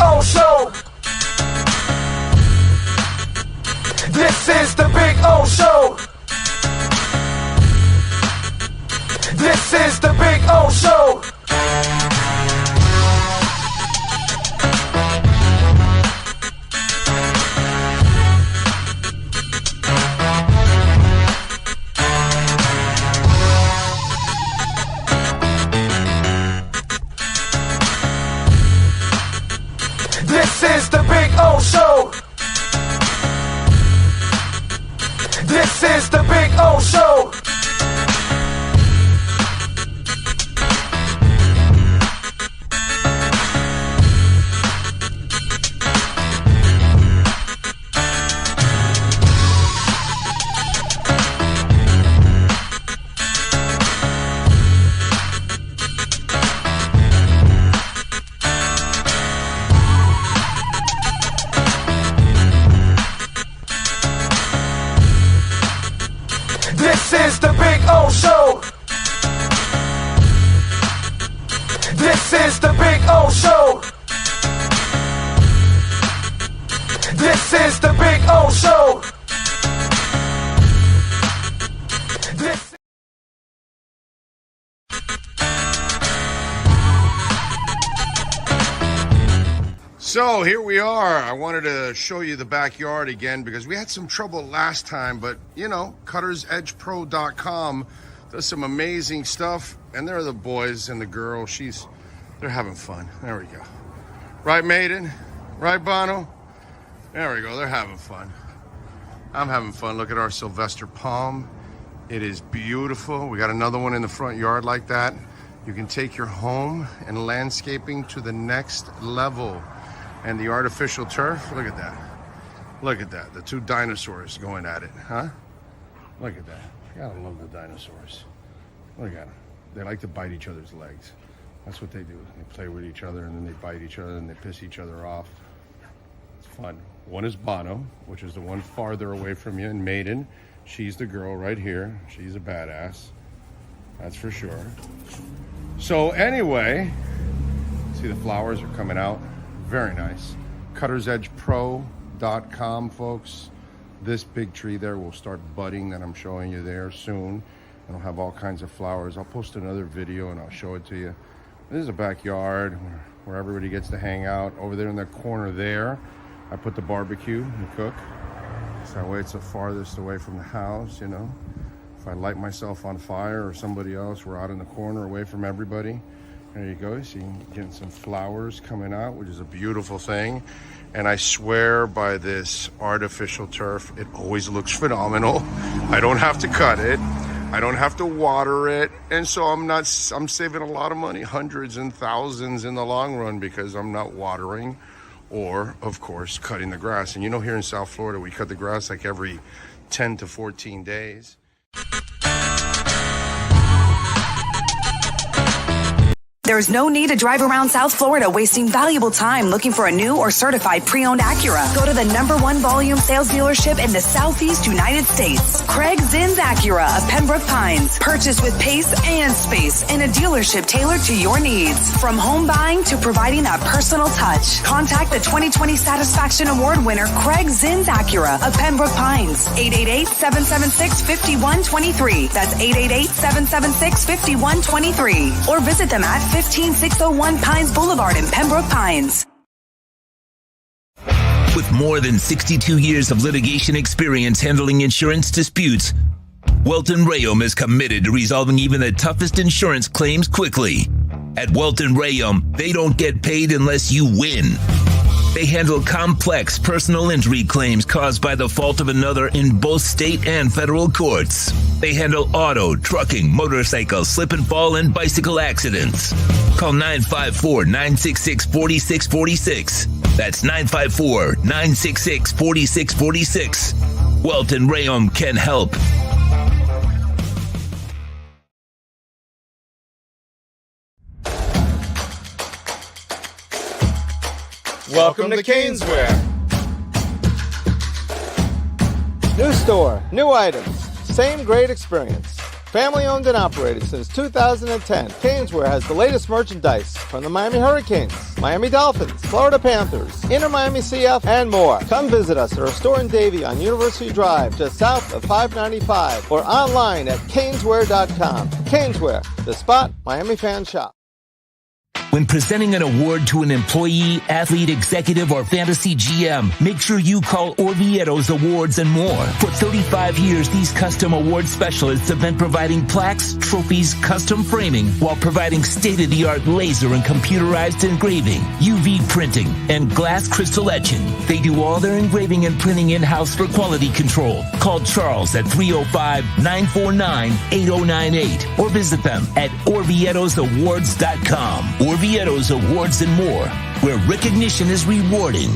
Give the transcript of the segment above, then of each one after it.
O Show. This is the Big O Show. This is the Big O Show. This is the Big O Show. This is the Big O Show. This is the Big O Show. This is the Big O Show. This is the Big O Show. This. So here we are. I wanted to show you the backyard again because we had some trouble last time, but you know, cuttersedgepro.com does some amazing stuff, and they're the boys and the girl. They're having fun. There we go. Right, Maiden? Right, Bono? There we go. They're having fun. I'm having fun. Look at our Sylvester palm. It is beautiful. We got another one in the front yard like that. You can take your home and landscaping to the next level. And the artificial turf, look at that. Look at that, the two dinosaurs going at it, huh? Look at that. Gotta love the dinosaurs. Look at them. They like to bite each other's legs. That's what they do. They play with each other and then they bite each other and they piss each other off. It's fun. One is Bono, which is the one farther away from you, and Maiden. She's the girl right here. She's a badass. That's for sure. So anyway, see the flowers are coming out. Very nice. cuttersedgepro.com, folks. This big tree there will start budding that I'm showing you there soon. It'll have all kinds of flowers. I'll post another video and I'll show it to you. This is a backyard where everybody gets to hang out. Over there in the corner there, I put the barbecue and cook. So that way it's the farthest away from the house, you know. If I light myself on fire or somebody else, we're out in the corner away from everybody. There you go. See, getting some flowers coming out, which is a beautiful thing. And I swear by this artificial turf, it always looks phenomenal. I don't have to cut it. I don't have to water it. And so I'm saving a lot of money, hundreds and thousands in the long run, because I'm not watering or, of course, cutting the grass. And you know, here in South Florida, we cut the grass like every 10 to 14 days. There's no need to drive around South Florida wasting valuable time looking for a new or certified pre-owned Acura. Go to the #1 volume sales dealership in the Southeast United States. Craig Zinn's Acura of Pembroke Pines. Purchase with pace and space in a dealership tailored to your needs. From home buying to providing that personal touch. Contact the 2020 Satisfaction Award winner Craig Zinn's Acura of Pembroke Pines. 888-776-5123. That's 888-776-5123. Or visit them at 15601 Pines Boulevard in Pembroke Pines. With more than 62 years of litigation experience handling insurance disputes, Welton Rayom is committed to resolving even the toughest insurance claims quickly. At Welton Rayom, they don't get paid unless you win. They handle complex personal injury claims caused by the fault of another in both state and federal courts. They handle auto, trucking, motorcycle, slip and fall, and bicycle accidents. Call 954-966-4646. That's 954-966-4646. Welton Rayom can help. Welcome to Caneswear. New store, new items, same great experience. Family owned and operated since 2010, Caneswear has the latest merchandise from the Miami Hurricanes, Miami Dolphins, Florida Panthers, Inter Miami CF, and more. Come visit us at our store in Davie on University Drive, just south of 595, or online at caneswear.com. Caneswear, the spot Miami fans shop. When presenting an award to an employee, athlete, executive, or fantasy GM, make sure you call Orvieto's Awards and More. For 35 years, these custom award specialists have been providing plaques, trophies, custom framing, while providing state-of-the-art laser and computerized engraving, UV printing, and glass crystal etching. They do all their engraving and printing in-house for quality control. Call Charles at 305-949-8098 or visit them at orvietosawards.com. Orvieto's Awards and More, where recognition is rewarding.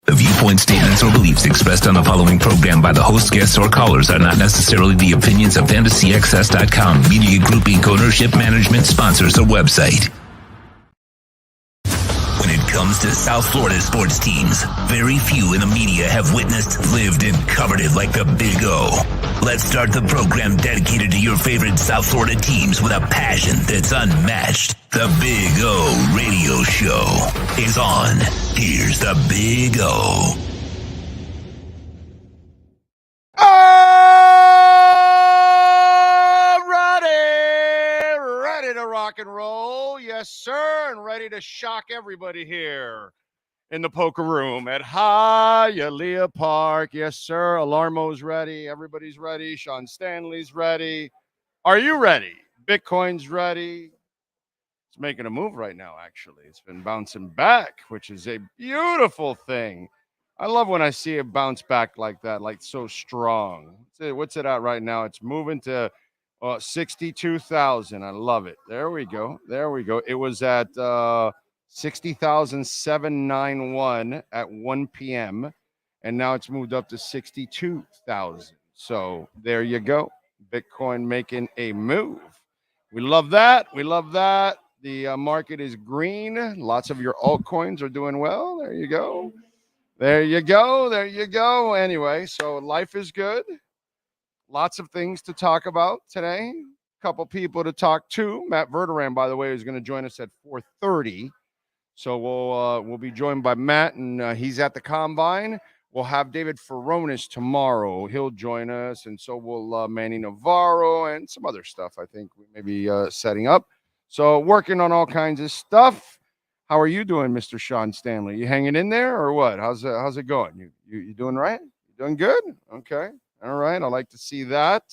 The viewpoint, statements, or beliefs expressed on the following program by the host, guests, or callers are not necessarily the opinions of FantasyAccess.com, Media Group Inc. ownership, management, sponsors, or website. When it comes to South Florida sports teams, very few in the media have witnessed, lived, and covered it like the Big O. Let's start the program dedicated to your favorite South Florida teams with a passion that's unmatched. The Big O Radio Show is on. Here's the Big O. Ready to rock and roll. Yes, sir. And ready to shock everybody here in the poker room at Hialeah Park. Yes, sir. Alarmo's ready. Everybody's ready. Sean Stanley's ready. Are you ready? Bitcoin's ready. It's making a move right now, actually. It's been bouncing back, which is a beautiful thing. I love when I see it bounce back like that, like so strong. What's it at right now? It's moving to 62,000. I love it. There we go. There we go. It was at 60,791 at 1 p.m. And now it's moved up to 62,000. So there you go. Bitcoin making a move. We love that. We love that. The market is green. Lots of your altcoins are doing well. There you go. There you go. There you go. Anyway, so life is good. Lots of things to talk about today. A couple people to talk to. Matt Verderam, by the way, is going to join us at 4:30. So we'll be joined by Matt, and he's at the Combine. We'll have David Furones tomorrow. He'll join us, and so will Manny Navarro and some other stuff I think we may be setting up. So working on all kinds of stuff. How are you doing, Mr. Sean Stanley? You hanging in there or what? How's it going? You doing right? You doing good? Okay. All right. I like to see that.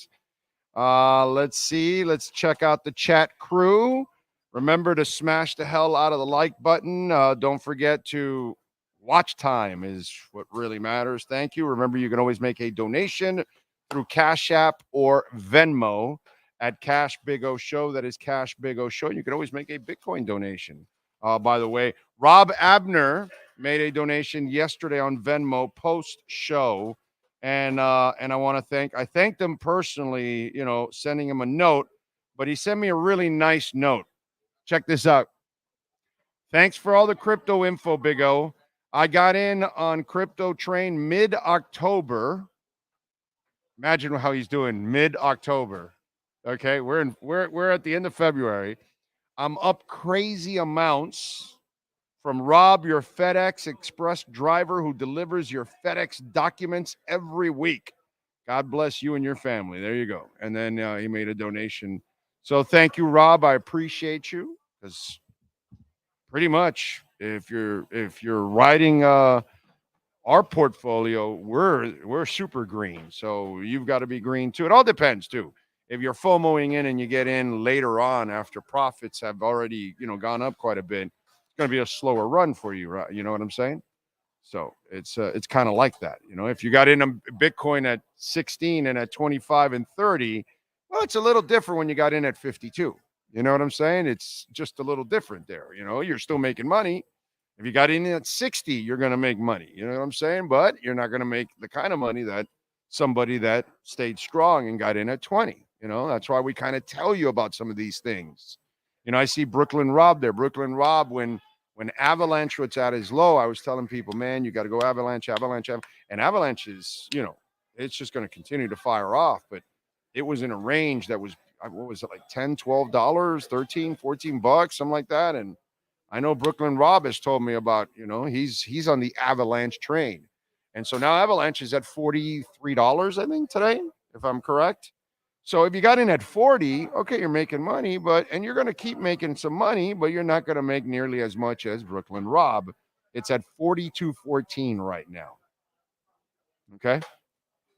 Let's see. Let's check out the chat crew. Remember to smash the hell out of the like button. Don't forget to watch time is what really matters. Thank you. Remember, you can always make a donation through Cash App or Venmo at Cash Big O Show. That is Cash Big O Show. You can always make a Bitcoin donation. By the way, Rob Abner made a donation yesterday on Venmo post-show. And I want to thanked him personally, sending him a note, but he sent me a really nice note. Check this out. Thanks for all the crypto info, Big O. I got in on Crypto Train mid-October. Imagine how he's doing mid-October. Okay, we're at the end of February. I'm up crazy amounts from Rob, your FedEx Express driver who delivers your FedEx documents every week. God bless you and your family. There you go. And then he made a donation. So thank you, Rob. I appreciate you, because pretty much if you're riding our portfolio, we're super green. So you've got to be green too. It all depends too. If you're FOMOing in and you get in later on after profits have already, gone up quite a bit, it's going to be a slower run for you, right? You know what I'm saying? So it's kind of like that. If you got in a Bitcoin at 16 and at 25 and 30, well, it's a little different when you got in at 52. You know what I'm saying? It's just a little different there. You're still making money. If you got in at 60, you're going to make money. You know what I'm saying? But you're not going to make the kind of money that somebody that stayed strong and got in at 20. That's why we kind of tell you about some of these things. I see Brooklyn Rob there. Brooklyn Rob, when Avalanche was at his low, I was telling people, man, you got to go Avalanche. And Avalanche is, it's just going to continue to fire off. But it was in a range that was, what was it, like $10, $12, $13, $14, something like that. And I know Brooklyn Rob has told me about, he's on the Avalanche train. And so now Avalanche is at $43, I think, today, if I'm correct. So if you got in at 40, okay, you're making money, and you're going to keep making some money, but you're not going to make nearly as much as Brooklyn Rob. It's at 42.14 right now. Okay.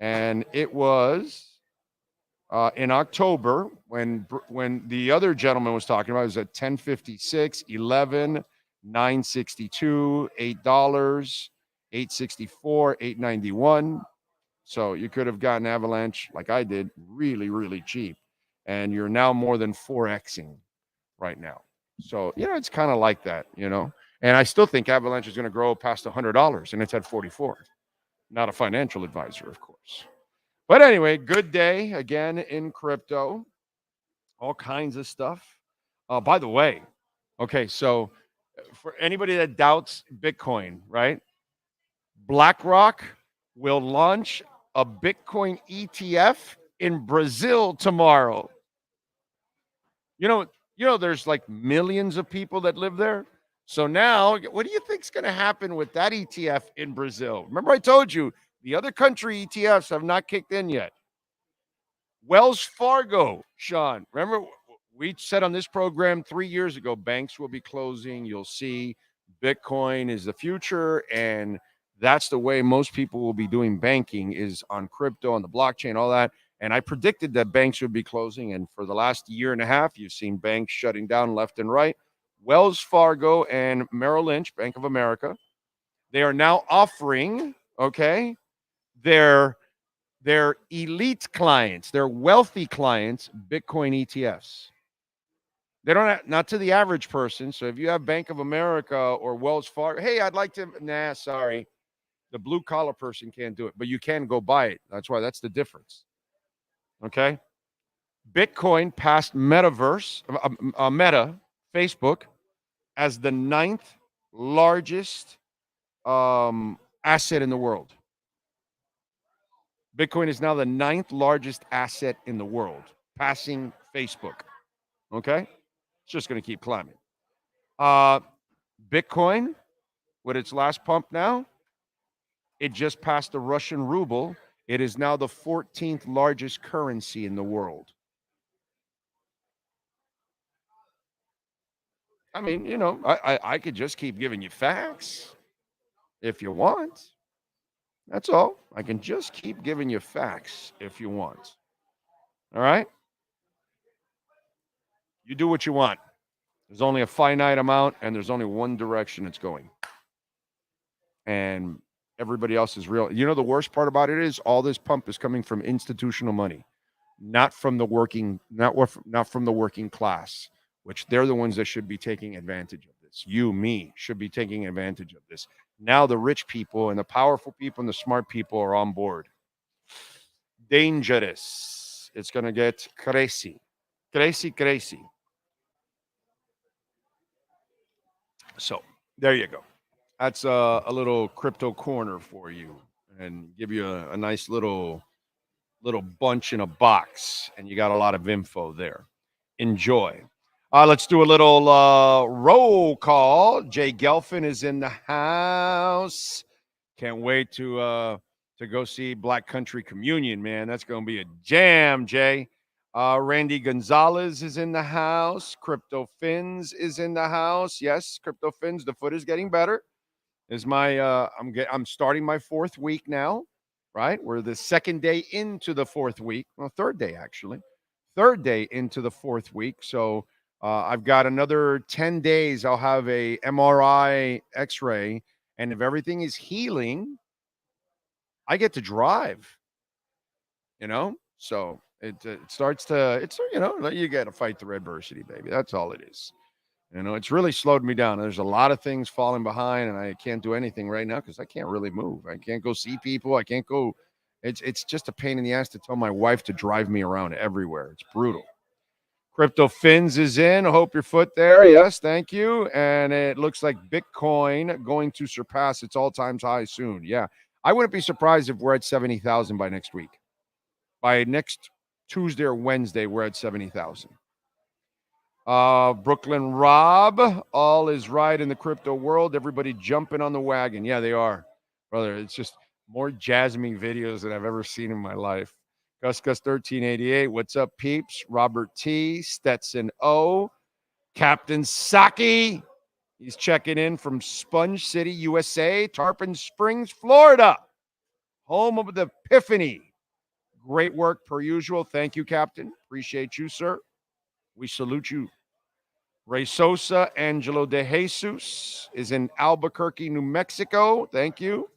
And it was in October when the other gentleman was talking about, it was at 10.56, 11, 9.62, $8, 8.64, 8.91. So you could have gotten Avalanche like I did really, really cheap. And you're now more than 4Xing right now. So, it's kind of like that, And I still think Avalanche is going to grow past $100, and it's at 44. Not a financial advisor, of course. But anyway, good day again in crypto. All kinds of stuff. By the way, okay, so for anybody that doubts Bitcoin, right? BlackRock will launch a Bitcoin ETF in Brazil tomorrow. There's like millions of people that live there. So now, what do you think is going to happen with that ETF in Brazil? Remember I told you, the other country ETFs have not kicked in yet. Wells Fargo, Sean, remember we said on this program 3 years ago, banks will be closing. You'll see Bitcoin is the future, and that's the way most people will be doing banking, is on crypto, on the blockchain, all that. And I predicted that banks would be closing. And for the last year and a half, you've seen banks shutting down left and right. Wells Fargo and Merrill Lynch, Bank of America, they are now offering, their elite clients, their wealthy clients, Bitcoin ETFs. They don't have, not to the average person. So if you have Bank of America or Wells Fargo, hey, I'd like to, sorry. The blue collar person can't do it, but you can go buy it. That's the difference. Okay. Bitcoin passed Meta, Facebook, as the 9th largest asset in the world. Bitcoin is now the 9th largest asset in the world, passing Facebook. Okay? It's just going to keep climbing. Bitcoin, with its last pump now, it just passed the Russian ruble. It is now the 14th largest currency in the world. I mean, I could just keep giving you facts if you want. That's all. I can just keep giving you facts if you want. All right? You do what you want. There's only a finite amount, and there's only one direction it's going. And everybody else is real. The worst part about it is all this pump is coming from institutional money, not from the working class, which they're the ones that should be taking advantage of this. You, me, should be taking advantage of this. Now the rich people and the powerful people and the smart people are on board. Dangerous. It's going to get crazy. Crazy. So there you go. That's a little crypto corner for you, and give you a nice little bunch in a box, and you got a lot of info there. Enjoy. Let's do a little roll call. Jay Gelfin is in the house. Can't wait to go see Black Country Communion, man. That's going to be a jam, Jay. Randy Gonzalez is in the house. Crypto Fins is in the house. Yes, Crypto Fins. The foot is getting better. Is my I'm starting my 4th week now, right? We're the 2nd day into the 4th week. Well, 3rd day actually. 3rd day into the 4th week. So I've got another 10 days. I'll have a MRI, X-ray, and if everything is healing, I get to drive. So it starts to you got to fight the adversity, baby. That's all it is. It's really slowed me down. There's a lot of things falling behind, and I can't do anything right now because I can't really move. I can't go see people. I can't go. It's just a pain in the ass to tell my wife to drive me around everywhere. It's brutal. Crypto Fins is in. Hope your foot there. Yes, thank you. And it looks like Bitcoin going to surpass its all-time high soon. Yeah, I wouldn't be surprised if we're at 70,000 by next week. By next Tuesday or Wednesday, we're at 70,000. Brooklyn Rob, all is right in the crypto world. Everybody jumping on the wagon. Yeah, they are. Brother, it's just more Jasmy videos than I've ever seen in my life. Gus1388, what's up, peeps? Robert T, Stetson O, Captain Saki. He's checking in from Sponge City, USA, Tarpon Springs, Florida, home of the Epiphany. Great work per usual. Thank you, Captain. Appreciate you, sir. We salute you. Ray Sosa, Angelo De Jesus is in Albuquerque, New Mexico. Thank you.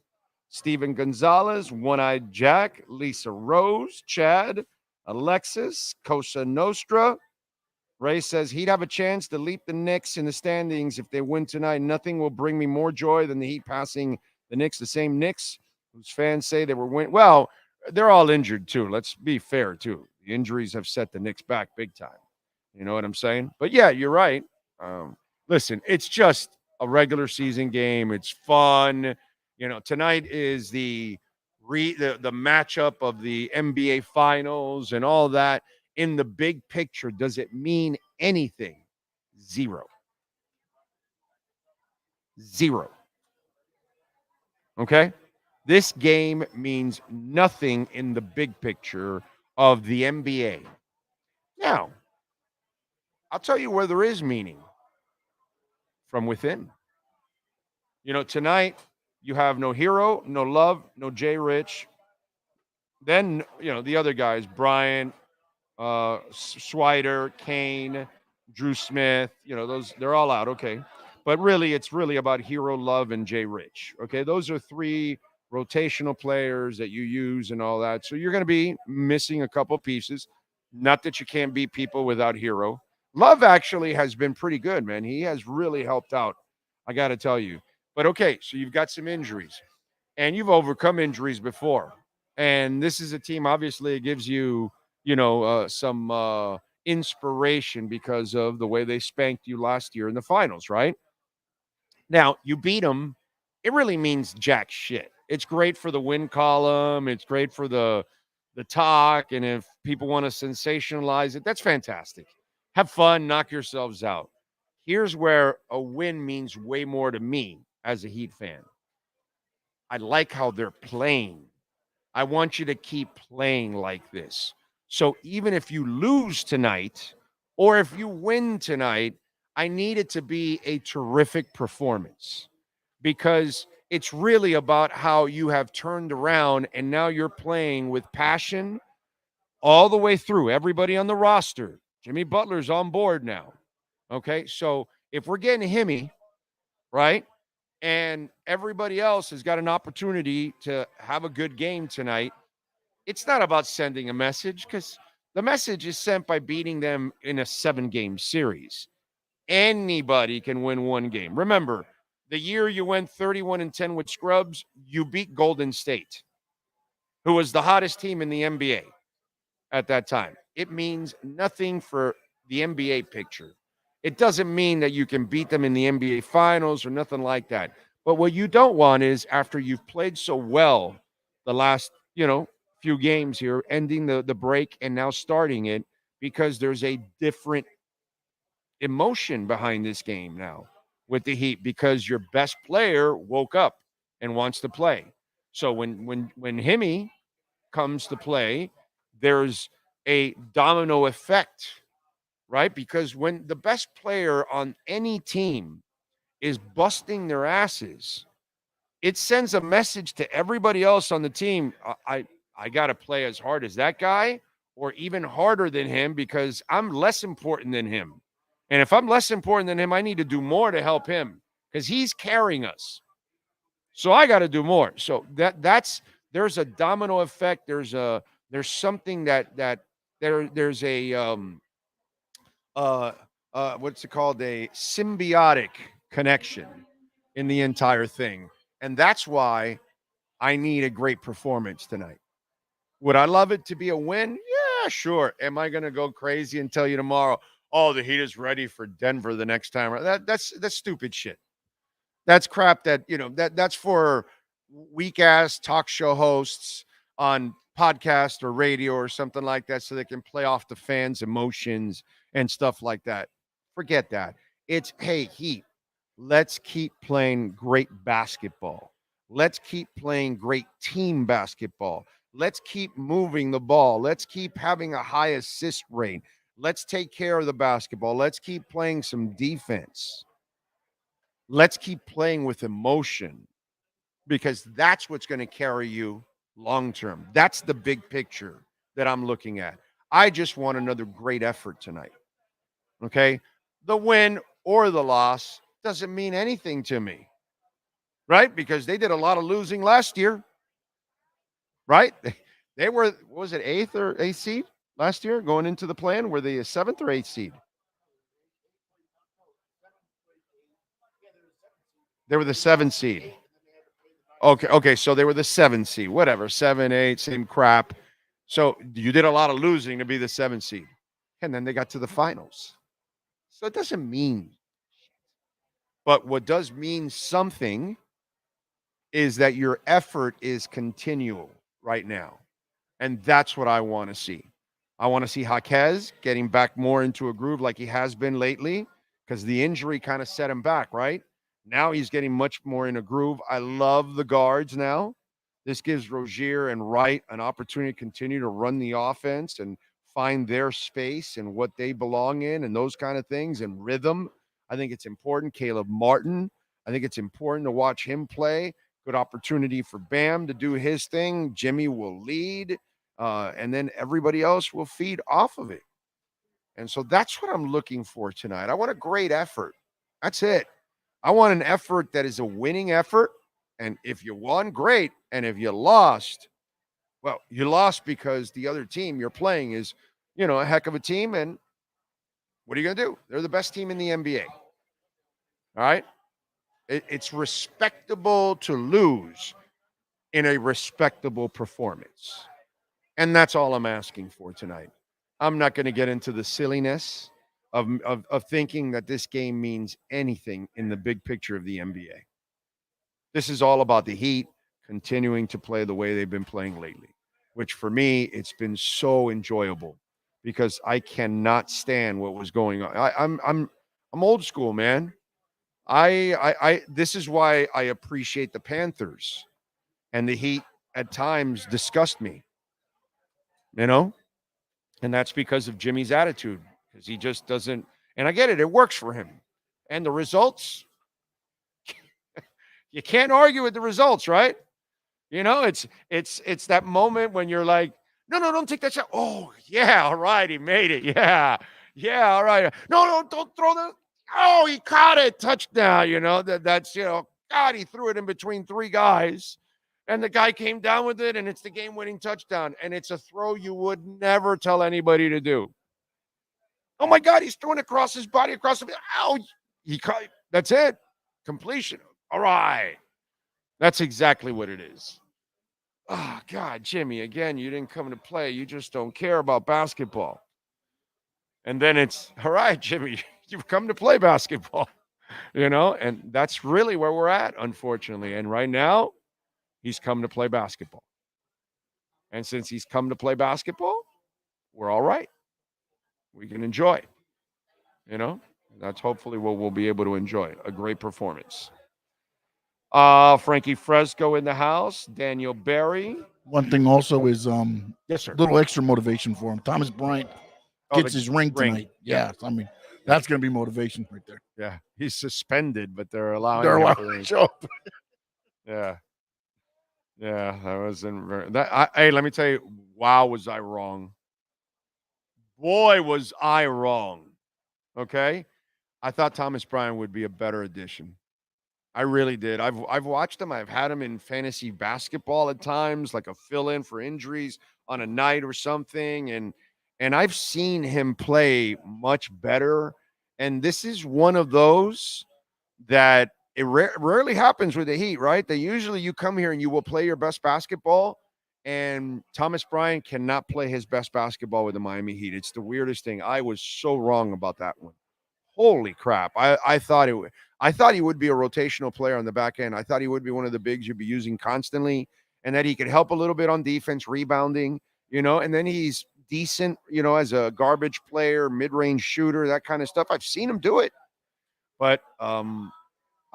Steven Gonzalez, One-Eyed Jack, Lisa Rose, Chad, Alexis, Cosa Nostra. Ray says he'd have a chance to leap the Knicks in the standings if they win tonight. Nothing will bring me more joy than the Heat passing the Knicks, the same Knicks whose fans say they were winning. Well, they're all injured too. Let's be fair too. The injuries have set the Knicks back big time. You know what I'm saying? But yeah, you're right. Listen, it's just a regular season game. It's fun. You know, tonight is the matchup of the NBA Finals and all that. In the big picture, does it mean anything? Zero. Okay? This game means nothing in the big picture of the NBA. Now, I'll tell you where there is meaning. From within. You know, tonight you have no Hero, no Love, no Jay Rich. Then, you know, the other guys, Bryant, Swider, Kane, Drew Smith, you know, they're all out. Okay. But really, it's really about Hero, Love, and Jay Rich. Okay. Those are three rotational players that you use and all that. So you're going to be missing a couple pieces. Not that you can't beat people without Hero. Love actually has been pretty good, man. He has really helped out, I got to tell you. But okay, so you've got some injuries, and you've overcome injuries before. And this is a team, obviously, it gives you, some inspiration because of the way they spanked you last year in the finals, right? Now, you beat them. It really means jack shit. It's great for the win column. It's great for the talk. And if people want to sensationalize it, that's fantastic. Have fun, knock yourselves out. Here's where a win means way more to me as a Heat fan. I like how they're playing. I want you to keep playing like this. So even if you lose tonight or if you win tonight, I need it to be a terrific performance because it's really about how you have turned around and now you're playing with passion all the way through. Everybody on the roster. Jimmy Butler's on board now. Okay, so if we're getting Himmy, right, and everybody else has got an opportunity to have a good game tonight, it's not about sending a message because the message is sent by beating them in a 7-game series. Anybody can win one game. Remember, the year you went 31-10 with scrubs, you beat Golden State, who was the hottest team in the NBA at that time. It means nothing for the NBA picture. It doesn't mean that you can beat them in the NBA Finals or nothing like that. But what you don't want is after you've played so well the last, few games here, ending the break and now starting it because there's a different emotion behind this game now with the Heat because your best player woke up and wants to play. So when Himmy comes to play, there's a domino effect, right? Because when the best player on any team is busting their asses, it sends a message to everybody else on the team. I got to play as hard as that guy or even harder than him because I'm less important than him. And if I'm less important than him, I need to do more to help him because he's carrying us. So I got to do more. So there's a domino effect. There's something there's a what's it called? A symbiotic connection in the entire thing. And that's why I need a great performance tonight. Would I love it to be a win? Yeah, sure. Am I going to go crazy and tell you tomorrow, oh, the Heat is ready for Denver the next time? That's stupid shit. That's crap that's for weak-ass talk show hosts on podcast or radio or something like that so they can play off the fans' emotions and stuff like that. Forget that. It's, hey, Heat, let's keep playing great basketball. Let's keep playing great team basketball. Let's keep moving the ball. Let's keep having a high assist rate. Let's take care of the basketball. Let's keep playing some defense. Let's keep playing with emotion, because that's what's going to carry you long term. That's the big picture that I'm looking at. I just want another great effort tonight. Okay? The win or the loss doesn't mean anything to me, right? Because they did a lot of losing last year, right? They were, what was it, eighth seed last year going into the plan? Were they a seventh or eighth seed? They were the seventh seed. Okay, so they were the 7th seed, whatever, 7, 8, same crap. So you did a lot of losing to be the 7th seed. And then they got to the finals. So it doesn't mean shit. But what does mean something is that your effort is continual right now. And that's what I want to see. I want to see Jaquez getting back more into a groove like he has been lately, because the injury kind of set him back, right? Now he's getting much more in a groove. I love the guards now. This gives Rozier and Wright an opportunity to continue to run the offense and find their space and what they belong in and those kind of things, and rhythm. I think it's important. Caleb Martin, I think it's important to watch him play. Good opportunity for Bam to do his thing. Jimmy will lead, and then everybody else will feed off of it. And so that's what I'm looking for tonight. I want a great effort. That's it. I want an effort that is a winning effort. And if you won, great. And if you lost, well, you lost because the other team you're playing is, a heck of a team. And what are you going to do? They're the best team in the NBA. All right? It's respectable to lose in a respectable performance. And that's all I'm asking for tonight. I'm not going to get into the silliness of thinking that this game means anything in the big picture of the NBA. This is all about the Heat continuing to play the way they've been playing lately, which for me, it's been so enjoyable because I stand what was going on. I'm old school, man. This is why I appreciate the Panthers, and the Heat at times disgust me, and that's because of Jimmy's attitude. Because he just doesn't, and I get it, it works for him. And the results, you can't argue with the results, right? It's that moment when you're like, no, don't take that shot. Oh, yeah, all right, he made it. Yeah, all right. No, don't throw the, oh, he caught it, touchdown, that's, God, he threw it in between three guys. And the guy came down with it, and it's the game-winning touchdown. And it's a throw you would never tell anybody to do. Oh, my God, he's throwing across his body, across the – ow, he caught – that's it. Completion. All right. That's exactly what it is. Oh, God, Jimmy, again, you didn't come to play. You just don't care about basketball. And then it's, all right, Jimmy, you've come to play basketball, and that's really where we're at, unfortunately. And right now, he's come to play basketball. And since he's come to play basketball, we're all right. We can enjoy, that's hopefully what we'll be able to enjoy, a great performance. Frankie Fresco in the house, Daniel Berry. One thing also is yes, sir. A little extra motivation for him. Thomas Bryant gets his ring tonight. Yeah, that's going to be motivation right there. Yeah, he's suspended, but they're allowing him to show up. Yeah, that wasn't hey, let me tell you, wow, was I wrong. Boy, was I wrong. Okay? I thought Thomas Bryant would be a better addition. I really did. I've watched him. I've had him in fantasy basketball at times, like a fill-in for injuries on a night or something. And I've seen him play much better. And this is one of those that it rarely happens with the Heat, right? That usually you come here and you will play your best basketball. And Thomas Bryant cannot play his best basketball with the Miami Heat. It's the weirdest thing. I was so wrong about that one. Holy crap. I thought he would be a rotational player on the back end. I thought he would be one of the bigs you'd be using constantly. and that he could help a little bit on defense, rebounding, and then he's decent, as a garbage player, mid-range shooter, that kind of stuff. I've seen him do it, but I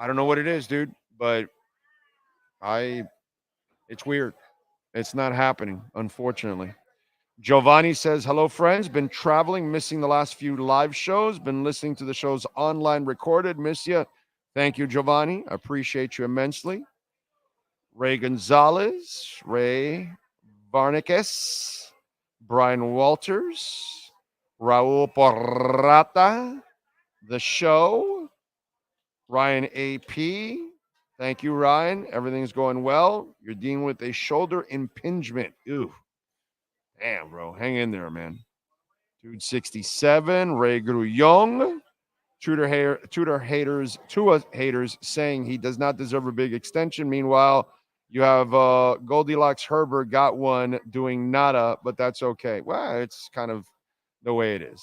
don't know what it is, dude, but it's weird. It's not happening, unfortunately. Giovanni says, hello, friends. Been traveling, missing the last few live shows. Been listening to the shows online recorded. Miss you. Thank you, Giovanni. I appreciate you immensely. Ray Gonzalez, Ray Varnikas, Brian Walters, Raul Porrata, The Show, Ryan AP. Thank you, Ryan. Everything's going well. You're dealing with a shoulder impingement. Ooh. Damn, bro. Hang in there, man. Dude 67, Ray Grullon. Tua haters saying he does not deserve a big extension. Meanwhile, you have Goldilocks Herbert got one doing nada, but that's okay. Well, it's kind of the way it is.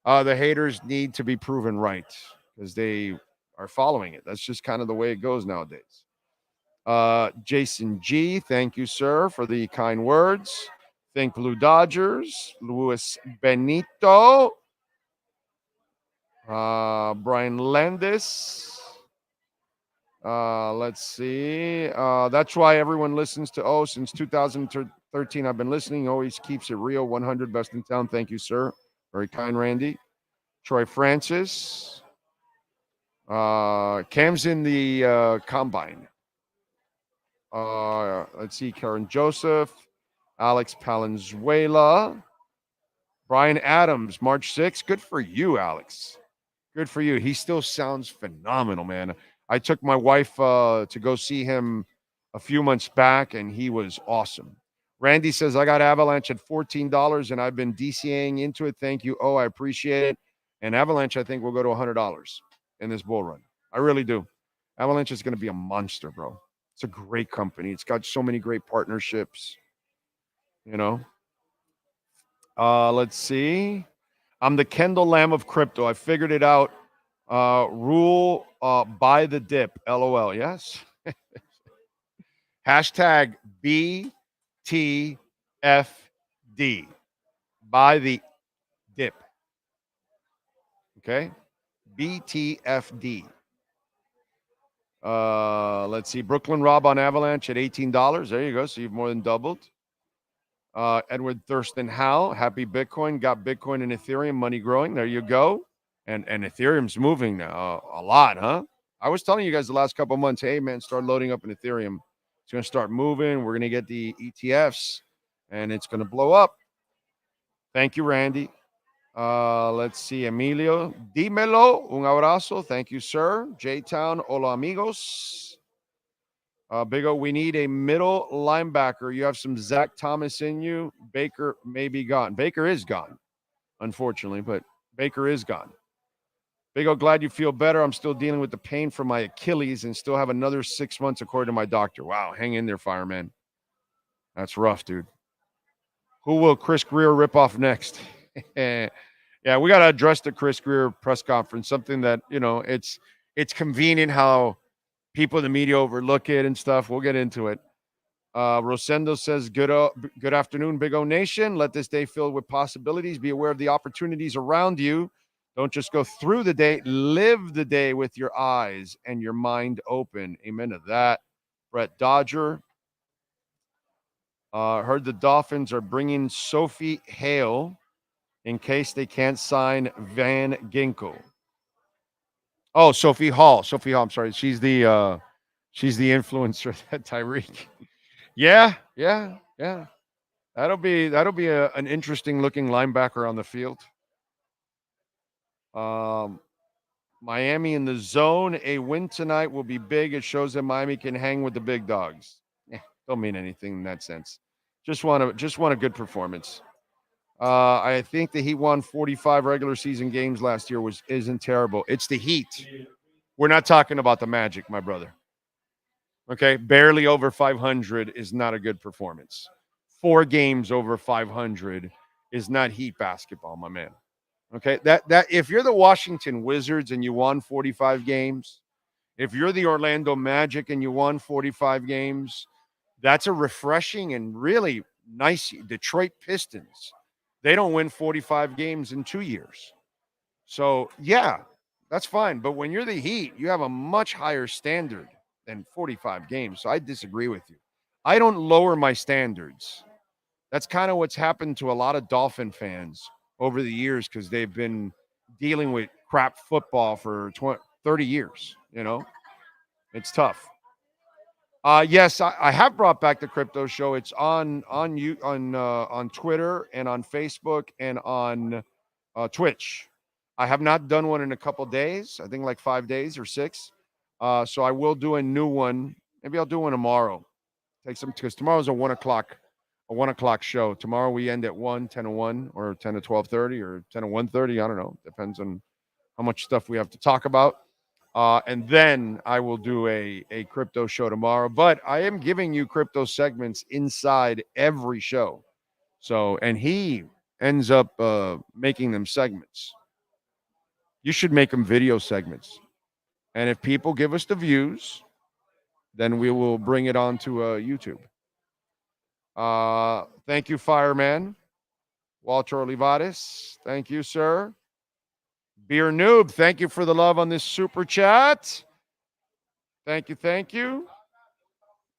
The haters need to be proven right because they are following it. That's just kind of the way it goes nowadays. Jason G, thank you, sir, for the kind words. Think Blue Dodgers, Luis Benito, Brian Landis. Let's see. That's why everyone listens to since 2013. I've been listening. Always keeps it real. 100 best in town. Thank you, sir. Very kind, Randy. Troy Francis. Cam's in the combine. Let's see. Karen Joseph. Alex Palenzuela, Brian Adams, March 6th. Good for you, Alex. Good for you. He still sounds phenomenal, man. I took my wife to go see him a few months back, and he was awesome. Randy says, I got Avalanche at $14, and I've been DCAing into it. Thank you. I appreciate it. And Avalanche, I think, will go to $100 in this bull run. I really do. Avalanche is going to be a monster, bro. It's a great company. It's got so many great partnerships. Let's see. I'm the Kendall Lamb of crypto. I figured it out. Rule buy the dip. LOL. Yes. Hashtag BTFD. Buy the dip. Okay. BTFD. Let's see. Brooklyn Rob on Avalanche at $18. There you go. So you've more than doubled. Edward Thurston Howe, happy Bitcoin, got Bitcoin and Ethereum, money growing. There you go. And Ethereum's moving now a lot, huh? I was telling you guys the last couple of months, hey, man, start loading up in Ethereum. It's going to start moving. We're going to get the ETFs, and it's going to blow up. Thank you, Randy. Let's see. Emilio, dímelo, un abrazo. Thank you, sir. J-Town, hola, amigos. Big O, we need a middle linebacker. You have some Zach Thomas in you. Baker may be gone. Baker is gone, unfortunately, but Baker is gone. Big O, glad you feel better. I'm still dealing with the pain from my Achilles and still have another 6 months according to my doctor. Wow, hang in there, fireman. That's rough, dude. Who will Chris Grier rip off next? Yeah, we got to address the Chris Grier press conference, something that, it's convenient how people in the media overlook it and stuff. We'll get into it. Rosendo says, good afternoon, Big O Nation. Let this day filled with possibilities. Be aware of the opportunities around you. Don't just go through the day. Live the day with your eyes and your mind open. Amen to that. Brett Dodger. Heard the Dolphins are bringing Sophie Hale in case they can't sign Van Ginkel. Oh, Sophie Hall. I'm sorry. She's the influencer, that Tyreek. Yeah. That'll be an interesting looking linebacker on the field. Miami in the zone. A win tonight will be big. It shows that Miami can hang with the big dogs. Don't mean anything in that sense. Just want a good performance. I think the Heat won 45 regular season games last year isn't terrible. It's the Heat. We're not talking about the Magic, my brother. Okay, barely over 500 is not a good performance. 4 games over 500 is not Heat basketball, my man. Okay, that if you're the Washington Wizards and you won 45 games, if you're the Orlando Magic and you won 45 games, That's a refreshing and really nice Detroit Pistons. They don't win 45 games in 2 years. So, yeah, that's fine. But when you're the Heat, you have a much higher standard than 45 games. So I disagree with you. I don't lower my standards. That's kind of what's happened to a lot of Dolphin fans over the years because they've been dealing with crap football for 30 years. It's tough. Yes, I have brought back the Crypto Show. It's on Twitter and on Facebook and on Twitch. I have not done one in a couple days. I think like 5 days or 6. So I will do a new one. Maybe I'll do one tomorrow. Take some because tomorrow's a 1 o'clock show. Tomorrow we end at 10 to 1, or 10 to 12:30, or 10 to 1:30. I don't know. Depends on how much stuff we have to talk about. And then I will do a crypto show tomorrow. But I am giving you crypto segments inside every show. So, and he ends up making them segments. You should make them video segments. And if people give us the views, then we will bring it on to YouTube. Thank you, Fireman. Walter Olivares. Thank you, sir. Beer Noob, thank you for the love on this super chat. Thank you.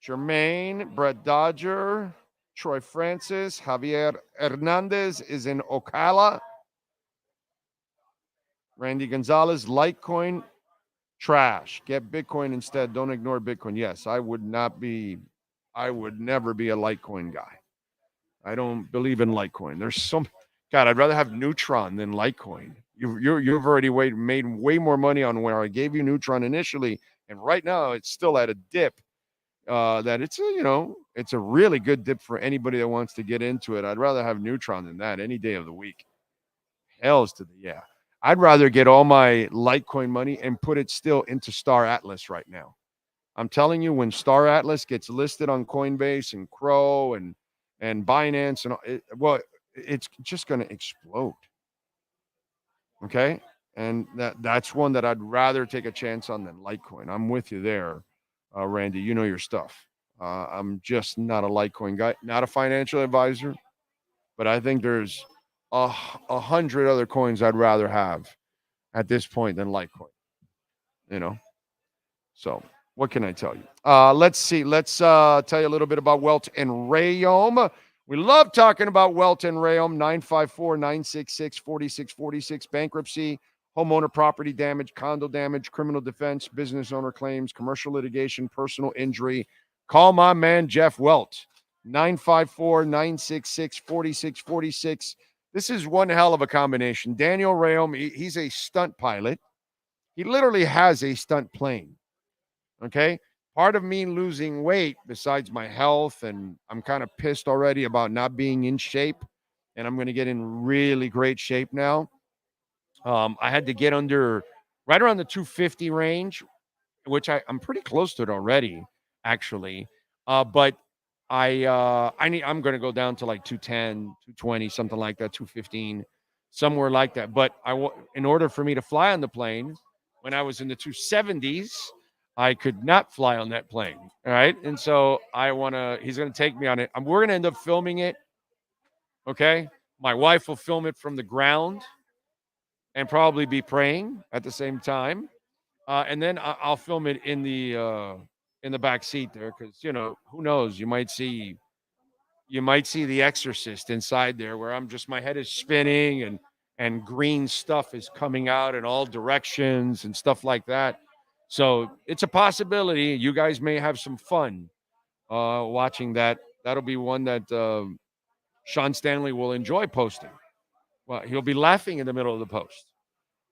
Jermaine, Brett Dodger, Troy Francis, Javier Hernandez is in Ocala. Randy Gonzalez, Litecoin, trash. Get Bitcoin instead. Don't ignore Bitcoin. Yes, I would never be a Litecoin guy. I don't believe in Litecoin. God, I'd rather have Neutron than Litecoin. You've already made way more money on where I gave you Neutron initially, and right now it's still at a dip. That it's a really good dip for anybody that wants to get into it. I'd rather have Neutron than that any day of the week. Hells to the yeah. I'd rather get all my Litecoin money and put it still into Star Atlas right now. I'm telling you, when Star Atlas gets listed on Coinbase and Crow and Binance it's just going to explode. Okay? And that's one that I'd rather take a chance on than Litecoin. I'm with you there, Randy. You know your stuff. I'm just not a Litecoin guy, not a financial advisor, but I think there's 100 other coins I'd rather have at this point than Litecoin. So what can I tell you? Let's see. Let's tell you a little bit about Welt and Rayom. We love talking about Welt and Rayom. 954-966-4646. Bankruptcy, homeowner property damage, condo damage, criminal defense, business owner claims, commercial litigation, personal injury. Call my man Jeff Welt. 954-966-4646. This is one hell of a combination. Daniel Rayom, he's a stunt pilot. He literally has a stunt plane. Okay? Part of me losing weight, besides my health, and I'm kind of pissed already about not being in shape, and I'm going to get in really great shape now. I had to get under right around the 250 range, which I'm pretty close to it already, actually. But I'm going to go down to like 210, 220, something like that, 215, somewhere like that. But in order for me to fly on the plane, when I was in the 270s, I could not fly on that plane. All right. And so he's going to take me on it. We're going to end up filming it. Okay. My wife will film it from the ground and probably be praying at the same time. And then I'll film it in the back seat there. Cause who knows, you might see The Exorcist inside there where my head is spinning and green stuff is coming out in all directions and stuff like that. So it's a possibility. You guys may have some fun watching that. That'll be one that Sean Stanley will enjoy posting. Well, he'll be laughing in the middle of the post.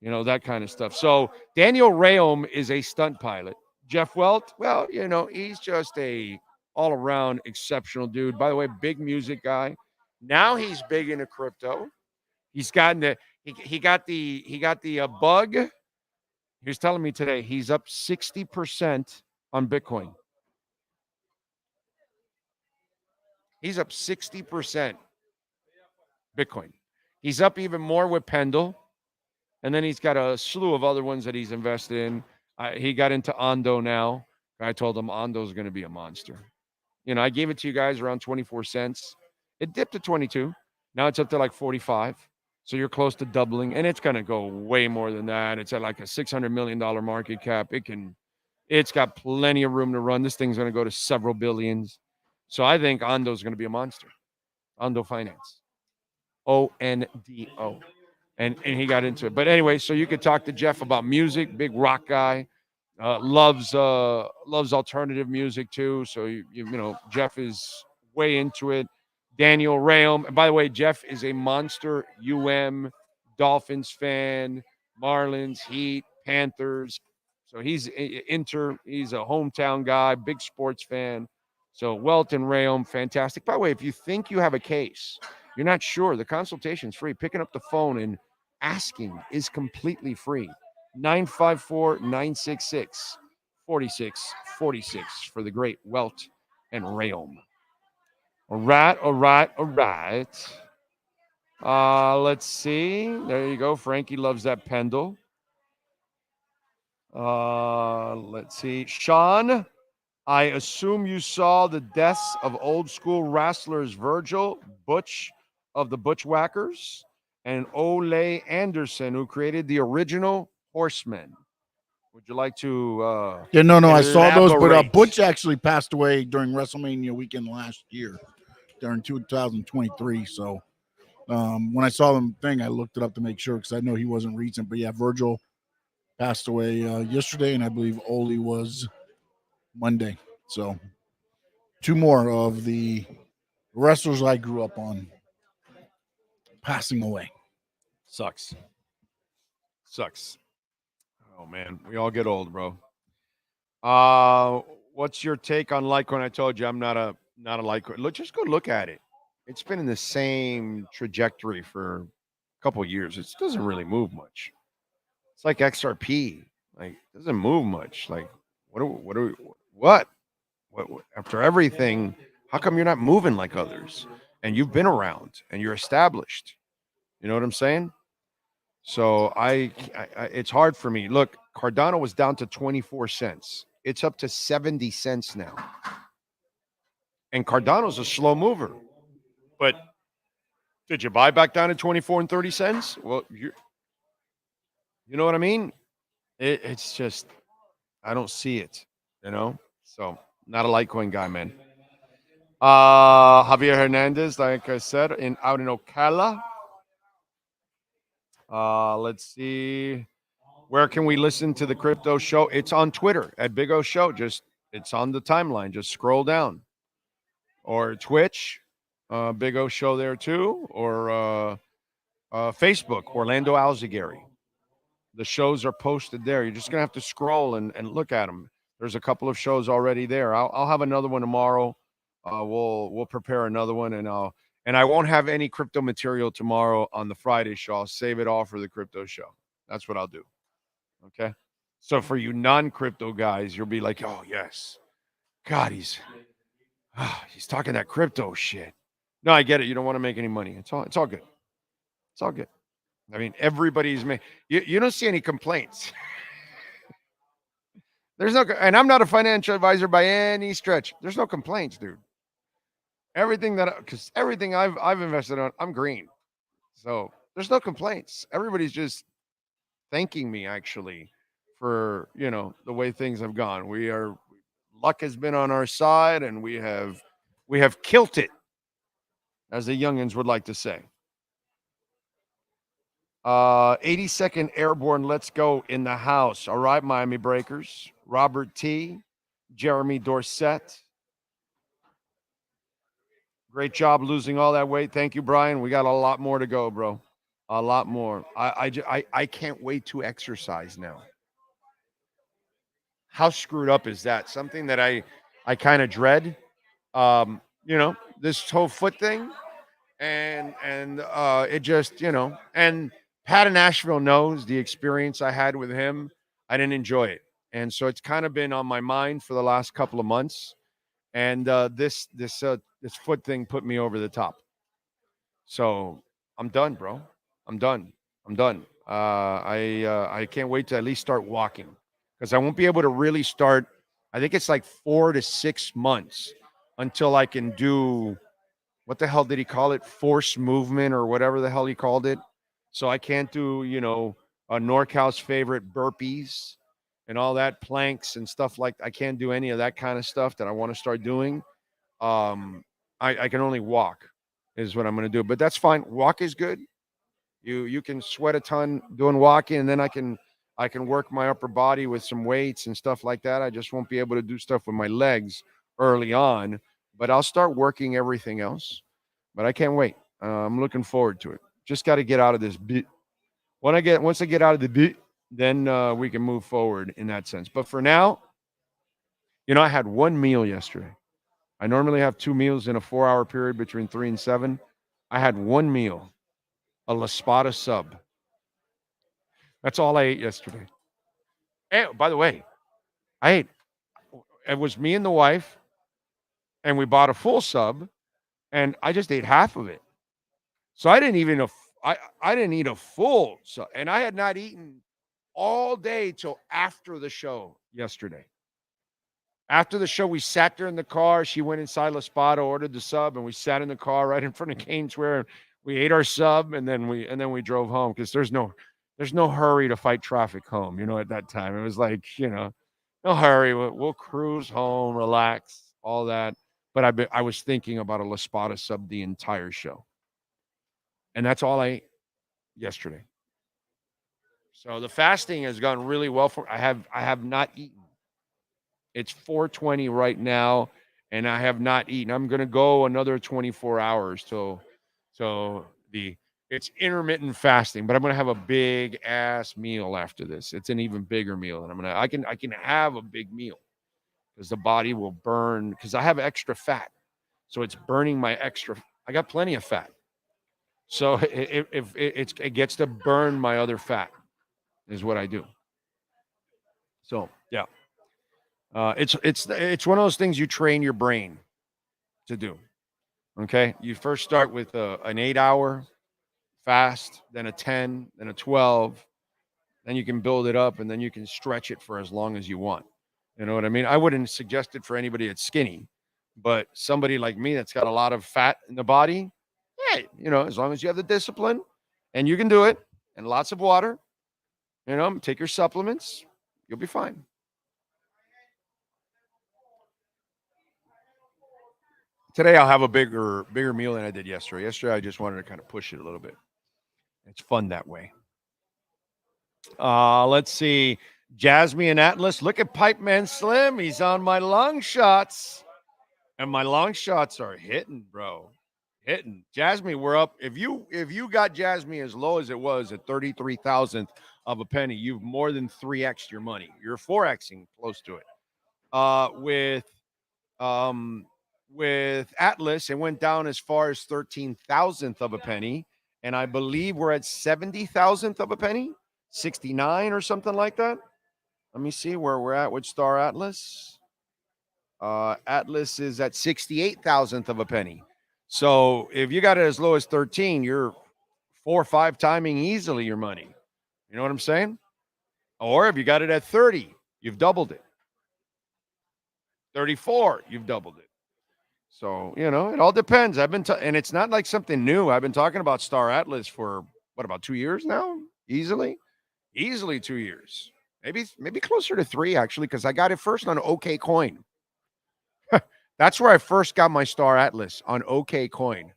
That kind of stuff. So Daniel Rayom is a stunt pilot. Jeff Welt, well, he's just a all-around exceptional dude. By the way, big music guy. Now he's big into crypto. He's gotten he got the bug. He was telling me today he's up 60% on Bitcoin. He's up 60% Bitcoin. He's up even more with Pendle. And then he's got a slew of other ones that he's invested in. He got into Ondo now. I told him Ondo's going to be a monster. I gave it to you guys around 24 cents. It dipped to 22. Now it's up to like 45. So you're close to doubling, and it's going to go way more than that. It's at like a $600 million market cap. It's got plenty of room to run. This thing's going to go to several billions. So I think Ondo's going to be a monster. Ondo Finance. ONDO. And he got into it. But anyway, so you could talk to Jeff about music, big rock guy. Loves alternative music too. So Jeff is way into it. Daniel Rayom. And by the way, Jeff is a monster Dolphins fan, Marlins, Heat, Panthers. So he's a hometown guy, big sports fan. So Welton Rayom, fantastic. By the way, if you think you have a case, you're not sure, the consultation's free. Picking up the phone and asking is completely free. 954-966-4646 for the great Welt and Rayom. All right. Let's see. There you go. Frankie loves that Pendle. Let's see. Sean, I assume you saw the deaths of old school wrestlers Virgil, Butch of the Butchwhackers, and Ole Anderson, who created the original Horsemen. Would you like to I saw those, but elaborate? Butch actually passed away during WrestleMania weekend last year, during 2023. So when I saw them thing, I looked it up to make sure because I know he wasn't recent. But yeah, Virgil passed away yesterday, and I believe Ole was Monday. So 2 more of the wrestlers I grew up on passing away. Sucks. Oh man, we all get old, bro. What's your take on Litecoin? I told you I'm not a Litecoin. Just go look at it. It's been in the same trajectory for a couple of years. It doesn't really move much. It's like XRP. Like, it doesn't move much. Like, what? After everything, how come you're not moving like others? And you've been around and you're established. You know what I'm saying? So it's hard for me. Look, Cardano was down to 24 cents. It's up to 70 cents now. And Cardano's a slow mover. But did you buy back down to 24 and 30 cents? Well, you know what I mean? It's just, I don't see it, So, not a Litecoin guy, man. Javier Hernandez, like I said, out in Ocala. Let's see. Where can we listen to the Crypto Show? It's on Twitter at Big O Show. It's on the timeline. Just scroll down. Or Twitch, Big O Show there too. Or Facebook, Orlando Alzagari. The shows are posted there. You're just going to have to scroll and look at them. There's a couple of shows already there. I'll have another one tomorrow. We'll prepare another one, and I won't have any crypto material tomorrow on the Friday show. I'll save it all for the Crypto Show. That's what I'll do. Okay? So for you non-crypto guys, you'll be like, oh, yes. God, he's talking that crypto shit. No, I get it. You don't want to make any money. It's all good. It's all good. I mean, everybody's you don't see any complaints. There's no, and I'm not a financial advisor by any stretch. There's no complaints, dude. Everything I've invested on, I'm green. So there's no complaints. Everybody's just thanking me actually for, the way things have gone. Luck has been on our side, and we have killed it, as the youngins would like to say. 82nd Airborne, let's go in the house. All right, Miami Breakers. Robert T. Jeremy Dorset. Great job losing all that weight. Thank you, Brian. We got a lot more to go, bro. A lot more. I can't wait to exercise now. How screwed up is that? Something that I kind of dread. This whole foot thing. And it just, and Pat in Nashville knows the experience I had with him. I didn't enjoy it. And so it's kind of been on my mind for the last couple of months. And this foot thing put me over the top. So I'm done, bro. I'm done. I can't wait to at least start walking, because I won't be able to really start. I think it's like 4 to 6 months until I can do, what the hell did he call it? Force movement or whatever the hell he called it. So I can't do, NorCal's favorite burpees and all that, planks and stuff like that. I can't do any of that kind of stuff that I want to start doing. I can only walk is what I'm going to do, but that's fine. Walk is good. You can sweat a ton doing walking, and then I can work my upper body with some weights and stuff like that. I just won't be able to do stuff with my legs early on, but I'll start working everything else. But I can't wait. I'm looking forward to it. Just got to get out of this bit. Once I get out of the bit, then we can move forward in that sense. But for now, I had one meal yesterday. I normally have 2 meals in a 4-hour period between 3 and 7. I had one meal, a La Spada sub. That's all I ate yesterday. And by the way, it was me and the wife, and we bought a full sub, and I just ate half of it. So I didn't eat a full sub, and I had not eaten all day till after the show yesterday. After the show, we sat there in the car. She went inside La Spada, ordered the sub, and we sat in the car right in front of Canesware. We ate our sub, and then we drove home because there's no hurry to fight traffic home. At that time, it was like, no hurry. We'll cruise home, relax, all that. But I was thinking about a La Spada sub the entire show, and that's all I ate yesterday. So the fasting has gone really well for. I have not eaten. It's 4:20 right now, and I have not eaten. I'm going to go another 24 hours till it's intermittent fasting, but I'm going to have a big ass meal after this. It's an even bigger meal, and I can have a big meal because the body will burn, because I have extra fat, so it's burning my extra. I got plenty of fat, so it gets to burn my other fat, is what I do. So yeah. It's one of those things you train your brain to do. Okay, you first start with an 8-hour fast, then a 10, then a 12, then you can build it up, and then you can stretch it for as long as you want. You know what I mean? I wouldn't suggest it for anybody that's skinny, but somebody like me that's got a lot of fat in the body, hey, as long as you have the discipline and you can do it, and lots of water, take your supplements, you'll be fine. Today I'll have a bigger meal than I did yesterday. Yesterday I just wanted to kind of push it a little bit. It's fun that way. Let's see. Jasmy and Atlas. Look at Pipe Man Slim. He's on my long shots. And my long shots are hitting, bro. Hitting. Jasmy, we're up. If you got Jasmy as low as it was at 33,000th of a penny, you've more than 3x your money. You're 4xing close to it. With Atlas, it went down as far as 13,000th of a penny, and I believe we're at 70,000th of a penny, 69 or something like that. Let me see where we're at with Star Atlas. Atlas is at 68,000th of a penny. So if you got it as low as 13, you're 4 or 5 timing easily your money. You know what I'm saying? Or if you got it at 30, you've doubled it. 34, you've doubled it. So, it all depends. And it's not like something new. I've been talking about Star Atlas for, about 2 years now? Easily 2 years. Maybe closer to 3, actually, because I got it first on OK Coin. That's where I first got my Star Atlas, on OK Coin.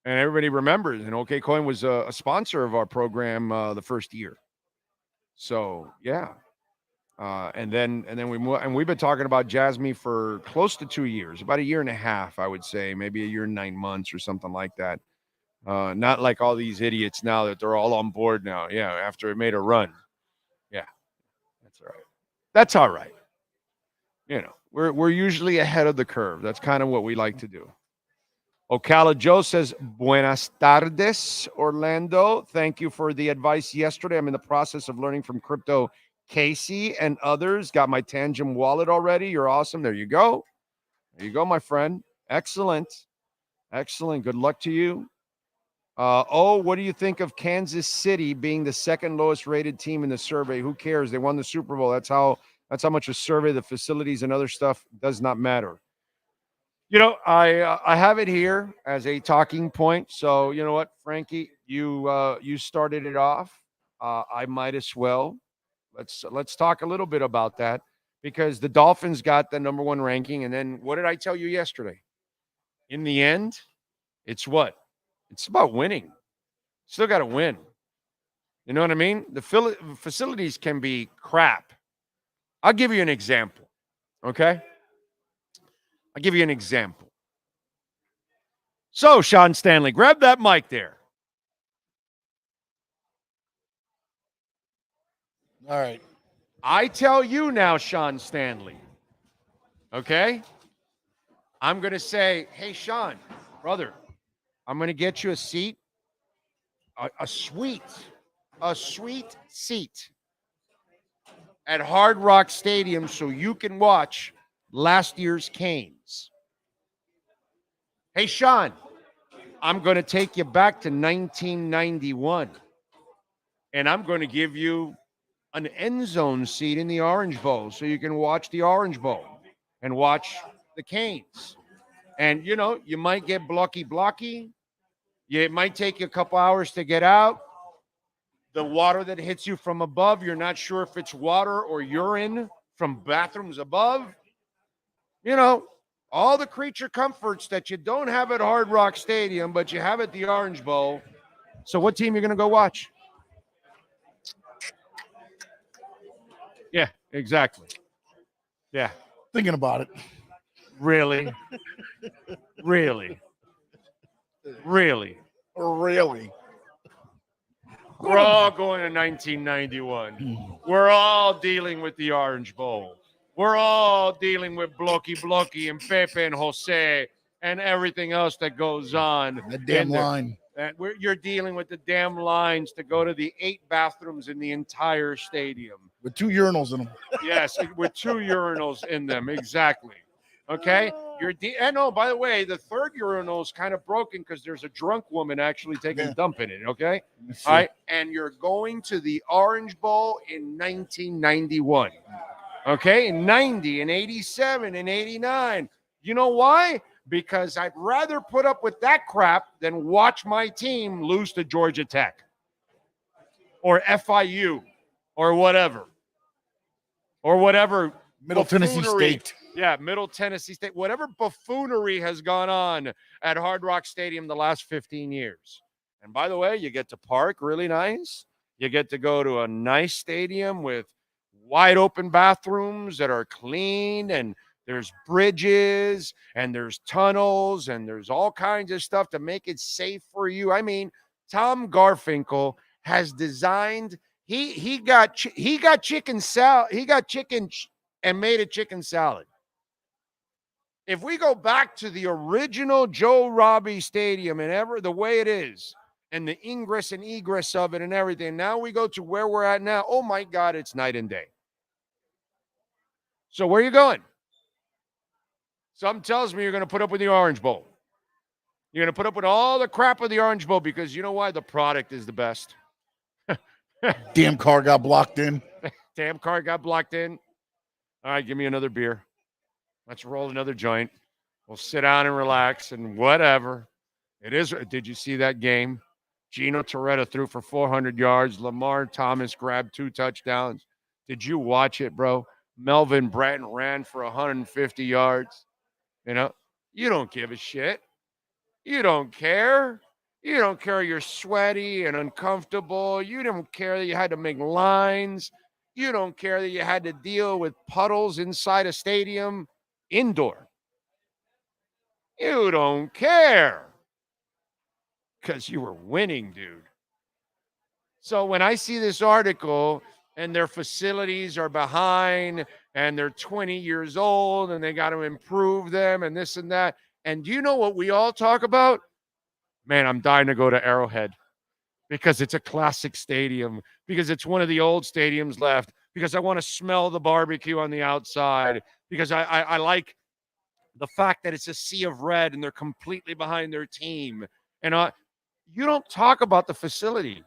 And everybody remembers, and OK Coin was a sponsor of our program the first year. So, yeah. And then we've been talking about Jasmy for close to 2 years, about a year and a half, I would say, maybe a year and 9 months or something like that. Not like all these idiots now that they're all on board now. Yeah, after it made a run. Yeah, that's all right. That's all right. We're usually ahead of the curve. That's kind of what we like to do. Ocala Joe says, Buenas tardes, Orlando. Thank you for the advice yesterday. I'm in the process of learning from Crypto Casey and others. Got my Tangent wallet already. You're awesome. There you go. There you go, my friend. Excellent. Good luck to you. What do you think of Kansas City being the second lowest rated team in the survey? Who cares? They won the Super Bowl. That's how much a survey, the facilities and other stuff does not matter. I have it here as a talking point. So you know what, Frankie, you started it off. I might as well. Let's talk a little bit about that because the Dolphins got the number one ranking, and then what did I tell you yesterday? In the end, it's what? It's about winning. Still got to win. You know what I mean? The facilities can be crap. I'll give you an example. Okay? I'll give you an example. So, Sean Stanley, grab that mic there. All right. I tell you now, Sean Stanley. Okay? I'm going to say, hey, Sean, brother, I'm going to get you a seat, a sweet seat at Hard Rock Stadium so you can watch last year's Canes. Hey, Sean, I'm going to take you back to 1991, and I'm going to give you an end zone seat in the Orange Bowl so you can watch the Orange Bowl and watch the Canes. And, you might get blocky. It might take you a couple hours to get out. The water that hits you from above, you're not sure if it's water or urine from bathrooms above. All the creature comforts that you don't have at Hard Rock Stadium, but you have at the Orange Bowl. So what team are you going to go watch? Yeah, exactly. Yeah. Thinking about it. Really? Really? Really? Really? We're all going to 1991. We're all dealing with the Orange Bowl. We're all dealing with Blocky and Pepe and Jose and everything else that goes on. The damn line. You're dealing with the damn lines to go to the 8 bathrooms in the entire stadium. With 2 urinals in them. Yes, with 2 urinals in them. Exactly. Okay? And by the way, the third urinal is kind of broken because there's a drunk woman actually taking a dump in it. Okay? All right. And you're going to the Orange Bowl in 1991. Okay? In 90 and 87 and 89. You know why? Because I'd rather put up with that crap than watch my team lose to Georgia Tech or FIU or whatever. Or whatever. Middle Tennessee State. Yeah, Middle Tennessee State. Whatever buffoonery has gone on at Hard Rock Stadium the last 15 years. And by the way, you get to park really nice. You get to go to a nice stadium with wide open bathrooms that are clean, and there's bridges and there's tunnels and there's all kinds of stuff to make it safe for you. I mean, Tom Garfinkel has designed he got chicken salad. He got chicken and made a chicken salad. If we go back to the original Joe Robbie Stadium and the way it is and the ingress and egress of it and everything, now we go to where we're at now. Oh my God, it's night and day. So where are you going? Something tells me you're going to put up with the Orange Bowl. You're going to put up with all the crap of the Orange Bowl because you know why? The product is the best. Damn car got blocked in. Damn car got blocked in. All right, give me another beer. Let's roll another joint. We'll sit down and relax and whatever. It is. Did you see that game? Gino Toretta threw for 400 yards. Lamar Thomas grabbed 2 touchdowns. Did you watch it, bro? Melvin Bratton ran for 150 yards. You don't give a shit. You don't care. You don't care you're sweaty and uncomfortable. You don't care that you had to make lines. You don't care that you had to deal with puddles inside a stadium indoor. You don't care because you were winning, dude. So when I see this article and their facilities are behind and they're 20 years old and they got to improve them and this and that. And do you know what we all talk about? Man, I'm dying to go to Arrowhead because it's a classic stadium, because it's one of the old stadiums left, because I want to smell the barbecue on the outside, because I like the fact that it's a sea of red and they're completely behind their team. And you don't talk about the facility.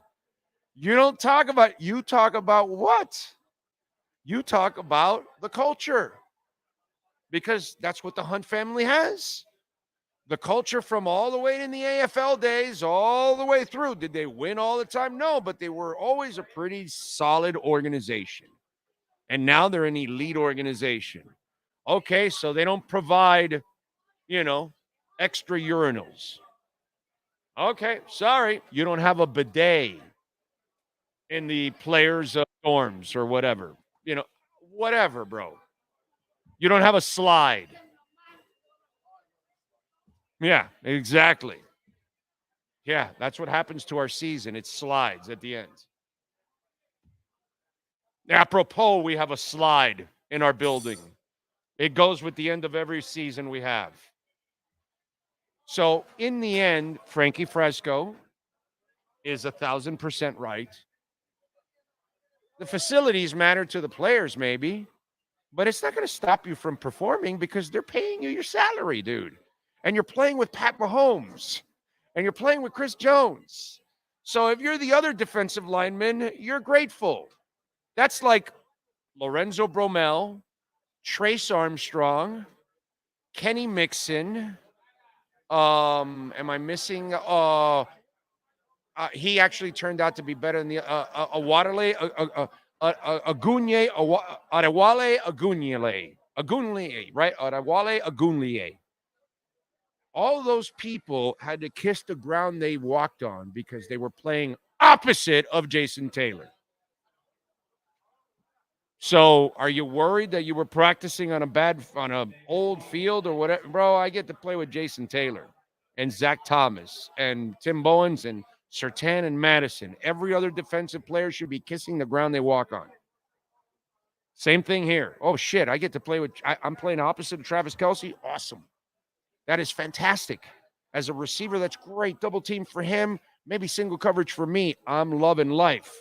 You talk about what? You talk about the culture, because that's what the Hunt family has. The culture from all the way in the AFL days, all the way through. Did they win all the time? No, but they were always a pretty solid organization. And now they're an elite organization. Okay, so they don't provide, extra urinals. Okay, sorry, you don't have a bidet in the players' dorms or whatever. Whatever, bro. You don't have a slide. Yeah, exactly. Yeah, that's what happens to our season. It slides at the end. Apropos, we have a slide in our building. It goes with the end of every season we have. So, in the end, Frankie Fresco is 1,000% right. The facilities matter to the players, maybe, but it's not going to stop you from performing because they're paying you your salary, dude. And you're playing with Pat Mahomes, and you're playing with Chris Jones. So if you're the other defensive lineman, you're grateful. That's like Lorenzo Bromell, Trace Armstrong, Kenny Mixon. Am I missing? He actually turned out to be better than the Adewale Agunleye, right? Adewale Agunleye. All those people had to kiss the ground they walked on because they were playing opposite of Jason Taylor. So are you worried that you were practicing on an old field or whatever? Bro, I get to play with Jason Taylor and Zach Thomas and Tim Bowens and Surtain and Madison. Every other defensive player should be kissing the ground they walk on. Same thing here. Oh, shit, I get to play with – I'm playing opposite of Travis Kelce. Awesome. That is fantastic. As a receiver, that's great. Double team for him, maybe single coverage for me. I'm loving life.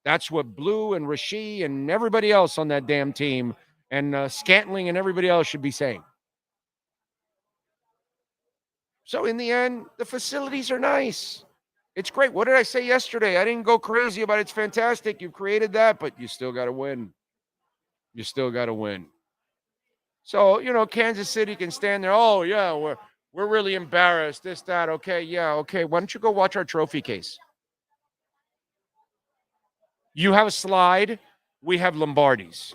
That's what Blue and Rasheed and everybody else on that damn team and Scantling and everybody else should be saying. So in the end, the facilities are nice. It's great. What did I say yesterday? I didn't go crazy about it's fantastic. You created that, but you still got to win. You still got to win. So, Kansas City can stand there. Oh, yeah, we're really embarrassed. This, that. Okay, yeah, okay. Why don't you go watch our trophy case? You have a slide. We have Lombardies.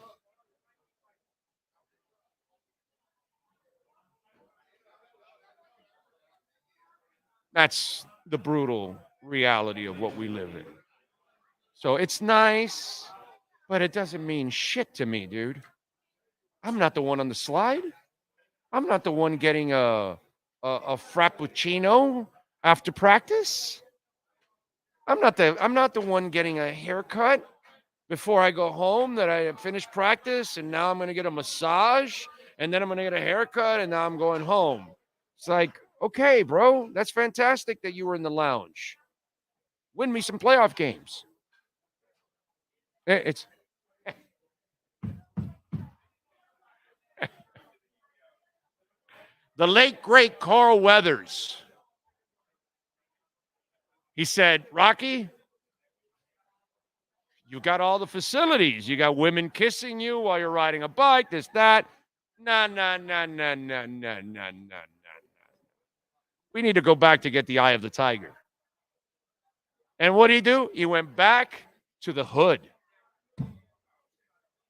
That's the brutal reality of what we live in. So it's nice, but it doesn't mean shit to me, dude. I'm not the one on the slide. I'm not the one getting a frappuccino after practice. I'm not the one getting a haircut before I go home that I finished practice and now I'm going to get a massage and then I'm going to get a haircut and now I'm going home. It's like, okay, bro, that's fantastic that you were in the lounge. Win me some playoff games. It's the late, great Carl Weathers. He said, Rocky, you got all the facilities. You got women kissing you while you're riding a bike, this, that. No. We need to go back to get the eye of the tiger. And what did he do? He went back to the hood.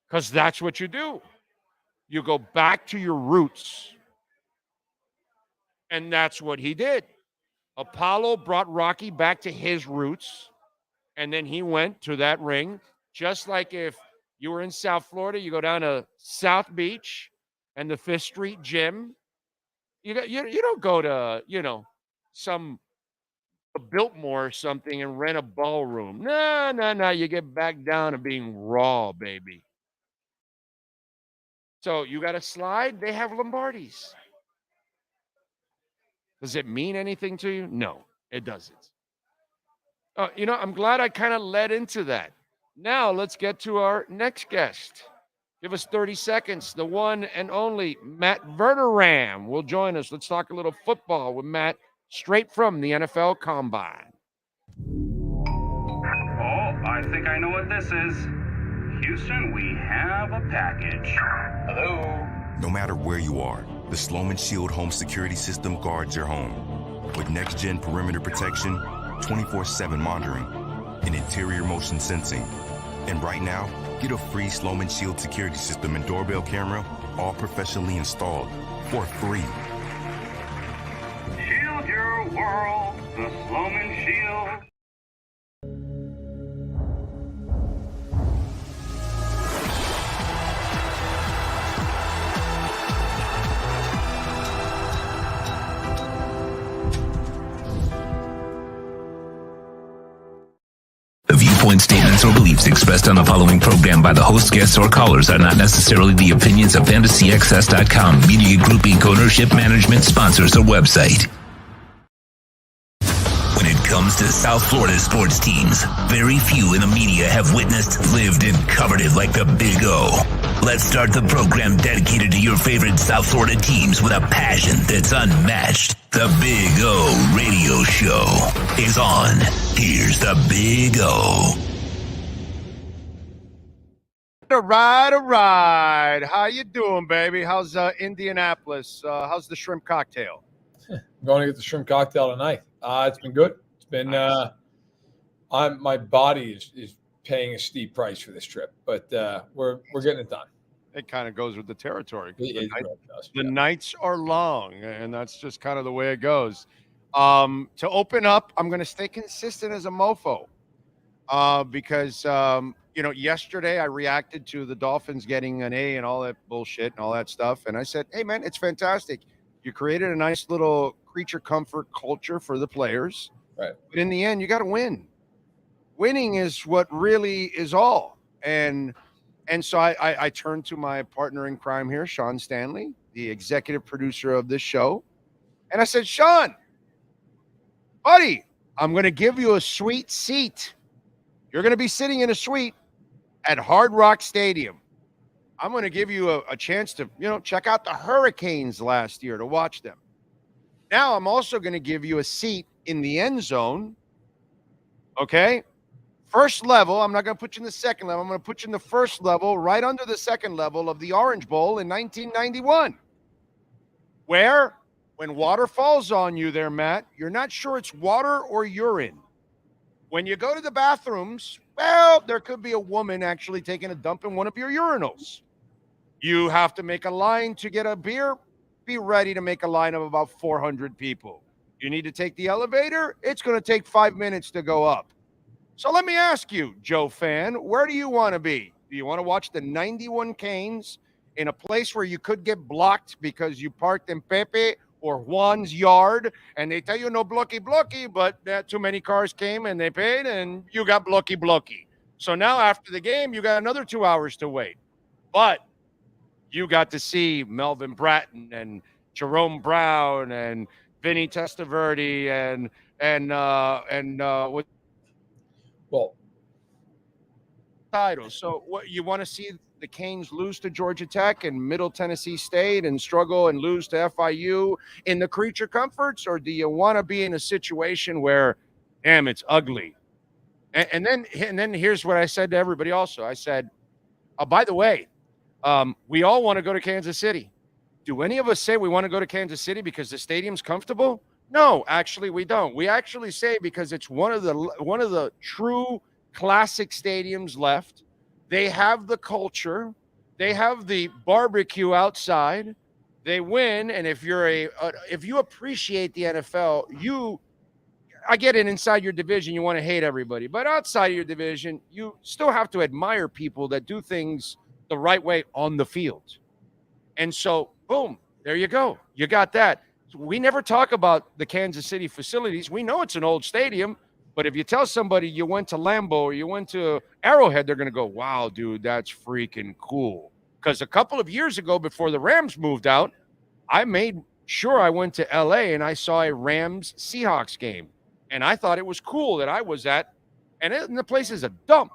Because that's what you do. You go back to your roots. And that's what he did. Apollo brought Rocky back to his roots. And then he went to that ring. Just like if you were in South Florida, you go down to South Beach and the Fifth Street Gym. You don't go to, some Biltmore or something and rent a ballroom. No. You get back down to being raw, baby. So you got a slide? They have Lombardis. Does it mean anything to you? No, it doesn't. I'm glad I kind of led into that. Now let's get to our next guest. Give us 30 seconds. The one and only Matt Verderam will join us. Let's talk a little football with Matt straight from the NFL Combine. Oh, I think I know what this is. Houston, we have a package. Hello? No matter where you are, The Sloman Shield home security system guards your home with next-gen perimeter protection, 24/7 monitoring, and interior motion sensing. And right now, get a free Sloman Shield security system and doorbell camera, all professionally installed, for free. Shield your world, the Sloman Shield. The viewpoint, statements, or beliefs expressed on the following program by the host, guests, or callers are not necessarily the opinions of FantasyAccess.com, Media Group Inc. ownership, management, sponsors, or website. When it comes to South Florida sports teams, very few in the media have witnessed, lived, and covered it like the Big O. Let's start the program dedicated to your favorite South Florida teams with a passion that's unmatched. The Big O Radio Show is on. Here's the Big O. All right. How you doing, baby? How's Indianapolis? How's the shrimp cocktail? I'm going to get the shrimp cocktail tonight. It's been good. It's been Nice. my body is paying a steep price for this trip, but we're getting it done. It kind of goes with the territory. It The, really does, the yeah. nights are long, and that's just kind of the way it goes. To open up, I'm going to stay consistent as a mofo because, yesterday I reacted to the Dolphins getting an A and all that bullshit and all that stuff. And I said, hey, man, it's fantastic. You created a nice little creature comfort culture for the players. Right. But in the end, you got to win. Winning is what really is all. And so I turned to my partner in crime here, Sean Stanley, the executive producer of this show. And I said, Sean, buddy, I'm going to give you a sweet seat. You're going to be sitting in a suite at Hard Rock Stadium. I'm going to give you a chance to, check out the Hurricanes last year, to watch them. Now I'm also going to give you a seat in the end zone. Okay? First level. I'm not going to put you in the second level. I'm going to put you in the first level, right under the second level of the Orange Bowl in 1991. Where, when water falls on you there, Matt, you're not sure it's water or urine. When you go to the bathrooms, well, there could be a woman actually taking a dump in one of your urinals. You have to make a line to get a beer. Be ready to make a line of about 400 people. You need to take the elevator. It's going to take 5 minutes to go up. So let me ask you, Joe fan, where do you want to be? Do you want to watch the 91 Canes in a place where you could get blocked because you parked in Pepe or Juan's yard and they tell you no blocky, but too many cars came and they paid and you got blocky. So now after the game, you got another 2 hours to wait. But you got to see Melvin Bratton and Jerome Brown and Vinny Testaverde and what titles. So what you want to see the Canes lose to Georgia Tech and Middle Tennessee State and struggle and lose to FIU in the creature comforts, or do you want to be in a situation where, damn, it's ugly? And then here's what I said to everybody also. I said, by the way, we all want to go to Kansas City. Do any of us say we want to go to Kansas City because the stadium's comfortable? No, actually we don't. We actually say because it's one of the true classic stadiums left. They have the culture. They have the barbecue outside. They win, and if you appreciate the NFL, I get it, inside your division you want to hate everybody, but outside of your division you still have to admire people that do things the right way on the field. And so, boom, there you go. You got that. We never talk about the Kansas City facilities. We know it's an old stadium, but if you tell somebody you went to Lambeau or you went to Arrowhead, they're going to go, wow, dude, that's freaking cool. Because a couple of years ago, before the Rams moved out, I made sure I went to LA and I saw a Rams Seahawks game. And I thought it was cool that I was at, and the place is a dump,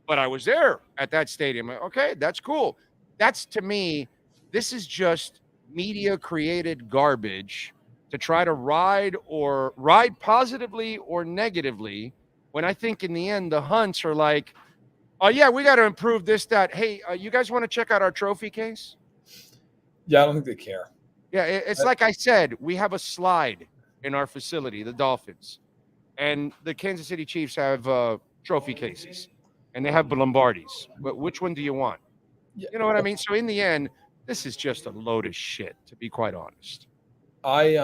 but I was there at that stadium. Okay, that's cool. That's, to me, this is just media created garbage to try to ride positively or negatively, when I think in the end the Hunts are like, oh yeah, we got to improve this, that. Hey, you guys want to check out our trophy case? Yeah, I don't think they care. Yeah, it's like I said, we have a slide in our facility, the Dolphins, and the Kansas City Chiefs have trophy cases, and they have Lombardis. But which one do you want? Yeah. You know what I mean? So in the end, this is just a load of shit, to be quite honest. I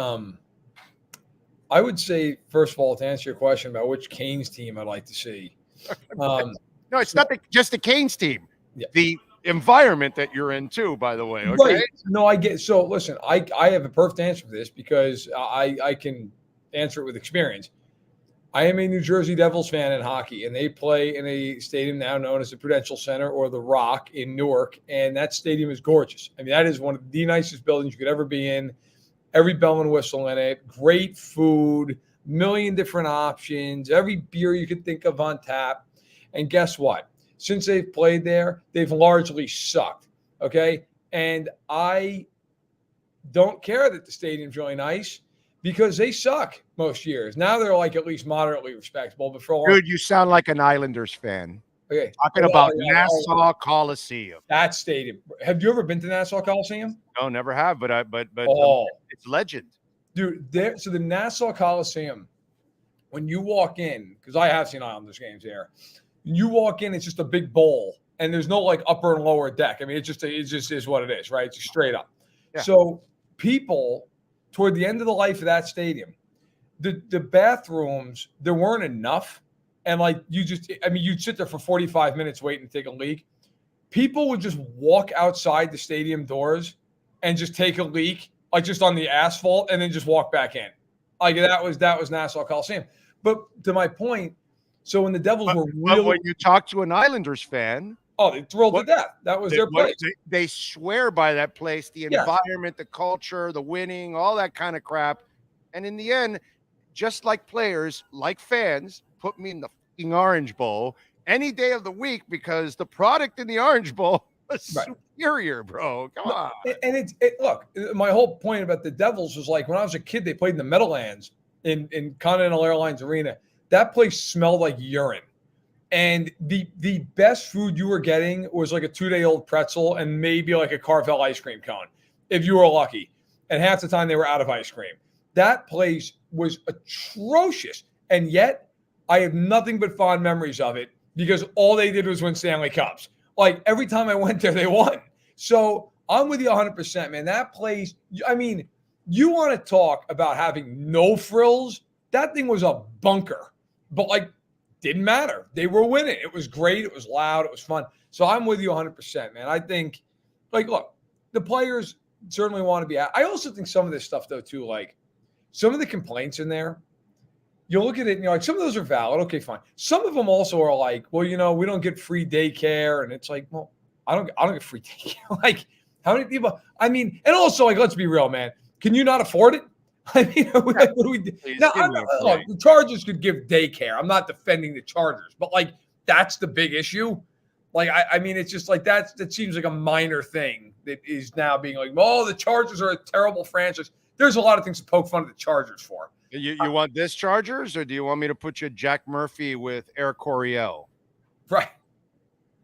would say, first of all, to answer your question about which Canes team I'd like to see. No, it's not just the Canes team. Yeah. The environment that you're in too, by the way. Okay. Right. No, I get. So listen, I have a perfect answer for this because I can answer it with experience. I am a New Jersey Devils fan in hockey, and they play in a stadium now known as the Prudential Center or the Rock in Newark, and that stadium is gorgeous. I mean, that is one of the nicest buildings you could ever be in. Every bell and whistle in it, great food, million different options, every beer you could think of on tap. And guess what? Since they've played there, they've largely sucked. Okay. And I don't care that the stadium's really nice because they suck most years. Now they're like at least moderately respectable. But for a long Dude, you sound like an Islanders fan. Okay. Talking about Nassau Coliseum. That stadium. Have you ever been to Nassau Coliseum? No, never have, but it's legend. Dude, so the Nassau Coliseum, when you walk in, because I have seen Islanders games there, when you walk in, it's just a big bowl, and there's no like upper and lower deck. I mean, it just is what it is, right? It's just straight up. Yeah. So people, toward the end of the life of that stadium, the bathrooms, there weren't enough. And like you'd sit there for 45 minutes waiting to take a leak. People would just walk outside the stadium doors and just take a leak, like just on the asphalt, and then just walk back in. Like that was Nassau Coliseum. But to my point, so when the Devils were really, when you talk to an Islanders fan, they thrilled to death. That was their place. They swear by that place, the environment, the culture, the winning, all that kind of crap. And in the end, just like players, like fans, put me in the fucking Orange Bowl any day of the week because the product in the Orange Bowl is superior, bro. Come on. And look, my whole point about the Devils was like when I was a kid, they played in the Meadowlands in Continental Airlines Arena. That place smelled like urine. And the best food you were getting was like a 2-day-old pretzel and maybe like a Carvel ice cream cone, if you were lucky. And half the time they were out of ice cream. That place was atrocious. And yet I have nothing but fond memories of it because all they did was win Stanley Cups. Like every time I went there, they won. So I'm with you 100%, man. That place, I mean, you want to talk about having no frills? That thing was a bunker. But like, didn't matter. They were winning. It was great. It was loud. It was fun. So I'm with you 100%, man. I think, like, look, the players certainly want to be out. I also think some of this stuff, though, too, like some of the complaints in there, you look at it and you're like, some of those are valid. Okay, fine. Some of them also are like, well, you know, we don't get free daycare. And it's like, well, I don't get free daycare. Like, how many people? I mean, and also, like, let's be real, man. Can you not afford it? I mean, what do we do? Now, look, the Chargers could give daycare. I'm not defending the Chargers, but like that's the big issue. Like, I mean, it's just like that seems like a minor thing that is now being like, oh, the Chargers are a terrible franchise. There's a lot of things to poke fun at the Chargers for. You want this Chargers, or do you want me to put you Jack Murphy with Air Coryell? Right.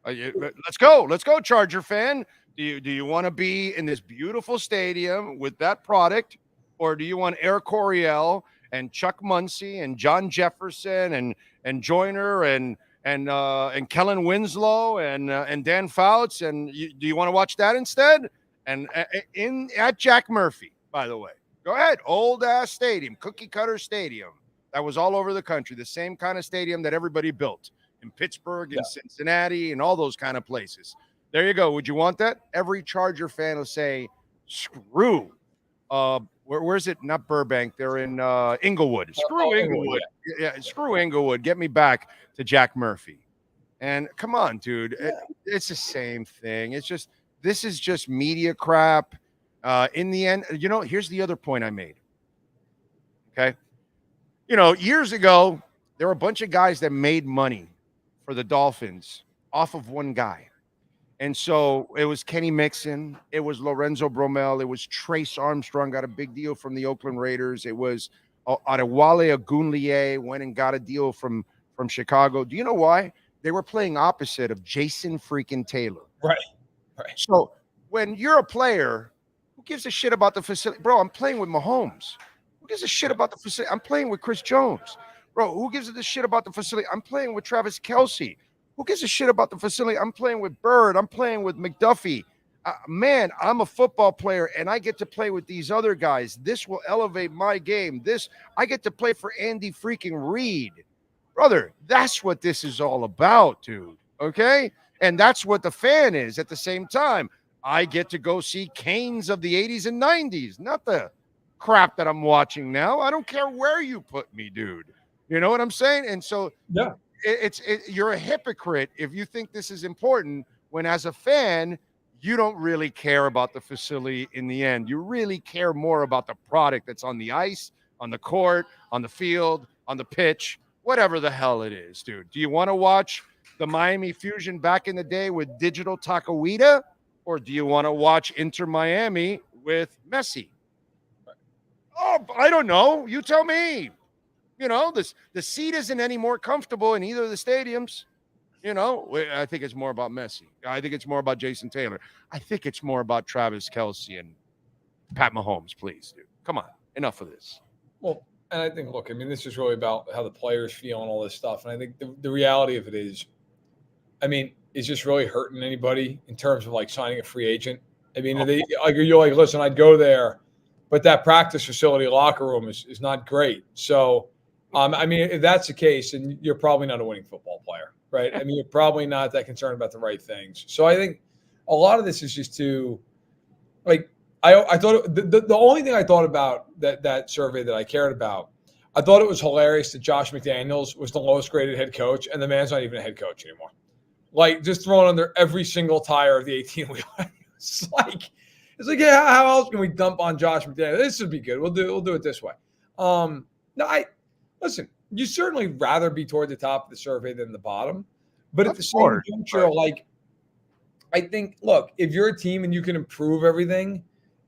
Let's go, Charger fan. Do you want to be in this beautiful stadium with that product? Or do you want Air Coryell and Chuck Muncy and John Jefferson and Joyner and Kellen Winslow and Dan Fouts? And do you want to watch that instead? And at Jack Murphy, by the way, go ahead. Old ass stadium, cookie cutter stadium that was all over the country. The same kind of stadium that everybody built in Pittsburgh and Cincinnati and all those kind of places. There you go. Would you want that? Every Charger fan will say, screw. Where's it? Not Burbank. They're in Inglewood. Screw Inglewood. Yeah, screw Inglewood. Get me back to Jack Murphy. And come on, dude. It's the same thing. This is just media crap. In the end, you know, here's the other point I made. Okay. You know, years ago, there were a bunch of guys that made money for the Dolphins off of one guy. And so it was Kenny Mixon, it was Lorenzo Bromell, it was Trace Armstrong, got a big deal from the Oakland Raiders. It was Adewale Ogunleye, went and got a deal from Chicago. Do you know why? They were playing opposite of Jason freaking Taylor. Right. So when you're a player, who gives a shit about the facility? Bro, I'm playing with Mahomes. Who gives a shit about the facility? I'm playing with Chris Jones. Bro, who gives a shit about the facility? I'm playing with Travis Kelce. Who gives a shit about the facility? I'm playing with Bird. I'm playing with McDuffie. Man, I'm a football player, and I get to play with these other guys. This will elevate my game. I get to play for Andy freaking Reid. Brother, that's what this is all about, dude. Okay? And that's what the fan is at the same time. I get to go see Canes of the 80s and 90s, not the crap that I'm watching now. I don't care where you put me, dude. You know what I'm saying? And so yeah, you're a hypocrite if you think this is important when, as a fan, you don't really care about the facility in the end. You really care more about the product that's on the ice, on the court, on the field, on the pitch, whatever the hell it is, dude. Do you want to watch the Miami Fusion back in the day with Digital Taquita, or do you want to watch Inter Miami with Messi? Oh, I don't know. You tell me. You know, the seat isn't any more comfortable in either of the stadiums. You know, I think it's more about Messi. I think it's more about Jason Taylor. I think it's more about Travis Kelce and Pat Mahomes, please, dude. Come on. Enough of this. Well, and I think, look, I mean, this is really about how the players feel and all this stuff. And I think the reality of it is, I mean, is this really hurting anybody in terms of like signing a free agent? I mean, you're like, listen, I'd go there, but that practice facility locker room is not great. So, I mean, if that's the case, then you're probably not a winning football player, right? I mean, you're probably not that concerned about the right things. So I think a lot of this is just to, like, I thought the only thing I thought about that survey that I cared about, I thought it was hilarious that Josh McDaniels was the lowest graded head coach, and the man's not even a head coach anymore. Like, just throwing under every single tire of the 18-wheeler. It's like, yeah, how else can we dump on Josh McDaniels? This would be good. We'll do it this way. Listen, you certainly rather be toward the top of the survey than the bottom. But at the same juncture, like, I think, look, if you're a team and you can improve everything,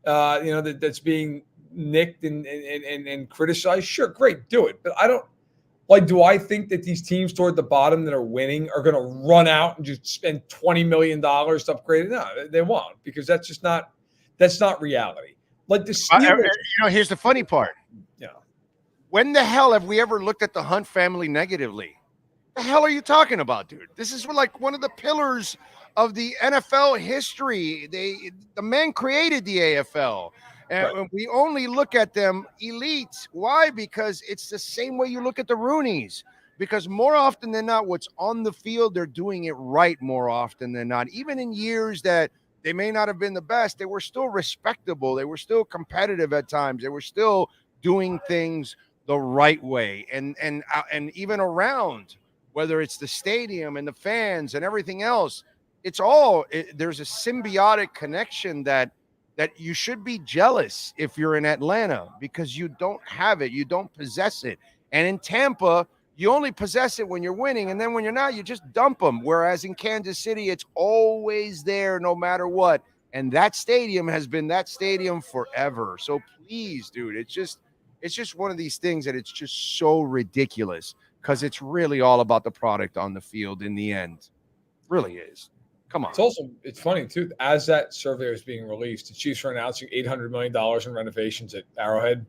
you know, that's being nicked and criticized, sure, great, do it. But I don't, like, do I think that these teams toward the bottom that are winning are going to run out and just spend $20 million to upgrade it? No, they won't, because that's not reality. Like the Steelers, you know, here's the funny part. Yeah. When the hell have we ever looked at the Hunt family negatively? The hell are you talking about, dude? This is like one of the pillars of the NFL history. The man created the AFL. And we only look at them elites. Why? Because it's the same way you look at the Rooneys. Because more often than not, what's on the field, they're doing it right more often than not. Even in years that they may not have been the best, they were still respectable. They were still competitive at times. They were still doing things the right way. And even around, whether it's the stadium and the fans and everything else, there's a symbiotic connection that you should be jealous if you're in Atlanta, because you don't have it. You don't possess it. And in Tampa, you only possess it when you're winning. And then when you're not, you just dump them. Whereas in Kansas City, it's always there no matter what. And that stadium has been that stadium forever. So please, dude, it's just one of these things that it's just so ridiculous, because it's really all about the product on the field in the end. It really is. Come on. It's funny too. As that survey was being released, the Chiefs are announcing $800 million in renovations at Arrowhead.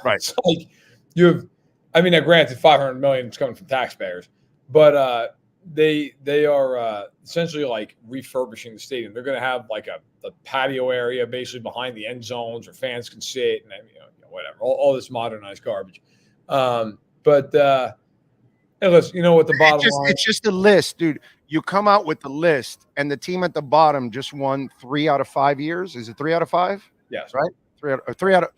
Right. It's like you have, I mean, now granted, $500 million is coming from taxpayers, but they are essentially like refurbishing the stadium. They're going to have like a patio area basically behind the end zones where fans can sit and whatever, all this modernized garbage. Hey, listen, you know what the bottom line? It's just a list, dude. You come out with the list, and the team at the bottom just won 3 out of 5 years. Is it 3 out of 5? Yes. Right? 3 out of.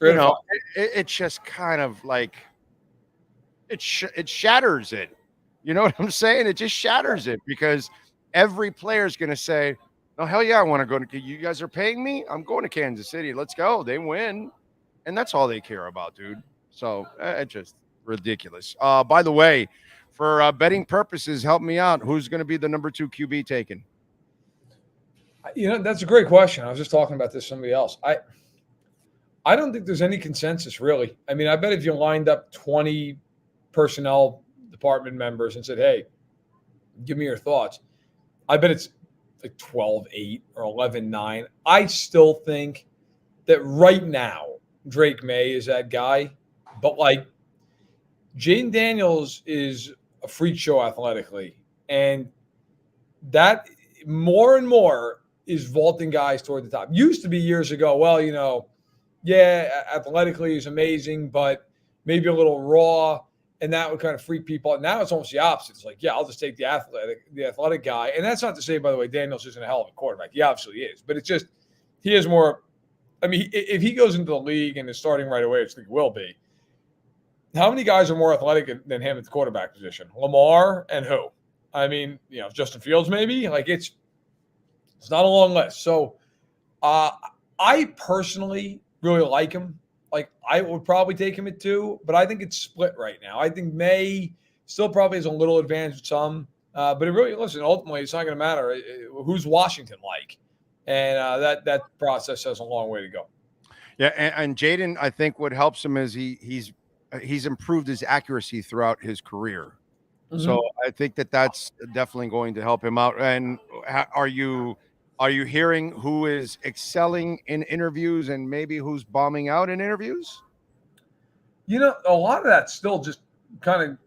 You know, it just kind of like it shatters it. You know what I'm saying? It just shatters it, because every player is going to say, "Oh hell yeah, I want to go to. You guys are paying me. I'm going to Kansas City. Let's go. They win," and that's all they care about, dude. So it's just ridiculous. By the way, for betting purposes, help me out. Who's going to be the number 2 QB taken? You know, that's a great question. I was just talking about this with somebody else. I don't think there's any consensus, really. I mean, I bet if you lined up 20 personnel department members and said, "Hey, give me your thoughts," I bet it's like 12-8 or 11-9. I still think that right now Drake May is that guy, but like Jaden Daniels is a freak show athletically, and that more and more is vaulting guys toward the top. Used to be years ago, well, yeah, athletically is amazing, but maybe a little raw, and that would kind of freak people out. Now it's almost the opposite. It's like, yeah, I'll just take the athletic guy. And that's not to say, by the way, Daniels isn't a hell of a quarterback. He absolutely is. But it's just, he is more, I mean, if he goes into the league and is starting right away, which I think he will be, how many guys are more athletic than him at the quarterback position? Lamar and who? I mean, Justin Fields maybe? Like it's not a long list. So I personally really like him. Like I would probably take him at 2, but I think it's split right now. I think May still probably has a little advantage with some, but it really, ultimately it's not going to matter who's Washington like, and that process has a long way to go. Yeah, and Jaden, I think what helps him is he's improved his accuracy throughout his career. Mm-hmm. So I think that's definitely going to help him out. And are you hearing who is excelling in interviews and maybe who's bombing out in interviews? A lot of that's still just kind of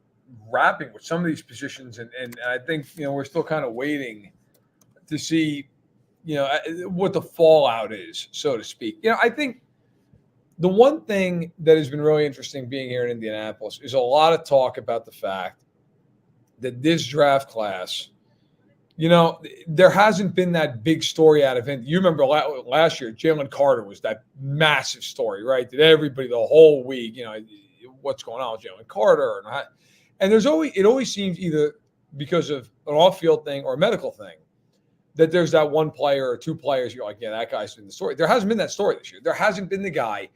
wrapping with some of these positions. And I think, we're still kind of waiting to see, what the fallout is, so to speak. I think the one thing that has been really interesting being here in Indianapolis is a lot of talk about the fact that this draft class, there hasn't been that big story out of it. You remember last year, Jalen Carter was that massive story, right? That everybody, the whole week, what's going on with Jalen Carter? And it always seems either because of an off-field thing or a medical thing that there's that one player or two players you're like, yeah, that guy's been the story. There hasn't been that story this year. There hasn't been the guy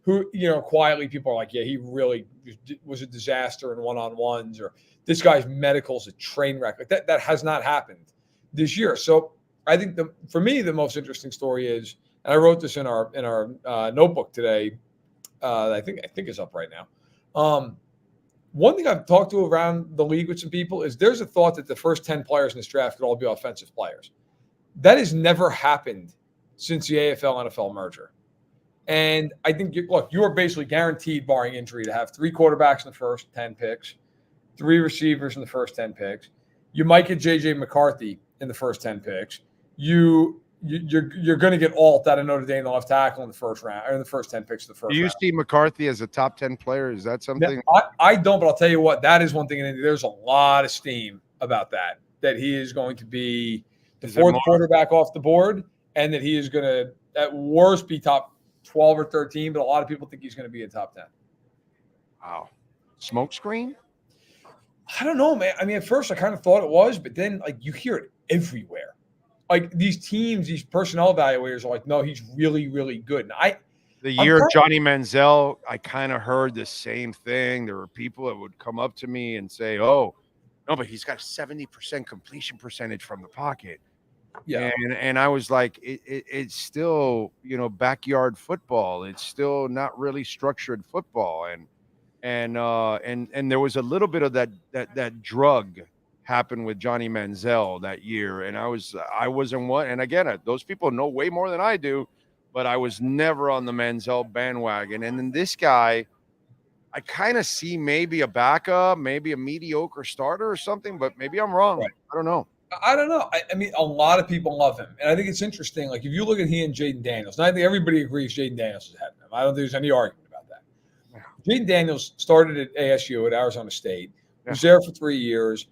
who, quietly people are like, yeah, he really was a disaster in one-on-ones, or this guy's medical's a train wreck. Like that has not happened this year. So I think for me, the most interesting story is, and I wrote this in our notebook today. I think is up right now. One thing I've talked to around the league with some people is there's a thought that the first 10 players in this draft could all be offensive players. That has never happened since the AFL-NFL merger. And I think, you are basically guaranteed, barring injury, to have 3 quarterbacks in the first 10 picks, 3 receivers in the first 10 picks. You might get J.J. McCarthy in the first 10 picks. You're going to get Alt out of Notre Dame, the left tackle, in the first round, or in the first 10 picks of the first round. Do you see McCarthy as a top 10 player? Is that something? No, I don't, but I'll tell you what, that is one thing. And there's a lot of steam about that he is going to be the 4th quarterback off the board, and that he is going to, at worst, be top 12 or 13, but a lot of people think he's going to be a top 10. Wow. Smoke screen? I don't know, man. I mean, at first I kind of thought it was, but then you hear it everywhere. Like these teams, these personnel evaluators are like, no, he's really, really good. And the year Johnny Manziel, I kind of heard the same thing. There were people that would come up to me and say, oh, no, but he's got a 70% completion percentage from the pocket. Yeah. And I was like, it's still, backyard football. It's still not really structured football. And there was a little bit of that drug happened with Johnny Manziel that year. And I wasn't one. And again, those people know way more than I do, but I was never on the Manziel bandwagon. And then this guy, I kind of see maybe a backup, maybe a mediocre starter or something, but maybe I'm wrong. Right. I don't know. I don't know. I mean, a lot of people love him. And I think it's interesting. Like, if you look at he and Jaden Daniels, and I think everybody agrees Jaden Daniels is ahead of him. I don't think there's any argument about that. Yeah. Jaden Daniels started at ASU at Arizona State, was there for 3 years,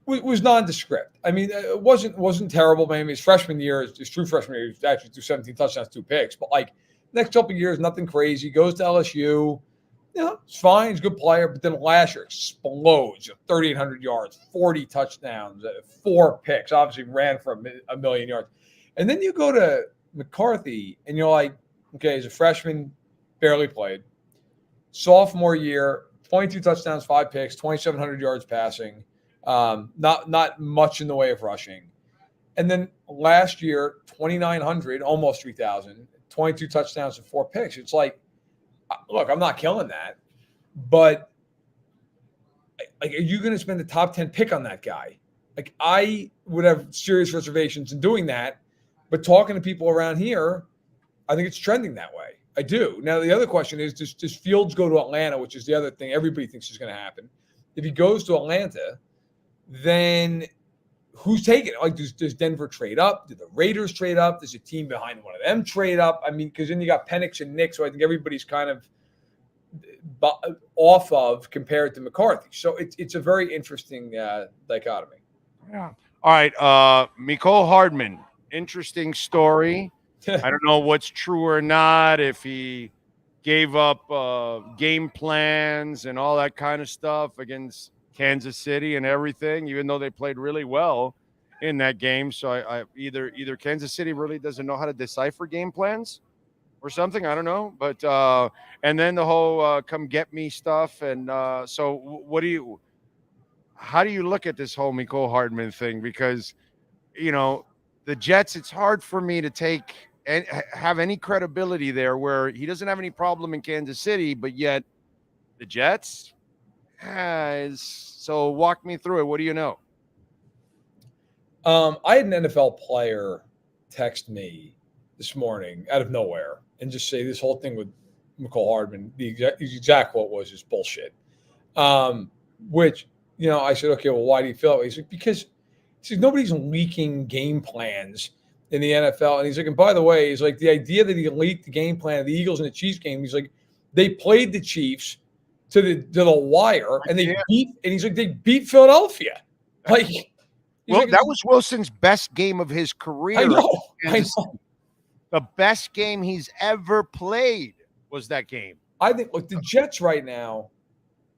was nondescript. I mean, it wasn't terrible. Maybe his freshman year, his true freshman year, he actually threw 17 touchdowns, 2 picks. But, next couple of years, nothing crazy. Goes to LSU. It's fine. He's a good player. But then last year explodes. 3,800 yards, 40 touchdowns, 4 picks. Obviously ran for a million yards. And then you go to McCarthy, and you're like, okay, he's a freshman, barely played. Sophomore year, 22 touchdowns, 5 picks, 2,700 yards passing. Not much in the way of rushing. And then last year, 2,900, almost 3,000, 22 touchdowns and 4 picks. It's like, look, I'm not killing that, but are you going to spend the top 10 pick on that guy? I would have serious reservations in doing that, but talking to people around here, I think it's trending that way. I do. Now, the other question is, does Fields go to Atlanta, which is the other thing everybody thinks is going to happen? If he goes to Atlanta, then who's taking it? Like, does Denver trade up? Do the Raiders trade up? Does a team behind one of them trade up? I mean, because then you got Penix and Nick, so I think everybody's kind of off of compared to McCarthy. So it's a very interesting dichotomy. Yeah. All right. Mecole Hardman, interesting story. I don't know what's true or not, if he gave up game plans and all that kind of stuff against Kansas City and everything, even though they played really well in that game. So I either Kansas City really doesn't know how to decipher game plans or something. I don't know. But and then the whole come get me stuff. And so how do you look at this whole Mecole Hardman thing? Because, the Jets, it's hard for me to take and have any credibility there, where he doesn't have any problem in Kansas City, but yet the Jets so walk me through it. What do you know? I had an NFL player text me this morning out of nowhere and just say this whole thing with Mecole Hardman, the exact quote was just bullshit. Which, I said, okay, well, why do you feel that way? He's like, because nobody's leaking game plans in the NFL. And he's like, and by the way, he's like, the idea that he leaked the game plan of the Eagles and the Chiefs game, he's like, they played the Chiefs to the wire and they beat Philadelphia. Like, well, that was Wilson's best game of his career. I know. The best game he's ever played was that game. I think, look, the Jets right now,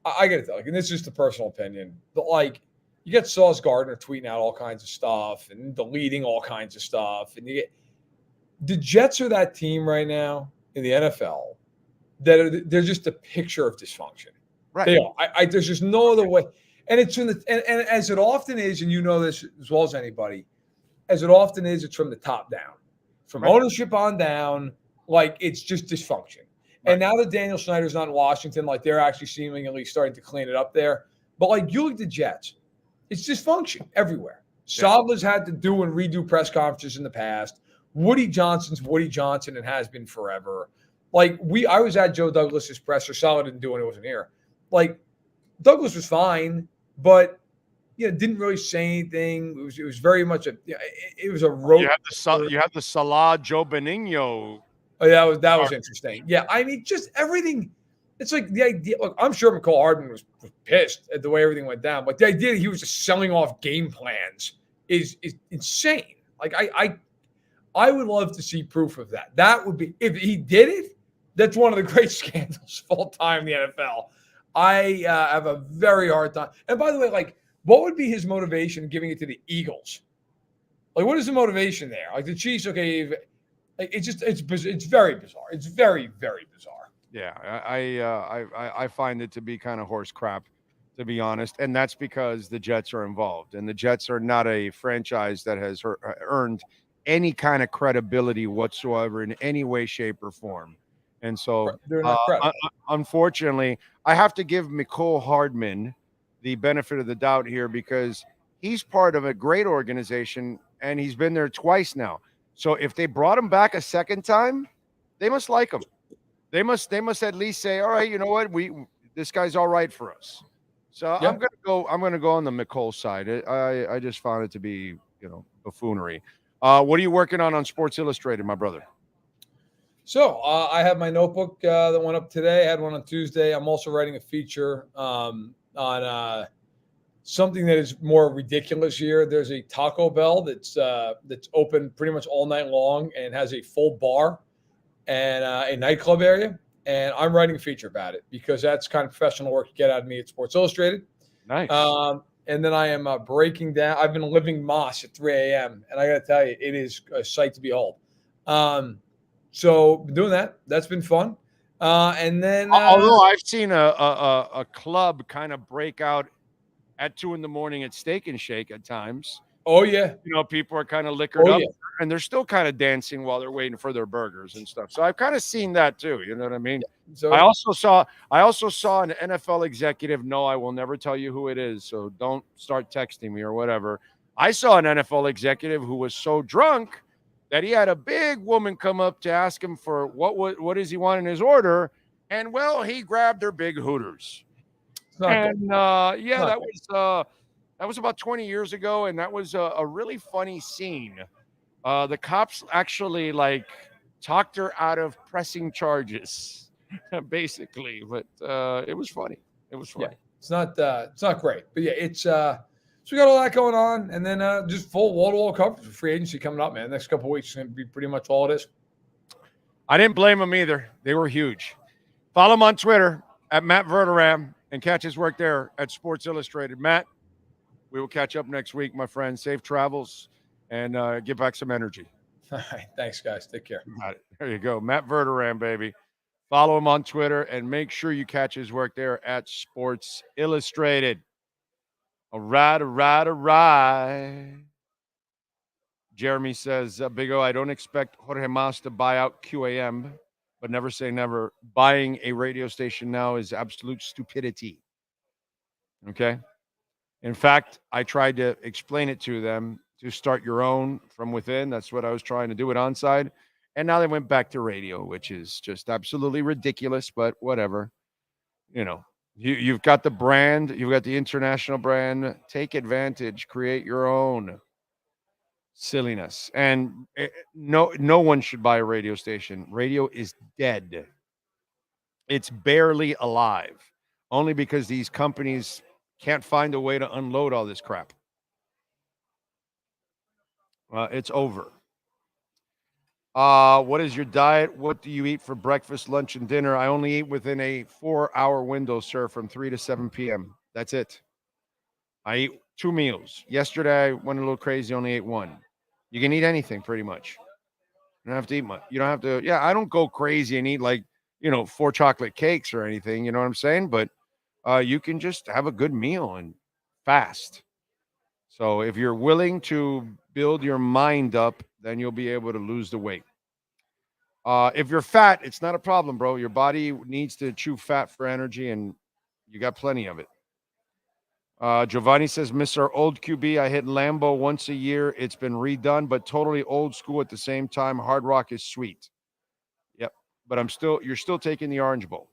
I got to tell you, and this is just a personal opinion, but like, you get Sauce Gardner tweeting out all kinds of stuff and deleting all kinds of stuff. And the Jets are that team right now in the NFL they're just a picture of dysfunction. Right. They are. There's just no other way. And it's and as it often is, and you know this as well as anybody, as it often is, it's from the top down. From ownership on down, like it's just dysfunction. Right. And now that Daniel Snyder's not in Washington, like they're actually seemingly starting to clean it up there. But like you look at the Jets, it's dysfunction everywhere. Yeah. Salah's had to do and redo press conferences in the past. Woody Johnson's Woody Johnson and has been forever. Like I was at Joe Douglas's presser. Salah didn't do it; he wasn't here. Like Douglas was fine, but didn't really say anything. It was very much it was a rope. You have the Salah Joe Benigno. Oh, that was interesting. Yeah, I mean, just everything. It's like the idea. Look, I'm sure Mecole Hardman was pissed at the way everything went down, but the idea that he was just selling off game plans is insane. Like I would love to see proof of that. That would be, if he did it, that's one of the great scandals of all time in the NFL. I have a very hard time. And by the way, like, what would be his motivation giving it to the Eagles? Like, what is the motivation there? Like the Chiefs, okay, like it's very bizarre. It's very, very bizarre. Yeah, I find it to be kind of horse crap, to be honest, and that's because the Jets are involved, and the Jets are not a franchise that has earned any kind of credibility whatsoever in any way, shape, or form. And so, unfortunately, I have to give Mecole Hardman the benefit of the doubt here because he's part of a great organization, and he's been there twice now. So if they brought him back a second time, they must like him. They must at least say, all right, you know what, this guy's all right for us. So yeah. I'm gonna go on the Mecole side. I just found it to be buffoonery. What are you working on Sports Illustrated, my brother? So I have my notebook that went up today. I had one on Tuesday. I'm also writing a feature on something that is more ridiculous here. There's a Taco Bell that's open pretty much all night long and has a full bar and a nightclub area. And I'm writing a feature about it because that's kind of professional work you get out of me at Sports Illustrated. Nice. And then I am breaking down. I've been living Moss at 3 a.m. And I got to tell you, it is a sight to behold. So been doing that. That's been fun. And then although I've seen a club kind of break out at 2 a.m. at Steak and Shake at times. Oh yeah. People are kind of liquored up, yeah. And they're still kind of dancing while they're waiting for their burgers and stuff. So I've kind of seen that too. You know what I mean? So I also saw an NFL executive. No, I will never tell you who it is. So don't start texting me or whatever. I saw an NFL executive who was so drunk that he had a big woman come up to ask him for what does he want in his order, and well, he grabbed her big hooters. And that was about 20 years ago, and that was a really funny scene. The cops actually like talked her out of pressing charges, basically. But it was funny. It was funny. Yeah, it's not great, but yeah, it's so we got all that going on, and then just full wall-to-wall coverage for free agency coming up, man. The next couple of weeks is going to be pretty much all it is. I didn't blame them either. They were huge. Follow him on Twitter at Matt Verderam and catch his work there at Sports Illustrated. Matt, we will catch up next week, my friend. Safe travels and get back some energy. All right. Thanks, guys. Take care. Got it. There you go. Matt Verderam, baby. Follow him on Twitter and make sure you catch his work there at Sports Illustrated. All right. Jeremy says, Big O, I don't expect Jorge Mas to buy out QAM, but never say never. Buying a radio station now is absolute stupidity. Okay? In fact, I tried to explain it to them to start your own from within. That's what I was trying to do at Onside. And now they went back to radio, which is just absolutely ridiculous, but whatever. You know, you've got the brand, you've got the international brand. Take advantage, create your own silliness. And no one should buy a radio station. Radio is dead. It's barely alive, only because these companies can't find a way to unload all this crap. It's over. What is your diet? What do you eat for breakfast, lunch, and dinner? I only eat within a 4-hour window, sir, from 3 to 7 p.m. That's it. I eat 2 meals. Yesterday, I went a little crazy, only ate 1. You can eat anything pretty much. You don't have to eat much. You don't have to. Yeah, I don't go crazy and eat 4 chocolate cakes or anything. You know what I'm saying? But you can just have a good meal and fast. So if you're willing to build your mind up, then you'll be able to lose the weight. If you're fat, it's not a problem, bro. Your body needs to chew fat for energy, and you got plenty of it. Giovanni says, miss our old QB. I hit Lambeau once a year. It's been redone, but totally old school at the same time. Hard Rock is sweet. Yep, but you're still taking the Orange Bowl.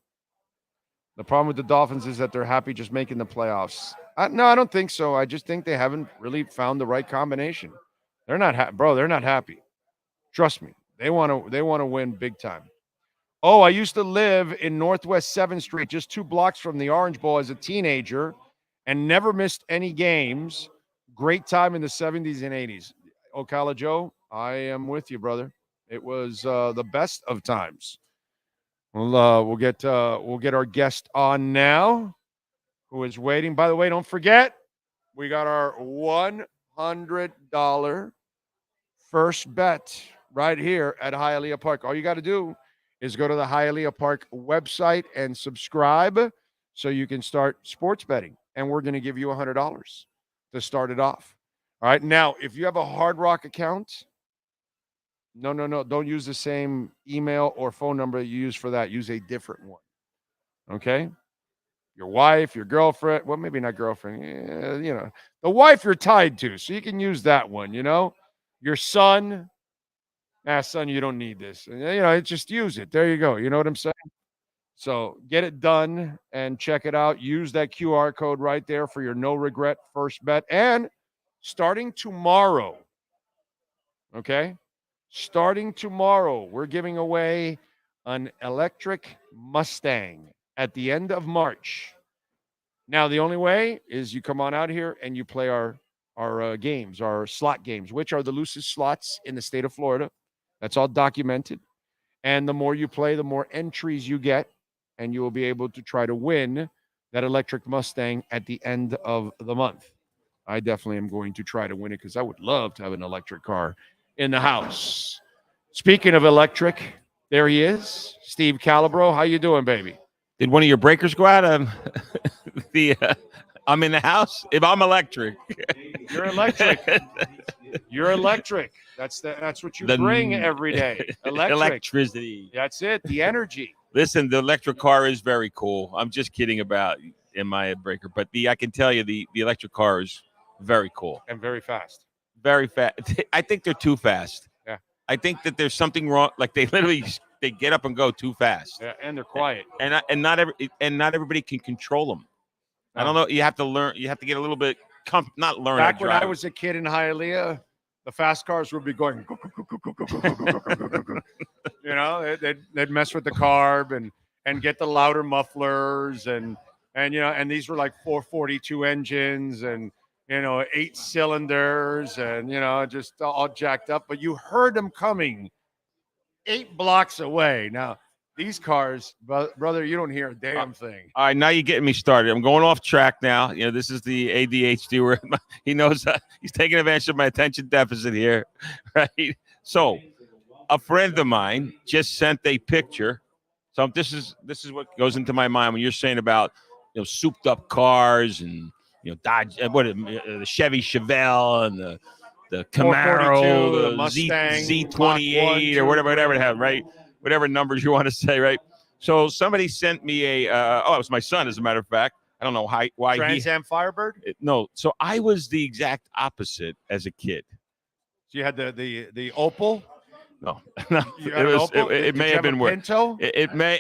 The problem with the Dolphins is that they're happy just making the playoffs. No, I don't think so. I just think they haven't really found the right combination. They're not bro. They're not happy. Trust me. They want to win big time. Oh, I used to live in Northwest 7th Street, just 2 blocks from the Orange Bowl as a teenager, and never missed any games. Great time in the 70s and 80s. Ocala Joe, I am with you, brother. It was the best of times. We'll get our guest on now, who is waiting. By the way, don't forget, we got our $100 first bet right here at Hialeah Park. All you got to do is go to the Hialeah Park website and subscribe so you can start sports betting. And we're going to give you $100 to start it off. All right. Now, if you have a Hard Rock account, no. Don't use the same email or phone number you use for that. Use a different one. Okay. Your wife, your girlfriend. Well, maybe not girlfriend. Yeah, the wife you're tied to. So you can use that one, Your son. Son, you don't need this. Just use it. There you go. You know what I'm saying? So get it done and check it out. Use that QR code right there for your no regret first bet. And starting tomorrow, we're giving away an electric Mustang at the end of March. Now, the only way is you come on out here and you play our games, our slot games, which are the loosest slots in the state of Florida. That's all documented. And the more you play, the more entries you get, and you will be able to try to win that electric Mustang at the end of the month. I definitely am going to try to win it because I would love to have an electric car in the house. Speaking of electric, there he is, Steve Calabro. How you doing, baby? Did one of your breakers go out? I'm in the house. If I'm electric, you're electric. You're electric. That's what you bring every day. Electricity. That's it. The energy. Listen, the electric car is very cool. I'm just kidding about in my breaker, but I can tell you the electric car is very cool and very fast. Very fast. I think they're too fast. Yeah. I think that there's something wrong. Like they get up and go too fast. Yeah, and they're quiet. And not everybody can control them. I don't know. You have to learn. You have to get a little bit not learn. Back when I was a kid in Hialeah, the fast cars would be going. You know, they'd mess with the carb and get the louder mufflers and these were like 442 engines and 8 cylinders and just all jacked up. But you heard them coming 8 blocks away. Now these cars, brother, you don't hear a damn thing. All right, now you're getting me started. I'm going off track now. This is the ADHD where he knows he's taking advantage of my attention deficit here, right? So, a friend of mine just sent a picture. So this is what goes into my mind when you're saying about souped up cars and Dodge, the Chevy Chevelle and the Camaro, the Mustang, Z28 or whatever it had, right? Whatever numbers you want to say, right? So somebody sent me it was my son, as a matter of fact. I don't know why Trans Am Firebird? No. So I was the exact opposite as a kid. So you had the Opal? No. It may have been worse. Pinto? It may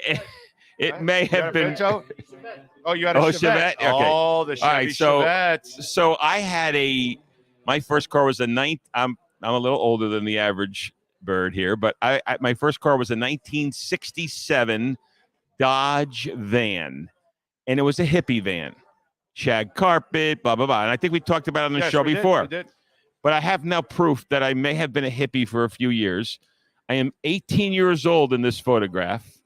have been. Pinto? Oh, you had a Chevette? Okay. Oh, the Chevy Chevette. So I had my first car was I'm a little older than the average bird here, but my first car was a 1967 Dodge van, and it was a hippie van, shag carpet, blah blah blah. And I think we talked about it on the show before. We did. But I have now proof that I may have been a hippie for a few years. I am 18 years old in this photograph,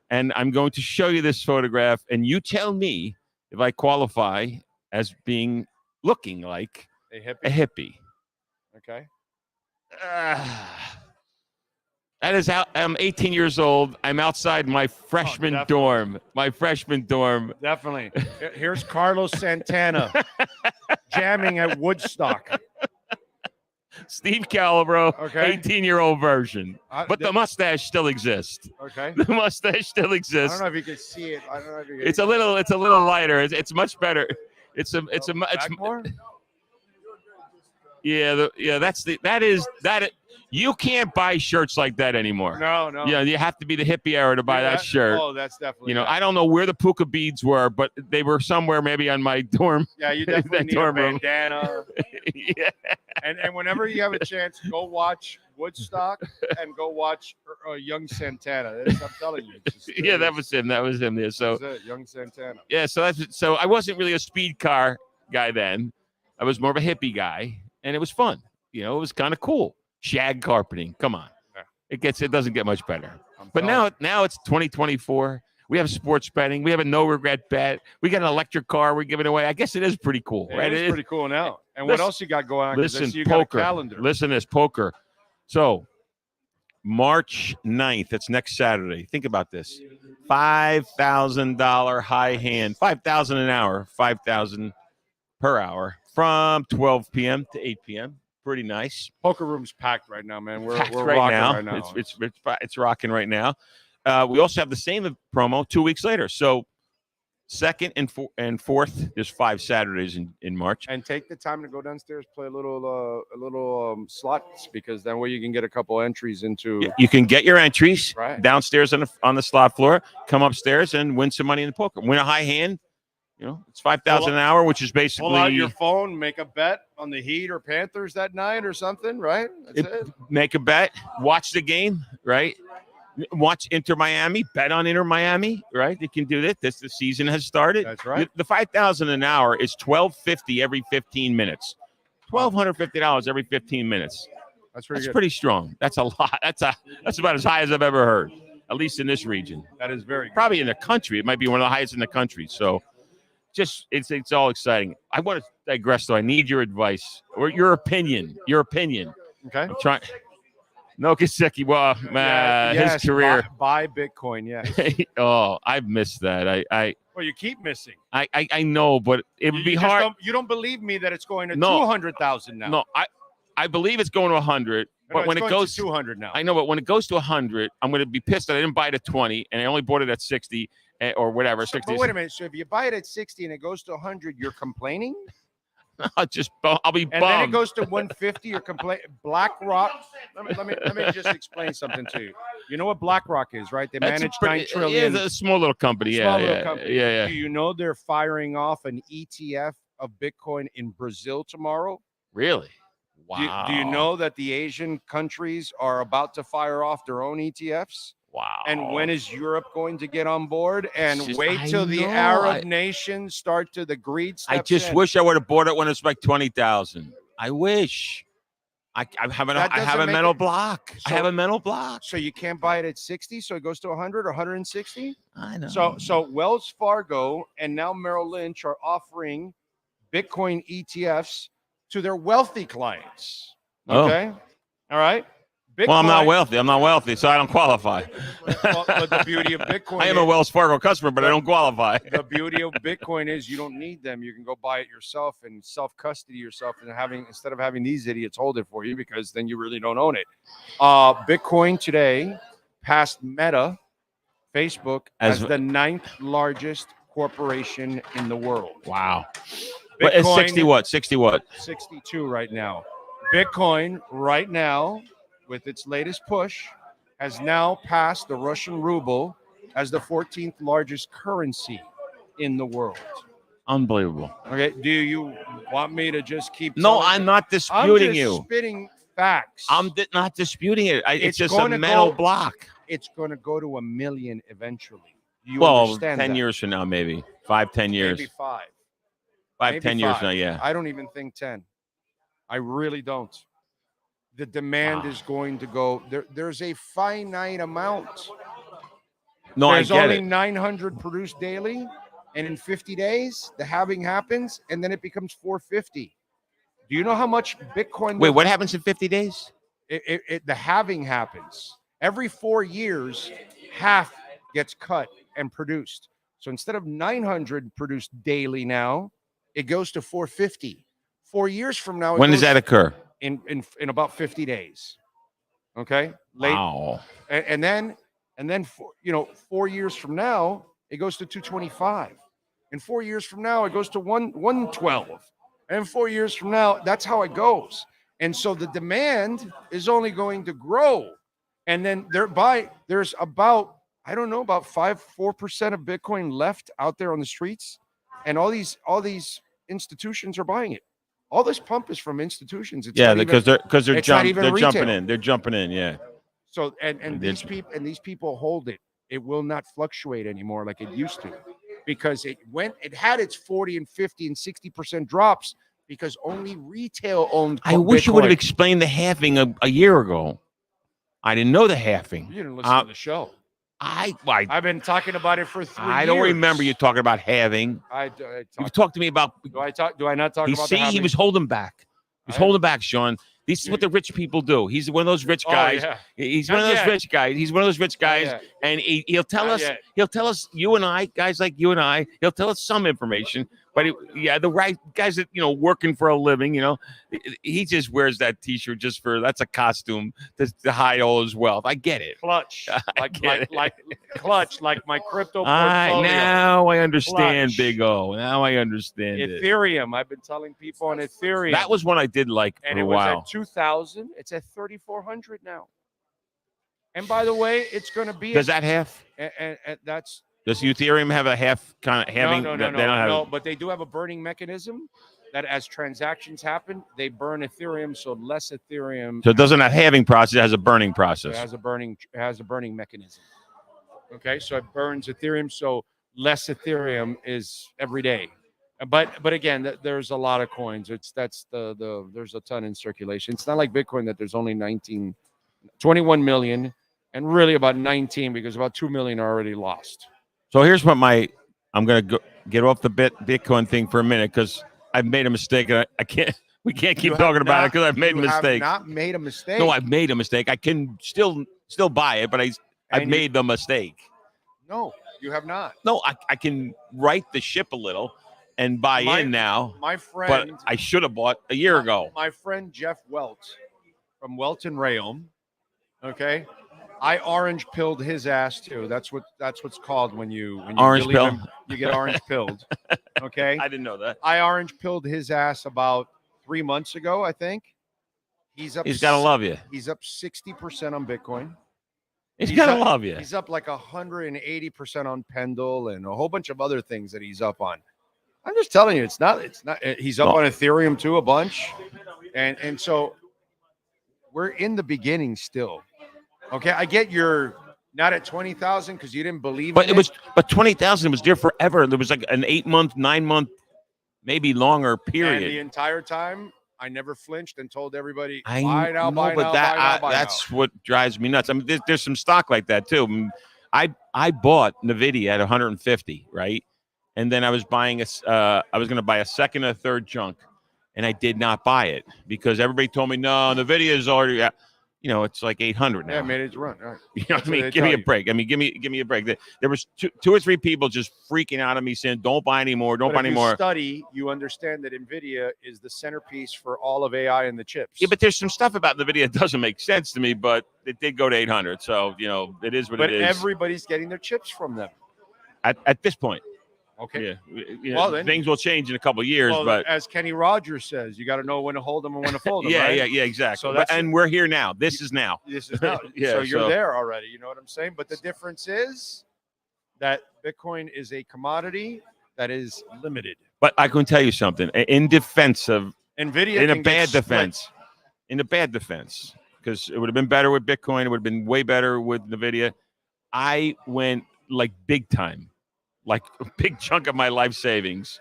and I'm going to show you this photograph, and you tell me if I qualify as looking like a hippie. Okay. That is how I'm 18 years old. I'm outside my freshman dorm. My freshman dorm. Definitely. Here's Carlos Santana jamming at Woodstock. Steve Calabro, okay. 18-year-old version. But the mustache still exists. Okay. The mustache still exists. I don't know if you can see it. I don't know if you can It's a little lighter. It's much better. It's more. You can't buy shirts like that anymore. No. Yeah, you have to be the hippie era to buy that shirt. Oh, that's definitely. I don't know where the puka beads were, but they were somewhere maybe on my dorm. Yeah, you definitely need a bandana. Yeah. And whenever you have a chance, go watch Woodstock and go watch Young Santana. I'm telling you. That was him. That was him there. So that's it, Young Santana. Yeah, so I wasn't really a speed car guy then. I was more of a hippie guy, and it was fun. It was kind of cool. Shag carpeting. Come on. Yeah. It doesn't get much better. But now it's 2024. We have sports betting. We have a no regret bet. We got an electric car we're giving away. I guess it is pretty cool, right? It is pretty cool now. And what else you got going on? Listen, you poker. Got a calendar. Listen to this, poker. So March 9th, that's next Saturday. Think about this. $5,000 high hand, $5,000 an hour, $5,000 per hour from 12 p.m. to 8 p.m. Pretty nice. Poker room's packed right now, man. We're rocking right now. It's rocking right now. We also have the same promo 2 weeks later. So 2nd and 4th, there's 5 Saturdays in March. And take the time to go downstairs, play a little slots, because that way you can get a couple entries into. You can get your entries right downstairs on the slot floor. Come upstairs and win some money in the poker. Win a high hand. It's $5,000 an hour, which is basically. Pull out your phone, make a bet on the Heat or Panthers that night or something, right? That's it. Make a bet, watch the game, right? Watch Inter Miami, bet on Inter Miami, right? You can do that. The season has started. That's right. The $5,000 an hour is $1,250 every 15 minutes. $1,250 every 15 minutes. That's pretty good. Pretty strong. That's a lot. That's about as high as I've ever heard, at least in this region. That is very good. Probably in the country. It might be one of the highest in the country. So. It's all exciting. I want to digress, though. I need your advice or your opinion. Okay. I'm trying. No Kaseki. Well, his career. Buy Bitcoin. Yes. Oh, I've missed that. Well, you keep missing. I know, but it would be hard. You don't believe me that it's going to 200,000 now. No, I believe it's going to 100. But when it goes to 200 now, I know. But when it goes to 100, I'm going to be pissed that I didn't buy it at 20 and I only bought it at 60. Or whatever, 60. But wait a minute. So if you buy it at 60 and it goes to 100, you're complaining? I'll be bummed. And then it goes to 150 or complete BlackRock. Let me just explain something to you. You know what BlackRock is, right? They manage $9 trillion. Yeah, it's a small little company. Yeah. Do you know they're firing off an ETF of Bitcoin in Brazil tomorrow? Really? Wow. Do you know that the Asian countries are about to fire off their own ETFs? Wow. And when is Europe going to get on board? And wait till the Arab nations start to the greed steps I just in. wish I would have bought it when it's like 20,000. I wish. I have a mental block. I have a mental block. So you can't buy it at 60, so it goes to 100 or 160? I know. So Wells Fargo and now Merrill Lynch are offering Bitcoin ETFs to their wealthy clients. Okay? All right? Bitcoin, well, I'm not wealthy, so I don't qualify. But the beauty of Bitcoin I am a Wells Fargo customer, but I don't qualify. The beauty of Bitcoin is you don't need them. You can go buy it yourself and self-custody yourself, and instead of having these idiots hold it for you, because then you really don't own it. Bitcoin today passed Meta, Facebook, as the 9th largest corporation in the world. Wow. Bitcoin, it's 60 what? 60 what? 62 right now. Bitcoin right now, with its latest push, has now passed the Russian ruble as the 14th largest currency in the world. Unbelievable. Okay, do you want me to just keep? No, I'm not disputing you. I'm just spitting facts. I'm not disputing it. It's just a mental block. It's going to go to 1 million eventually. You well, understand 10 that? years from now, maybe 5, 10 years. Maybe 5. 5, Maybe 10 years 5. from now, yeah. I don't even think 10. I really don't. The demand is going to go. There's a finite amount. No, There's I get only it. 900 produced daily, and in 50 days, the halving happens, and then it becomes 450. Do you know how much Bitcoin? Wait, what happens in 50 days? The halving happens. Every 4 years, half gets cut and produced. So instead of 900 produced daily now, it goes to 450. 4 years from now, When does that occur? In about 50 days. Okay. Wow. And then 4 years from now, it goes to 225. And 4 years from now, it goes to 112. And 4 years from now, that's how it goes. And so the demand is only going to grow. And then there's about 4% of Bitcoin left out there on the streets. And all these institutions are buying it. All this pump is from institutions. Because they're jumping in. They're jumping in. Yeah. So and these people hold it. It will not fluctuate anymore like it used to, because it had its 40 and 50 and 60% drops because only retail owned. I wish you would have explained the halving a year ago. I didn't know the halving. You didn't listen to the show. I've been talking about it for 3 years. I don't remember you talking about halving. You talked to me about. Do I not talk about? He was holding back. He was holding back, Sean. This is what the rich people do. He's one of those rich guys. Yeah. He's one of those rich guys. He's one of those rich guys, and he'll tell us. He'll tell us, you and I, guys like you and I. He'll tell us some information, but the right guys that working for a living. He just wears that T-shirt just for that's a costume to hide all his wealth. I get it. Clutch, like my crypto portfolio. Now I understand, Big O. Now I understand Ethereum. I've been telling people on Ethereum. That was one I did like for a while. At 2,000. It's at 3,400 now. And by the way, it's going to be. Does that half? And that's. Does Ethereum have a half kind of having? No. But they do have a burning mechanism that as transactions happen, they burn Ethereum, so less Ethereum. So it doesn't have halving process; it has a burning process. It has a burning mechanism. Okay, so it burns Ethereum, so less Ethereum is every day. But again, there's a lot of coins. There's a ton in circulation. It's not like Bitcoin that there's only 21 million, and really about 19 because about 2 million are already lost. So here's what I'm going to get off the Bitcoin thing for a minute because I've made a mistake. I can't. We can't keep talking about it because I've made a mistake. Not made a mistake. No, I've made a mistake. I can still buy it, but I've made the mistake. No, you have not. No, I can right the ship a little and buy in now. My friend, but I should have bought a year ago. My friend Jeff Welt from Welton Rayom, okay, I orange pilled his ass too. That's what's called when you Orange leave pill? him, you get orange pilled. Okay. I didn't know that. I orange pilled his ass about 3 months ago, I think. He's gotta love you. He's up 60% on Bitcoin. He's gotta love you. He's up like 180% on Pendle and a whole bunch of other things that he's up on. I'm just telling you, it's not. He's up on Ethereum too, a bunch, and so we're in the beginning still. Okay, I get you're not at 20,000 because you didn't believe. But but 20,000 was there forever. There was like an 8-month, 9-month, maybe longer period. And the entire time, I never flinched and told everybody, I buy now, know, buy but now, that buy now, buy that's now. what drives me nuts. I mean, there's some stock like that too. I mean, I bought Nvidia at 150, right? And then I was buying I was going to buy a second or third junk, and I did not buy it because everybody told me no, Nvidia is already at, it's like 800 now. Yeah, made it run. All right. You know what I mean? Give me a break. I mean, give me a break. There was two or three people just freaking out at me saying, "Don't buy anymore. Don't buy anymore." If you study, you understand that Nvidia is the centerpiece for all of AI and the chips. Yeah, but there's some stuff about Nvidia that doesn't make sense to me. But it did go to 800, so it is what it is. But everybody's getting their chips from them. At this point. Okay. Yeah. Well, then things will change in a couple of years, but as Kenny Rogers says, you got to know when to hold them and when to fold them. yeah, right? yeah, exactly. So And we're here now. This is now. This is now. Yeah, so you're so- there already. You know what I'm saying? But the difference is that Bitcoin is a commodity that is limited. But I can tell you something. In defense of Nvidia, in a can get bad split. defense, because it would have been better with Bitcoin. It would have been way better with Nvidia. I went like big time, like a big chunk of my life savings,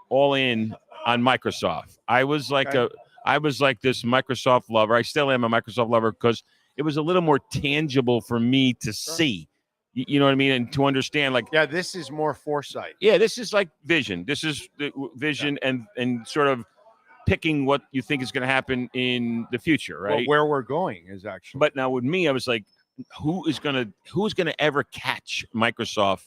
all in on Microsoft. I was like this Microsoft lover. I still am a Microsoft lover because it was a little more tangible for me to see. You know what I mean? And to understand, like, Yeah, this is more foresight. yeah, this is like vision. This is the vision and sort of picking what you think is going to happen in the future, right? Well, where we're going is actually. But now with me, I was like, who's gonna ever catch Microsoft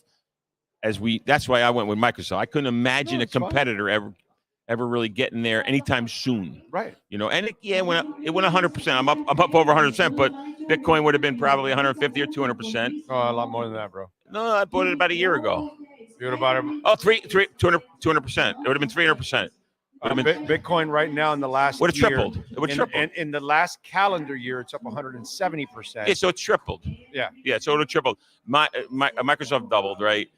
that's why I went with Microsoft. I couldn't imagine a competitor ever really getting there anytime soon. Right. And it went 100%. I'm up over 100%, but Bitcoin would have been probably 150 or 200%. Oh, a lot more than that, bro. No, I bought it about a year ago. You would have bought it. Oh, 200%. It would have been 300%. Bitcoin right now in the last Would have year, tripled. It would triple. And in the last calendar year, it's up 170%. Yeah, so it tripled. Yeah. Yeah, so it would have tripled. Microsoft doubled, right?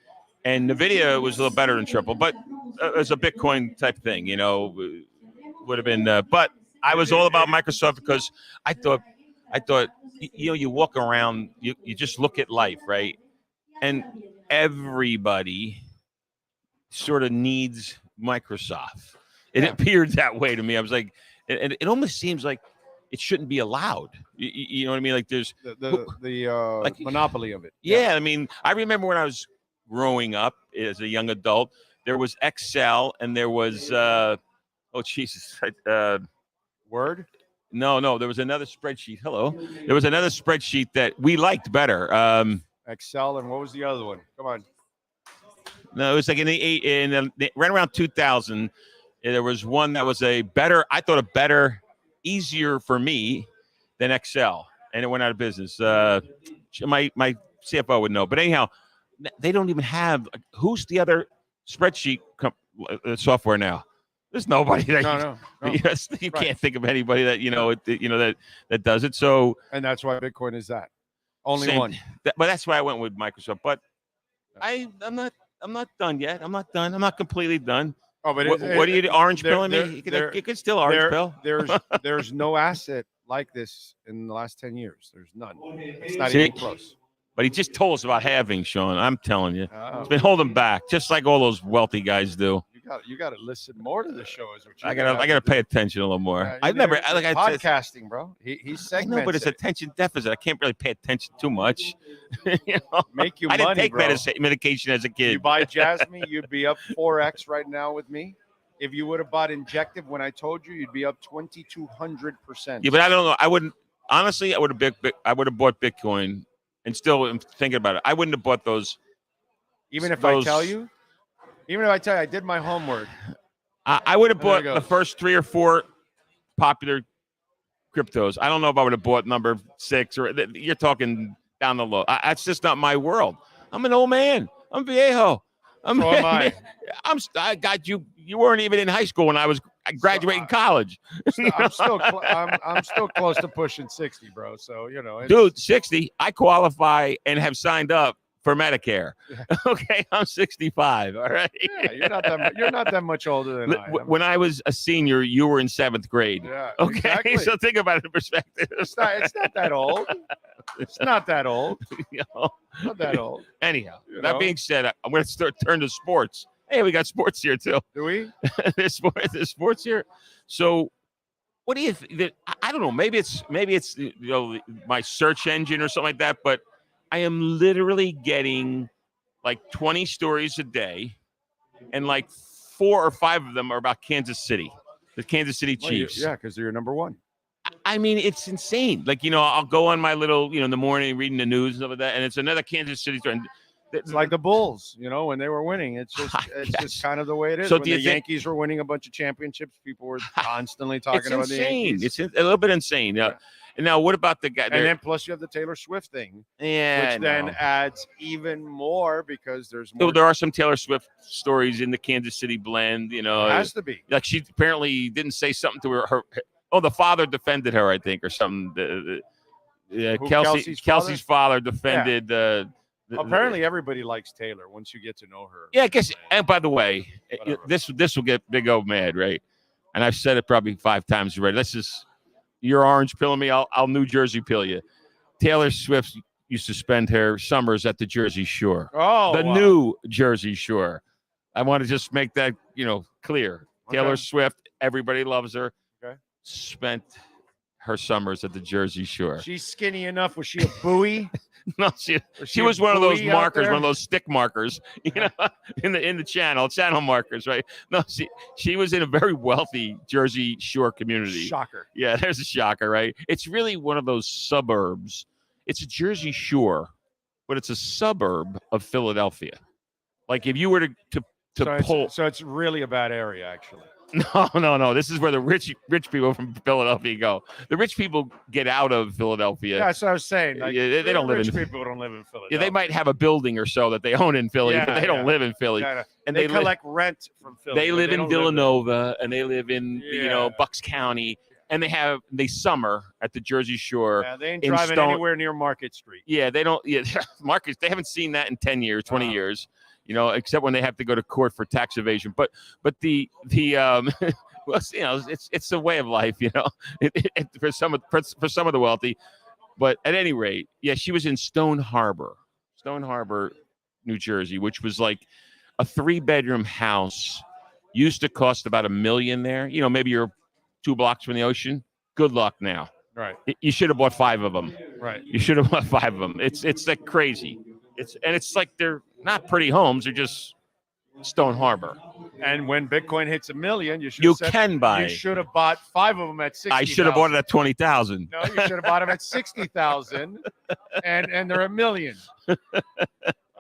And NVIDIA was a little better than triple, but it's a Bitcoin type thing, would have been. But I was all about Microsoft because I thought, you walk around, you just look at life, right? And everybody sort of needs Microsoft. It appeared that way to me. I was like, and it almost seems like it shouldn't be allowed. You know what I mean? Like there's the monopoly of it. Yeah, I mean, I remember when I was growing up as a young adult, there was Excel and there was Word? No, there was another spreadsheet. There was another spreadsheet that we liked better. Excel, and what was the other one? Come on. No, it was like right around 2000. There was one that was easier for me than Excel, and it went out of business. My CFO would know, but anyhow, they don't even have. Who's the other spreadsheet software now? There's nobody that No. you can't think of anybody that that does it. So, and that's why Bitcoin is that only one. But that's why I went with Microsoft. But I'm not done yet. I'm not done. I'm not completely done. Oh, but what are you orange pilling me? You could still orange pill. There's no asset like this in the last 10 years. There's none. It's not even close. But he just told us about halving, Sean. I'm telling you, it's been holding back, just like all those wealthy guys do. You got to listen more to the show. Is what I gotta pay attention a little more. I've never podcasting, bro. He's segmented. I know, but it's attention deficit. I can't really pay attention too much. Make you I didn't money, take bro. medication as a kid. You buy Jasmy, you'd be up 4x right now with me. If you would have bought Injective when I told you, you'd be up 2,200%. Yeah, but I don't know. I wouldn't honestly. I would have bought Bitcoin, and still am thinking about it. I wouldn't have bought those. Even if I tell you, I did my homework. I would have bought the first 3 or 4 popular cryptos. I don't know if I would have bought number 6 or you're talking down the low. That's just not my world. I'm an old man. I'm viejo. So am I. I got you. You weren't even in high school when I was graduating college. I'm still close to pushing 60, bro. So, you know. Dude, 60. I qualify and have signed up for Medicare. Okay, I'm 65. All right. Yeah, you're not that much older than I am. When I was a senior, you were in 7th grade. Yeah, okay, exactly. So think about it in perspective. It's not that old. It's not that old. You know? Not that old. Anyhow, that being said, I'm going to turn to sports. Hey, we got sports here too. Do we? There's sports here. So, what do you think? I don't know. Maybe it's my search engine or something like that. But I am literally getting like 20 stories a day, and like 4 or 5 of them are about Kansas City, the Kansas City Chiefs. Yeah, because they're your number one. I mean, it's insane. Like, I'll go on my little, in the morning reading the news and stuff like that, and it's another Kansas City story. It's like the Bulls, when they were winning. It's just kind of the way it is. So when the Yankees were winning a bunch of championships, people were constantly talking about the Yankees. It's a little bit insane. Yeah. And now, what about the guy? And then plus you have the Taylor Swift thing, which then adds even more because there's more. There are some Taylor Swift stories in the Kansas City blend. It has to be. Like she apparently didn't say something to her. The father defended her, I think, or something. Kelsey's father defended. Apparently, everybody likes Taylor once you get to know her. Yeah, I guess. And by the way, this will get Big O mad, right? And I've said it probably 5 times already. You're orange pilling me. I'll New Jersey pill you. Taylor Swift used to spend her summers at the Jersey Shore. Oh, New Jersey Shore. I want to just make that clear. Okay. Taylor Swift, everybody loves her. Okay. Spent her summers at the Jersey Shore. She's skinny enough. Was she a buoy? No, she was one of those markers, one of those stick markers, in the channel markers, right? No, she was in a very wealthy Jersey Shore community. Shocker. Yeah, there's a shocker, right? It's really one of those suburbs. It's a Jersey Shore, but it's a suburb of Philadelphia. Like if you were to pull, so it's really a bad area, actually. No. This is where the rich people from Philadelphia go. The rich people get out of Philadelphia. Yeah, that's what I was saying. Like, they don't live in. Rich people don't live in Philadelphia. Yeah, they might have a building or so that they own in Philly, but they don't live in Philly. Yeah. And they collect rent from Philly. They live in Villanova, and they live in Bucks County, and they summer at the Jersey Shore. Yeah, they ain't driving anywhere near Market Street. Yeah, they don't. Yeah, Market. They haven't seen that in 10 years, 20 years. Except when they have to go to court for tax evasion. But the well, it's a way of life, for some of the wealthy. But at any rate, yeah, she was in Stone Harbor, New Jersey, which was like a 3-bedroom house. Used to cost about $1 million there. Maybe you're 2 blocks from the ocean. Good luck now. Right. You should have bought 5 of them. Right. You should have bought 5 of them. It's like crazy. It's like they're not pretty homes. They're just Stone Harbor. And when Bitcoin hits $1 million, you should have bought 5 of them at 60,000. I should have bought it at 20,000. No, you should have bought them at 60,000, and they're $1 million.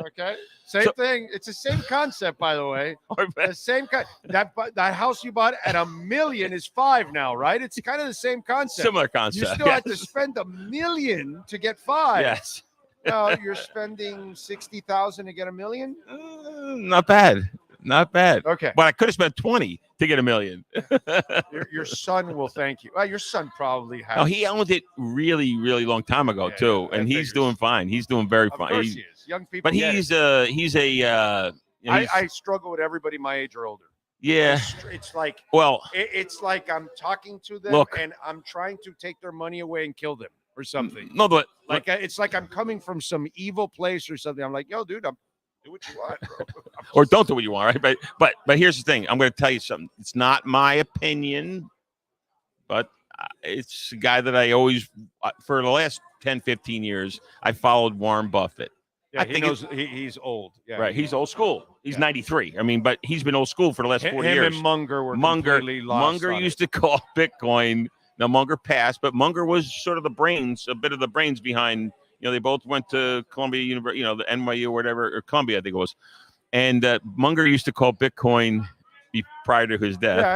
Okay, same thing. It's the same concept, by the way. The same that house you bought at $1 million is 5 now, right? It's kind of the same concept. Similar concept. You still have to spend $1 million to get 5. Yes. No, you're spending 60,000 to get $1 million. Not bad. Okay, but I could have spent 20 to get $1 million. your son will thank you. Well, your son probably has. No, he owned it really, really long time ago too, and he's doing fine. He's doing very fine. Of course he is. Young people. But he's I struggle with everybody my age or older. Yeah, it's like it's like I'm talking to them and I'm trying to take their money away and kill them or something. No, but it's like I'm coming from some evil place or something. I'm like, yo, dude, do what you want, bro. Or don't do what you want, right? But here's the thing. I'm going to tell you something. It's not my opinion, but it's a guy that I always, for the last 10, 15 years, I followed Warren Buffett. Yeah, he knows he's old. Yeah, right. He's old school. He's 93. I mean, but he's been old school for the last 40 years. Him and Munger were completely lost. Munger used to call Bitcoin. Now Munger passed, but Munger was sort of a bit of the brains behind. They both went to Columbia University, the NYU or whatever, or Columbia, I think it was. And Munger used to call Bitcoin prior to his death. Yeah,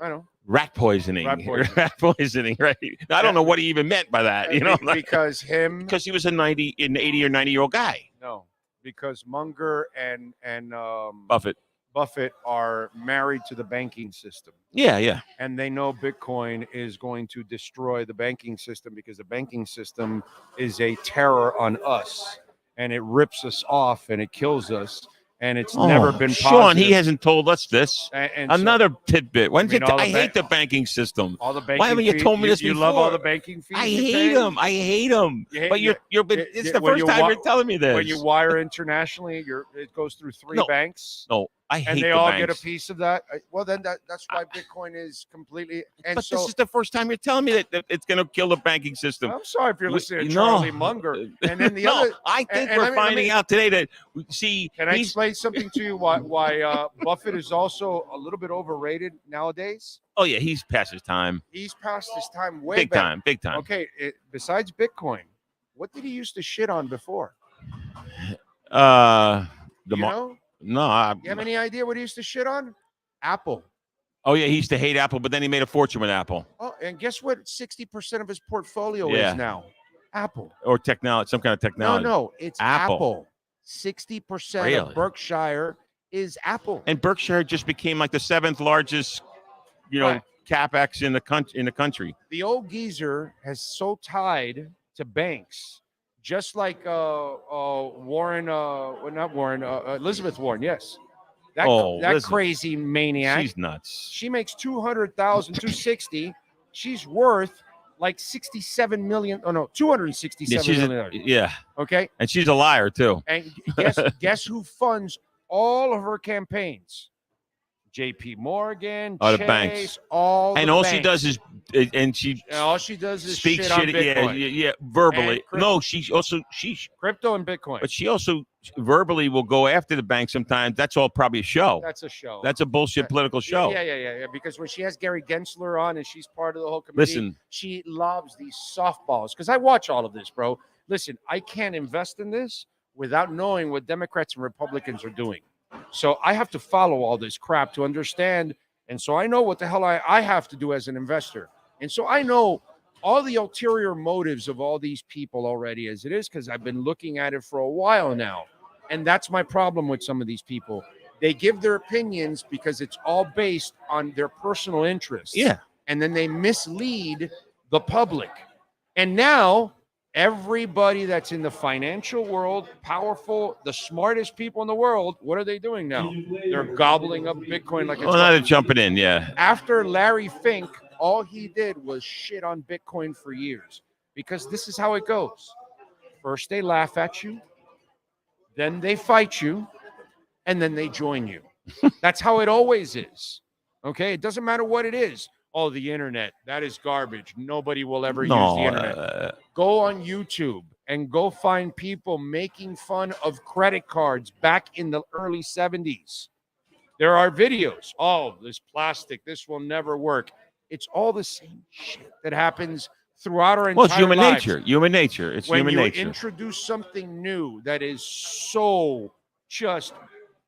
I know. rat poisoning. Rat poisoning, right? I don't know what he even meant by that. You know, because he was an 80 or 90-year-old guy. No, because Munger and Buffett are married to the banking system. Yeah. And they know Bitcoin is going to destroy the banking system because the banking system is a terror on us, and it rips us off and it kills us. And it's never been positive. Sean, he hasn't told us this. And another tidbit. I hate the bank banking system. All the banking Why haven't you told me this before? You love all the banking fees. I hate them. But it's the first time you're telling me this. When you wire internationally, it goes through three banks. No, I hate and they the all banks. get a piece of that. Well, then that's why Bitcoin is completely. And but so, this is the first time you're telling me that it's going to kill the banking system. I'm sorry if you're listening to Charlie Munger. And then the other. I think we're finding out today that Can I explain something to you? Why Buffett is also a little bit overrated nowadays? Oh yeah, he's past his time. He's past his time way big back. Big time. Okay, besides Bitcoin, what did he used to shit on before? No, you have any idea what he used to shit on? Apple. Oh yeah, he used to hate Apple, but then he made a fortune with Apple. Oh, and guess what? 60% of his portfolio is now Apple or technology, some kind of technology. No, it's Apple. 60% of Berkshire is Apple, and Berkshire just became like the 7th largest, capex in the country. The old geezer has so tied to banks. Just like Warren, not Warren, Elizabeth Warren, yes. That crazy maniac. She's nuts. She makes $200,260. She's worth like 67 million. Oh no, 267 million. Yeah. Okay. And she's a liar too. And guess who funds all of her campaigins? J.P. Morgan, the Chase, banks. all and the all banks. she does is speak shit on Bitcoin. Yeah, verbally. No, she crypto and Bitcoin. But she also verbally will go after the bank sometimes. That's all probably a show. That's a show. That's a bullshit political show. Yeah. Because when she has Gary Gensler on and she's part of the whole committee, she lobs these softballs. Because I watch all of this, bro. Listen, I can't invest in this without knowing what Democrats and Republicans are doing. So I have to follow all this crap to understand. And so I know what the hell I have to do as an investor. And so I know all the ulterior motives of all these people already as it is, because I've been looking at it for a while now. And that's my problem with some of these people. They give their opinions because it's all based on their personal interests. Yeah. And then they mislead the public. And now everybody that's in the financial world, powerful, the smartest people in the world, what are they doing now? They're gobbling up Bitcoin like it's they're jumping in, yeah. After Larry Fink, all he did was shit on Bitcoin for years because this is how it goes. First, they laugh at you, then they fight you, and then they join you. That's how it always is. Okay? It doesn't matter what it is. Oh, the internet, that is garbage. Nobody will ever use the internet. Go on YouTube and go find people making fun of credit cards back in the early 70s. There are videos. Oh, this plastic, this will never work. It's all the same shit that happens throughout our entire Well, it's human lives. nature. Human nature. It's human nature. When you introduce something new that is so just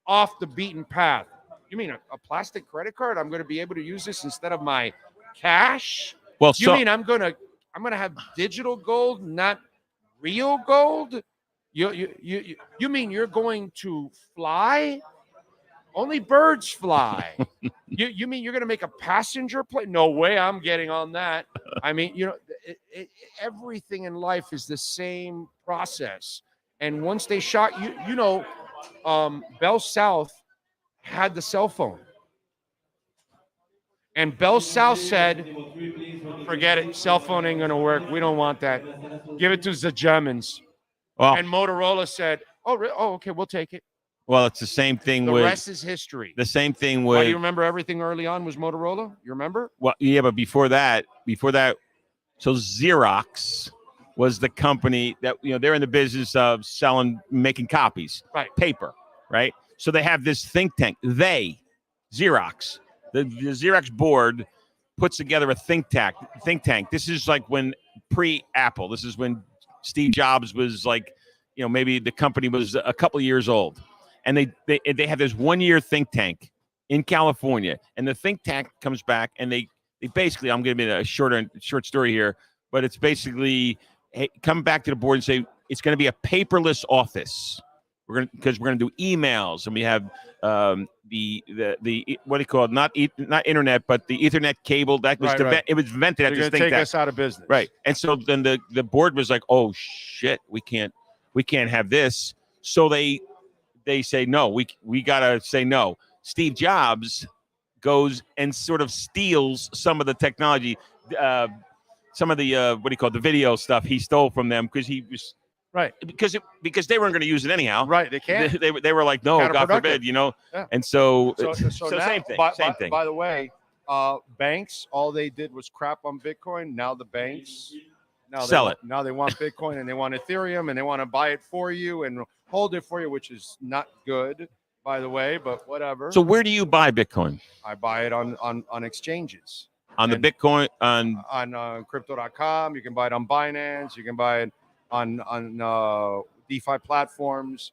off the beaten path, you mean a plastic credit card? I'm going to be able to use this instead of my cash? Well, you mean I'm going to have digital gold, not real gold? You mean you're going to fly? Only birds fly. You mean you're going to make a passenger plane? No way I'm getting on that. I mean, everything in life is the same process. And once they shot Bell South had the cell phone. And Bell South said, forget it. Cell phone ain't going to work. We don't want that. Give it to the Germans. Well, and Motorola said, okay, we'll take it. Well, it's the same thing the with... The rest is history. The same thing with... Why do you remember everything early on was Motorola? You remember? Well, yeah, but before that, so Xerox was the company that, they're in the business of making copies. Right. Paper, right? So they have this think tank. Xerox, the Xerox board puts together a think tank. This is like when pre-Apple. This is when Steve Jobs was like, maybe the company was a couple of years old. And they have this 1 year think tank in California. And the think tank comes back and they basically, I'm going to be a short story here, but it's basically, hey, come back to the board and say it's going to be a paperless office. Because we're going to do emails, and we have the what do you call it? Not internet, but the Ethernet cable. That was it was invented at this thing. Take us out of business, right? And so then the board was like, "Oh shit, we can't have this." So they say no. We gotta say no. Steve Jobs goes and sort of steals some of the technology, some of the what do you call it? The video stuff he stole from them because he was. Right, because they weren't going to use it anyhow. Right, they can't. They were like, no, God forbid, Yeah. And so now, same thing. Same thing. By the way, banks, all they did was crap on Bitcoin. Now the banks sell it. Now they want Bitcoin and they want Ethereum and they want to buy it for you and hold it for you, which is not good, by the way. But whatever. So where do you buy Bitcoin? I buy it on exchanges. On the Bitcoin on crypto.com. You can buy it on Binance. You can buy it on DeFi platforms.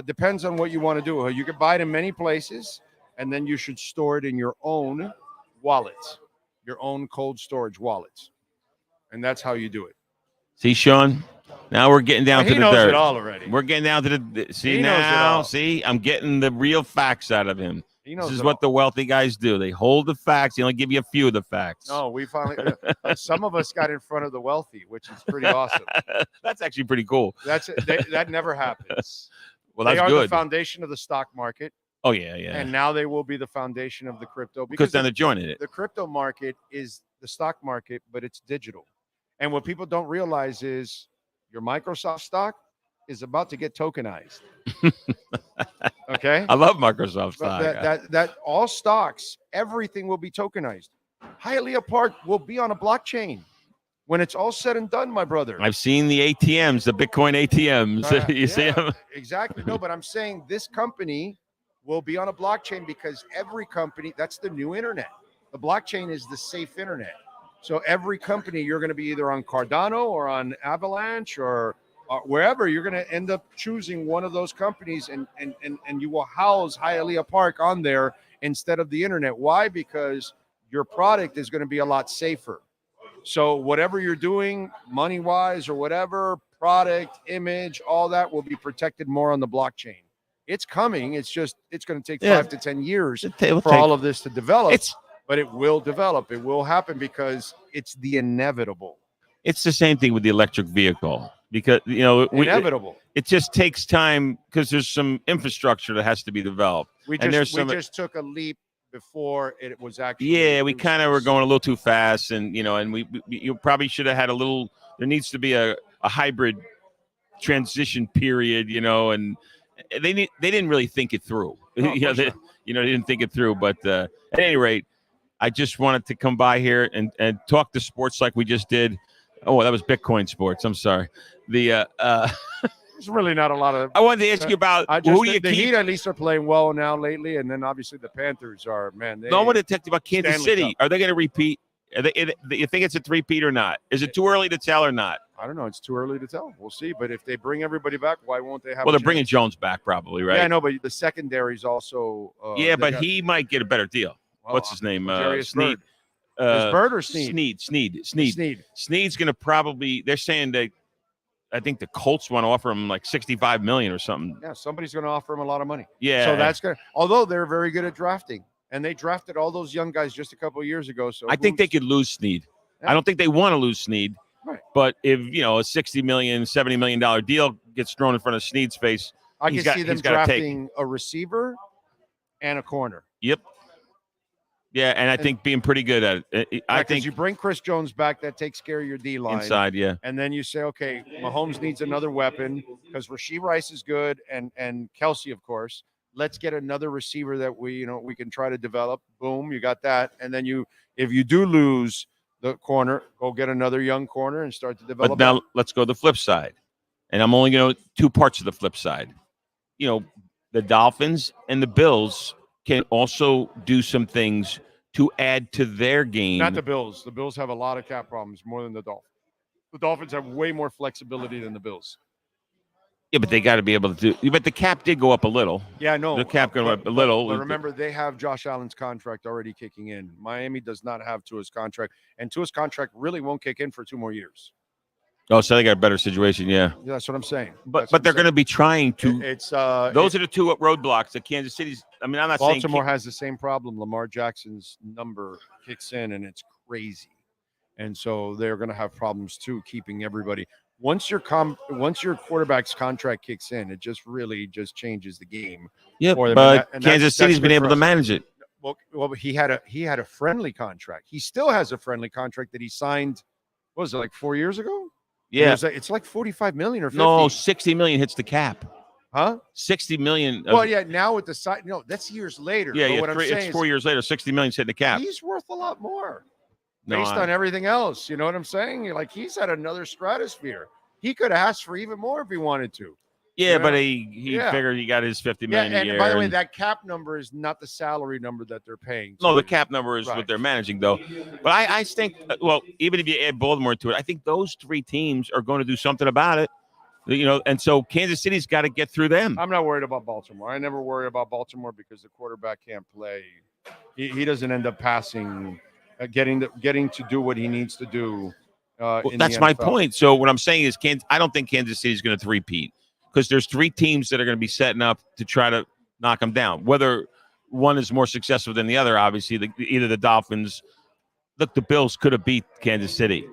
Depends on what you want to do. You can buy it in many places, and then you should store it in your own wallet, your own cold storage wallet, and that's how you do it. See, Sean, now we're getting down to the dirt. He knows it all already. We're getting down to the see now. See, I'm getting the real facts out of him. This is what the wealthy guys do. They hold the facts. They only give you a few of the facts. No, we finally some of us got in front of the wealthy, which is pretty awesome. That's actually pretty cool. That never happens. Well, that's good. They are good. the foundation of the stock market. Oh yeah. And now they will be the foundation of the crypto because then they're joining it. The crypto market is the stock market, but it's digital. And what people don't realize is your Microsoft stock is about to get tokenized. Okay, I love Microsoft stock. That all stocks, everything will be tokenized. Hialeah Park will be on a blockchain when it's all said and done, my brother. I've seen the ATMs, the Bitcoin ATMs. You see them? Exactly. No, but I'm saying this company will be on a blockchain because every company, that's the new internet. The blockchain is the safe internet. So every company, you're going to be either on Cardano or on Avalanche or wherever, you're going to end up choosing one of those companies and you will house Hialeah Park on there instead of the internet. Why? Because your product is going to be a lot safer. So whatever you're doing, money-wise or whatever, product, image, all that will be protected more on the blockchain. It's coming. It's going to take 5 to 10 years for all of this to develop. But it will develop. It will happen because it's the inevitable. It's the same thing with the electric vehicle because, inevitable. It just takes time because there's some infrastructure that has to be developed. We just took a leap before it was actually. Yeah, we kind of were going a little too fast, and you probably should have had a little. There needs to be a hybrid transition period, and they didn't really think it through. They didn't think it through. But at any rate, I just wanted to come by here and talk to sports like we just did. Oh, that was Bitcoin sports. I'm sorry. There's really not a lot of. I wanted to ask you about who you the Heat at least are playing well now lately, and then obviously the Panthers are I want to talk about Kansas Stanley City. Cup. Are they going to repeat? You think it's a three-peat or not? Is it too early to tell or not? I don't know. It's too early to tell. We'll see. But if they bring everybody back, why won't they have? Well, they're bringing Jones back probably, right? Yeah, I know, but the secondary is also. But he might get a better deal. What's his name? Snead. Bird or Snead? Snead. Snead's going to probably. They're saying that. I think the Colts want to offer him like $65 million or something. Yeah, somebody's going to offer him a lot of money. Yeah. So that's good. Although they're very good at drafting, and they drafted all those young guys just a couple of years ago. So I think they could lose Snead. Yeah. I don't think they want to lose Snead. Right. But if a $60 million, $70 million deal gets thrown in front of Snead's face, I can see them drafting a receiver and a corner. Yep. Yeah, and I think being pretty good at it. I think you bring Chris Jones back, that takes care of your D line inside. Yeah, and then you say, okay, Mahomes needs another weapon because Rashee Rice is good, and Kelsey, of course. Let's get another receiver that we can try to develop. Boom, you got that, and then if you do lose the corner, go get another young corner and start to develop. But now let's go to the flip side, and I'm only going to two parts of the flip side. The Dolphins and the Bills can also do some things to add to their game. Not the Bills. The Bills have a lot of cap problems, more than the Dolphins. The Dolphins have way more flexibility than the Bills. Yeah, but they got to be able to do. But the cap did go up a little. Yeah, I know. The cap going up a little. But remember, they have Josh Allen's contract already kicking in. Miami does not have Tua's contract, and Tua's contract really won't kick in for 2 more years. Oh, so they got a better situation, yeah. Yeah, that's what I'm saying. But they're going to be trying to. It's those are the 2 roadblocks that Kansas City's. I mean, I'm not saying Baltimore has the same problem. Lamar Jackson's number kicks in, and it's crazy, and so they're going to have problems too, keeping everybody. Once your quarterback's contract kicks in, it just really just changes the game. Yeah, for them. but and Kansas City's been good able for to us. manage it. Well, he had a friendly contract. He still has a friendly contract that he signed. What was it, like 4 years ago? Yeah, it's like 45 million or 50. No, 60 million hits the cap. Huh? 60 million. Well, yeah. Now with the side, no, that's years later. Yeah, But yeah. what I'm saying It's is 4 years later. 60 million hitting the cap. he's worth a lot more No, based on everything else. You know what I'm saying? Like he's at another stratosphere. He could have asked for even more if he wanted to. Yeah, You but know? he Yeah. figured he got his 50 Yeah, million a and year. by the way, and- that cap number is not the salary number that they're paying. No, the cap number is Right. what they're managing, though. But I think, well, even if you add Baltimore to it, I think those 3 teams are going to do something about it. You know, and so Kansas City's got to get through them. I'm not worried about Baltimore. I never worry about Baltimore because the quarterback can't play. He doesn't end up passing, getting to do what he needs to do. Well, in that's the my NFL. point. So what I'm saying is, I don't think Kansas City's going to three-peat because there's 3 teams that are going to be setting up to try to knock them down. Whether one is more successful than the other, obviously, either the Dolphins. Look, the Bills could have beat Kansas City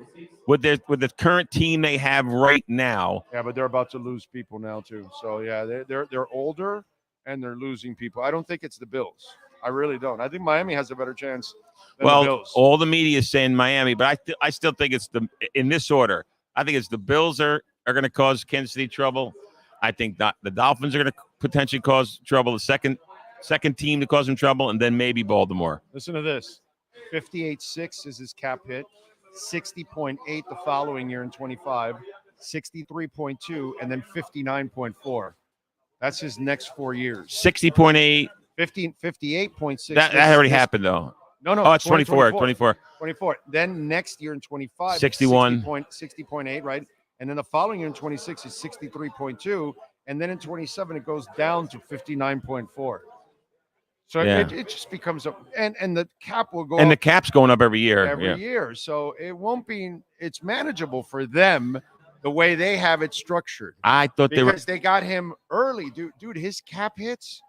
with the current team they have right now. Yeah, but they're about to lose people now too. So yeah, they're older and they're losing people. I don't think it's the Bills. I really don't. I think Miami has a better chance than the Bills. All the media is saying Miami, but I still think it's in this order. I think it's the Bills are going to cause Kansas City trouble. I think the Dolphins are going to potentially cause trouble. The second team to cause them trouble, and then maybe Baltimore. Listen to this: 58.6 is his cap hit, 60.8 the following year in 25, 63.2, and then 59.4. That's his next 4 years. 60.8. 58.6. That already happened though. No. Oh, it's 24. 24. Then next year in 25, 61. 60.8, right? And then the following year in 26 is 63.2. And then in 27, it goes down to 59.4. So Yeah. it just becomes and the cap will go And the up cap's going up every year. every year. So it won't be, it's manageable for them the way they have it structured. I thought they were. Because they got him early. Dude, his cap hits,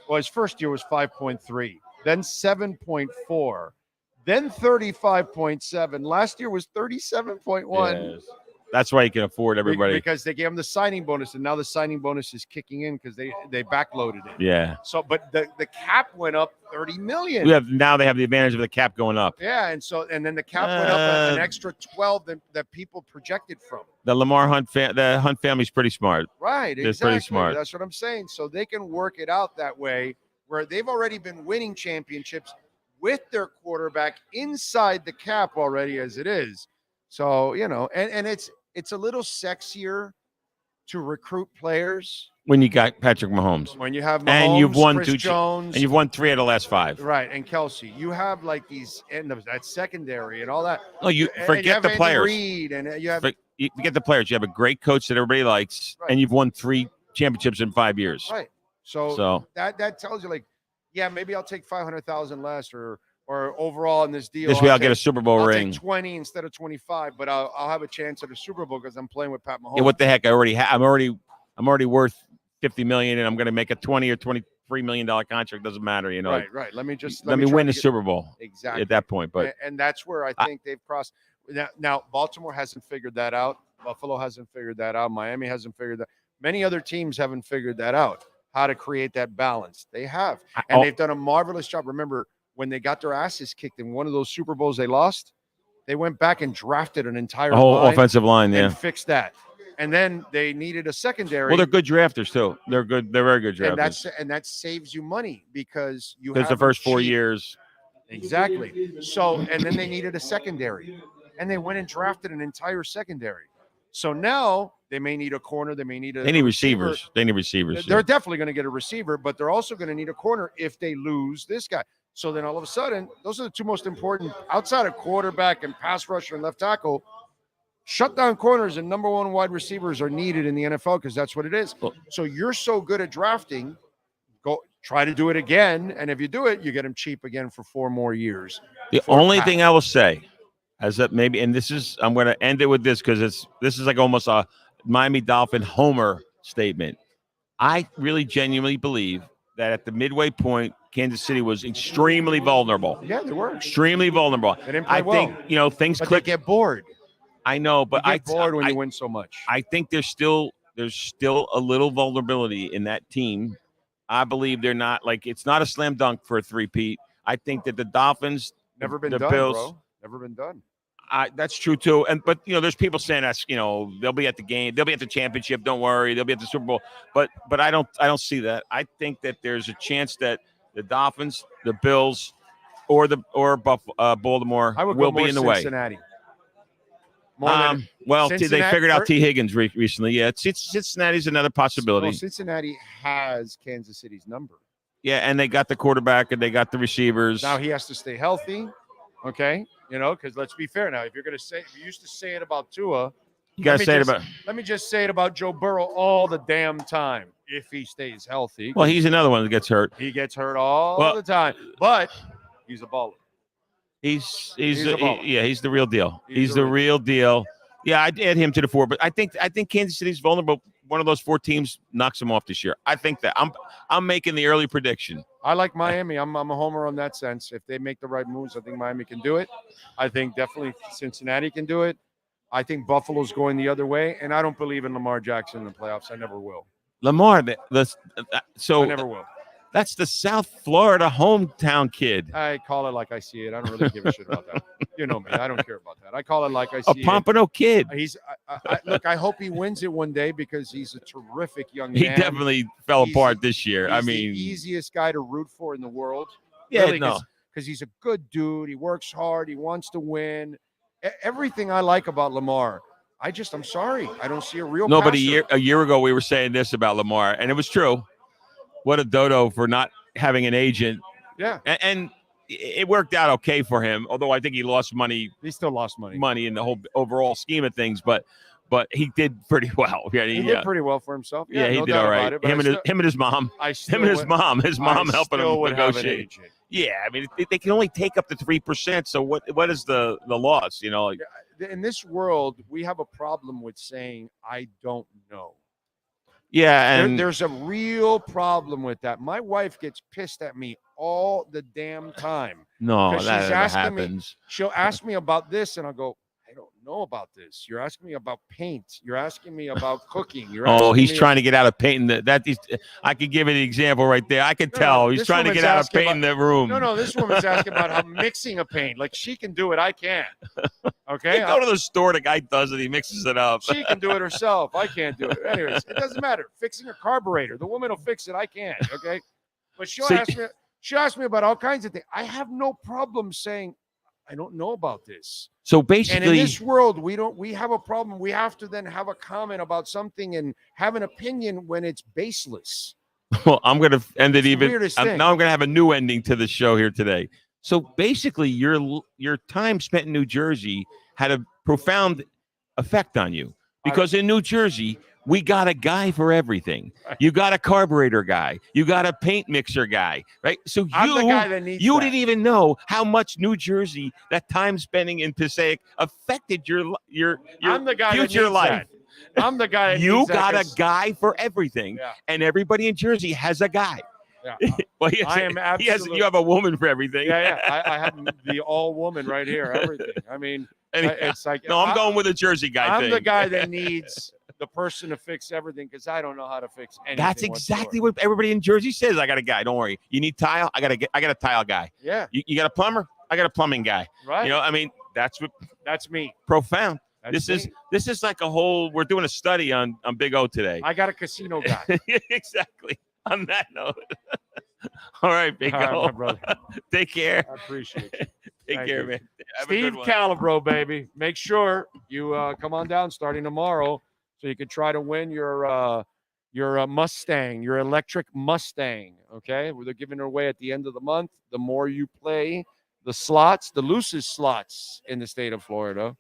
well, his first year was 5.3, then 7.4, then 35.7. Last year was 37.1. Yes. That's why you can afford everybody. Because they gave him the signing bonus, and now the signing bonus is kicking in because they backloaded it. Yeah. So, but the cap went up 30 million. Now they have the advantage of the cap going up. Yeah, and then the cap went up an extra 12 that people projected from. The Lamar Hunt the Hunt family's pretty smart. Right, They're exactly. pretty smart. That's what I'm saying. So they can work it out that way, where they've already been winning championships with their quarterback inside the cap already as it is. So, and it's a little sexier to recruit players When you got Patrick Mahomes. when you have Mahomes, And you've won Chris Jones, and you've won 3 out of the last 5. right, and Kelsey. You have like these that secondary and all that. No, you And forget you have the Andy players. Reid, and you have You forget the players. You have a great coach that everybody likes, Right. and you've won 3 championships in 5 years. right. So, So that tells you, like, yeah, maybe I'll take 500,000 less, or overall in this deal. this way I'll get a Super Bowl I'll ring. take 20 instead of 25, but I'll have a chance at a Super Bowl because I'm playing with Pat Mahomes. Yeah, what the heck? I'm already worth $50 million, and I'm going to make a $20 or $23 million contract. Doesn't matter, Right. Let me Let me win the Super Super Bowl exactly at that point. But and that's where I think they've crossed. Now Baltimore hasn't figured that out. Buffalo hasn't figured that out. Miami hasn't figured that. Many other teams haven't figured that out. How to create that balance? They have, and they've done a marvelous job. Remember when they got their asses kicked in one of those Super Bowls they lost? They went back and drafted an entire a whole line offensive line, yeah. and fixed that. And then they needed a secondary. Well, they're good drafters too. They're good. They're very good drafters. and that saves you money because you Because have the first them 4 cheap. years. Exactly. So, and then they needed a secondary, and they went and drafted an entire secondary. So now they may need a corner. They may need They need receivers. They need receivers. They're definitely going to get a receiver, but they're also going to need a corner if they lose this guy. So then all of a sudden, those are the 2 most important outside of quarterback and pass rusher and left tackle. Shutdown corners and number one wide receivers are needed in the NFL because that's what it is. So you're so good at drafting, go try to do it again. And if you do it, you get him cheap again for 4 more years. The only thing I will say is that maybe, and this is, I'm going to end it with this because this is like almost a Miami Dolphin homer statement. I really genuinely believe that at the midway point, Kansas City was extremely vulnerable. Yeah, they were extremely vulnerable. They didn't play I think things click. They get bored. I know, but you get bored when you win so much. I think there's still a little vulnerability in that team. I believe they're not it's not a slam dunk for a three-peat. I think that the Dolphins, never been the done, Bills, bro. Never been done. That's true too. But there's people saying that's they'll be at the game, they'll be at the championship. Don't worry, they'll be at the Super Bowl. But I don't see that. I think that there's a chance that the Dolphins, the Bills, or Baltimore will be in the Cincinnati. way. They figured out T. Higgins recently. Yeah, Cincinnati's another possibility. Well, Cincinnati has Kansas City's number. Yeah, and they got the quarterback and they got the receivers. Now he has to stay healthy. Okay. Because let's be fair now. If you used to say it about Tua, you got to say it about. Let me just say it about Joe Burrow all the damn time. If he stays healthy. Well, he's another one that gets hurt. He gets hurt all the time, but he's a baller. He's the real deal. He's the real deal. Yeah, I'd add him to the 4, but I think Kansas City's vulnerable. One of those 4 teams knocks them off this year. I think that I'm making the early prediction. I like Miami. I'm a homer on that sense. If they make the right moves, I think Miami can do it. I think definitely Cincinnati can do it. I think Buffalo's going the other way, and I don't believe in Lamar Jackson in the playoffs. I never will. Lamar, I never will. That's the South Florida hometown kid. I call it like I see it. I don't really give a shit about that. You know me. I don't care about that. I call it like I see it. A Pompano kid. Look, I hope he wins it one day because he's a terrific young man. He definitely fell apart this year. He's the easiest guy to root for in the world. Yeah, really, because he's a good dude. He works hard. He wants to win. Everything I like about Lamar. I'm sorry. I don't see a real No, passer. but a year ago we were saying this about Lamar, and it was true. What a dodo for not having an agent. Yeah. And it worked out okay for him, although I think he lost money. He still lost money in the whole overall scheme of things, but he did pretty well. Yeah, he did pretty well for himself. Yeah, he did all right. Him and his mom. His mom helping him negotiate. Yeah, I mean they can only take up to 3%. So what is the loss? In this world, we have a problem with saying I don't know. Yeah, and there's a real problem with that. My wife gets pissed at me all the damn time. No, that never happens. She'll ask me about this, and I'll go, I don't know about this. You're asking me about paint. You're asking me about cooking. He's trying to get out of painting. I could give you the example right there. I could tell he's trying to get out of painting the room. No, this woman's asking about how mixing a paint. Like she can do it, I can't. Okay, go to the store. The guy does it. He mixes it up. She can do it herself. I can't do it. Anyways, it doesn't matter. Fixing a carburetor, the woman will fix it. I can't. Okay, but she'll ask me about all kinds of things. I have no problem saying I don't know about this. So basically, and in this world, we have a problem. We have to then have a comment about something and have an opinion when it's baseless. Well, I'm going to end it even. Now I'm going to have a new ending to the show here today. So basically, your time spent in New Jersey had a profound effect on you because in New Jersey, we got a guy for everything. You got a carburetor guy. You got a paint mixer guy, right? So I'm the guy that needs didn't even know how much New Jersey, that time spending in Passaic, affected your I'm the guy future that life. That. I'm the guy that you needs got that a guy for everything, and everybody in Jersey has a guy. Yeah. Well, I am absolutely. You have a woman for everything. Yeah. I have the all woman right here. Everything. I mean, it's like I'm going with a Jersey guy. I'm the guy that needs the person to fix everything because I don't know how to fix anything. That's exactly what everybody in Jersey says. I got a guy. Don't worry. You need tile? I got a tile guy. Yeah. You got a plumber? I got a plumbing guy. Right. I mean, that's me. Profound. This is like a whole. We're doing a study on Big O today. I got a casino guy. Exactly. On that note. All right, Big O. All right, my brother. Take care. I appreciate you. Take care, man. Steve Calabro, baby. Make sure you come on down starting tomorrow so you can try to win your Mustang, your electric Mustang. Okay, they're giving it away at the end of the month. The more you play the slots, the loosest slots in the state of Florida,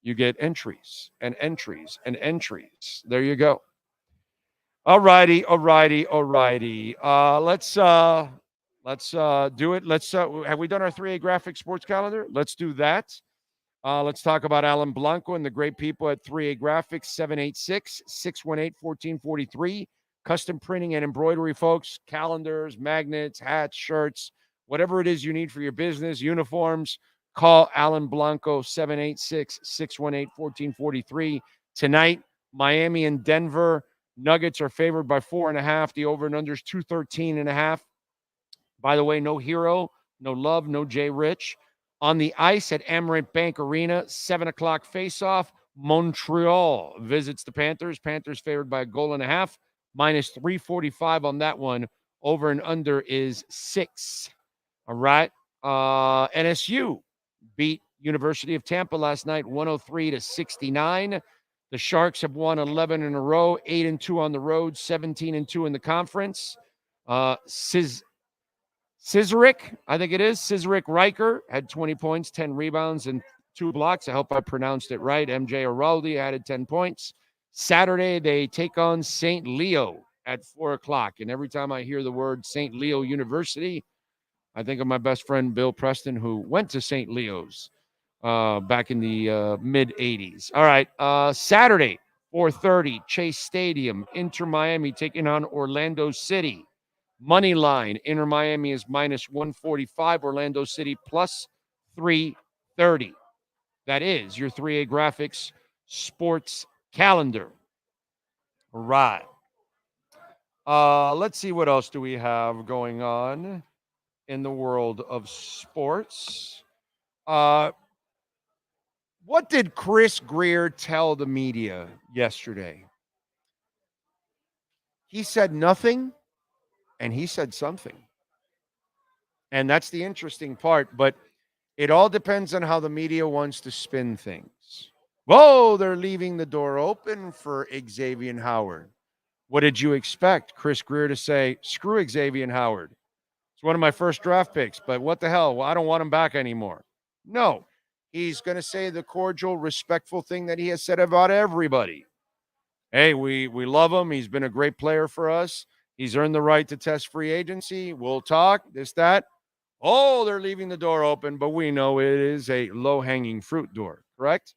you get entries and entries and entries. There you go. All righty. Let's do it. Have we done our 3A graphic sports calendar? Let's do that. Let's talk about Alan Blanco and the great people at 3A Graphics, 786-618-1443. Custom printing and embroidery, folks. Calendars, magnets, hats, shirts, whatever it is you need for your business, uniforms. Call Alan Blanco, 786-618-1443. Tonight, Miami and Denver. Nuggets are favored by 4.5. The over and under is 213.5. By the way, no Hero, no Love, no Jay Rich. On the ice at Amerant Bank Arena, 7 o'clock faceoff. Montreal visits the Panthers. Panthers favored by 1.5 goals, minus 345 on that one. Over and under is 6. All right. NSU beat University of Tampa last night, 103-69. The Sharks have won 11 in a row, 8-2 on the road, 17-2 in the conference. Cizaric, I think it is. Cizaric Riker had 20 points, 10 rebounds, and 2 blocks. I hope I pronounced it right. MJ Araldi added 10 points. Saturday, they take on St. Leo at 4 o'clock. And every time I hear the word St. Leo University, I think of my best friend, Bill Preston, who went to St. Leo's back in the mid-'80s. All right, Saturday, 4:30, Chase Stadium, Inter Miami taking on Orlando City. Money line, Inter Miami is minus 145, Orlando City plus 330. That is your 3A Graphics sports calendar. All right. Let's see what else do we have going on in the world of sports. What did Chris Grier tell the media yesterday? He said nothing, and he said something. And that's the interesting part, but it all depends on how the media wants to spin things. Whoa, they're leaving the door open for Xavier Howard. What did you expect? Chris Grier to say, screw Xavier Howard. It's one of my first draft picks, but what the hell? Well, I don't want him back anymore. No. He's going to say the cordial, respectful thing that he has said about everybody. Hey, we love him. He's been a great player for us. He's earned the right to test free agency. We'll talk, this, that. Oh, they're leaving the door open, but we know it is a low-hanging fruit door, correct?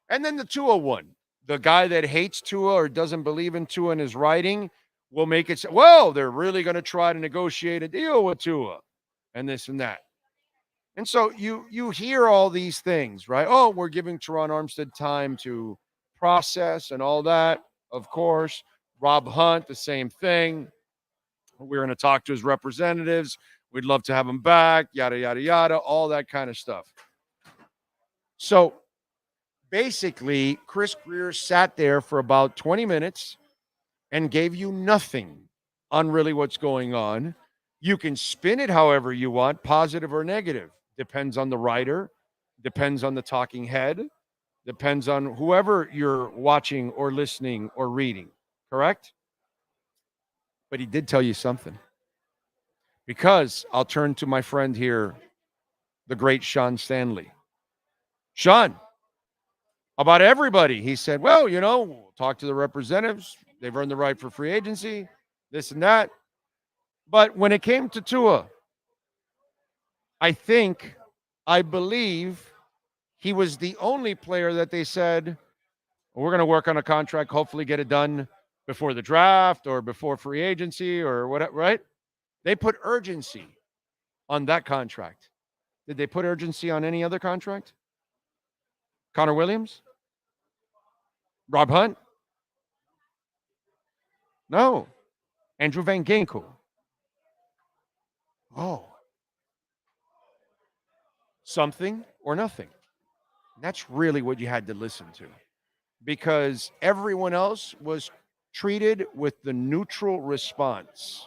And then the Tua one. The guy that hates Tua or doesn't believe in Tua and his writing will make it say, well, they're really going to try to negotiate a deal with Tua and this and that. And so you hear all these things, right? Oh, we're giving Teron Armstead time to process and all that. Of course, Rob Hunt, the same thing. We're going to talk to his representatives. We'd love to have him back, yada, yada, yada, all that kind of stuff. So basically, Chris Grier sat there for about 20 minutes and gave you nothing on really what's going on. You can spin it however you want, positive or negative. Depends on the writer, depends on the talking head, depends on whoever you're watching or listening or reading, correct? But he did tell you something. Because I'll turn to my friend here, the great Sean Stanley. Sean, about everybody, he said, well, we'll talk to the representatives. They've earned the right for free agency, this and that. But when it came to Tua, I believe he was the only player that they said, we're going to work on a contract, hopefully get it done before the draft or before free agency or whatever, right? They put urgency on that contract. Did they put urgency on any other contract? Connor Williams? Rob Hunt? No. Andrew Van Ginkel? Oh. Something or nothing. That's really what you had to listen to, because everyone else was treated with the neutral response.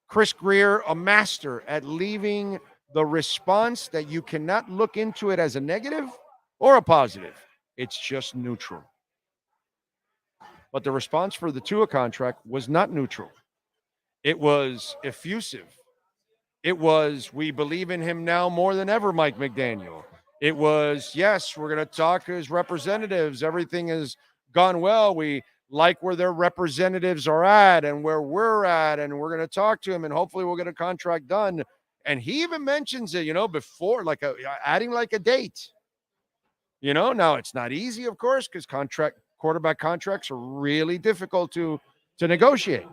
Chris Grier, a master at leaving the response that you cannot look into it as a negative or a positive. It's just neutral. But the response for the Tua contract was not neutral. It was effusive. It was, we believe in him now more than ever, Mike McDaniel. It was, yes, we're going to talk as representatives. Everything has gone well. We like where their representatives are at and where we're at, and we're going to talk to him, and hopefully we'll get a contract done. And he even mentions it, before, like adding like a date. Now it's not easy, of course, because quarterback contracts are really difficult to negotiate.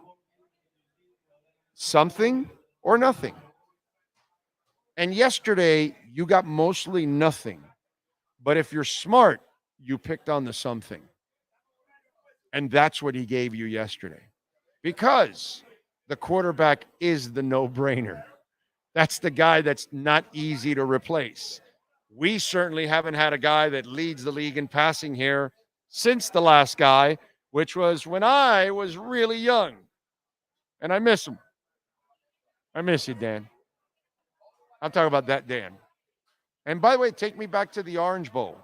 Something or nothing. And yesterday, you got mostly nothing. But if you're smart, you picked on the something. And that's what he gave you yesterday. Because the quarterback is the no-brainer. That's the guy that's not easy to replace. We certainly haven't had a guy that leads the league in passing here since the last guy, which was when I was really young. And I miss him. I miss you, Dan. I'm talking about that Dan. And by the way, take me back to the Orange Bowl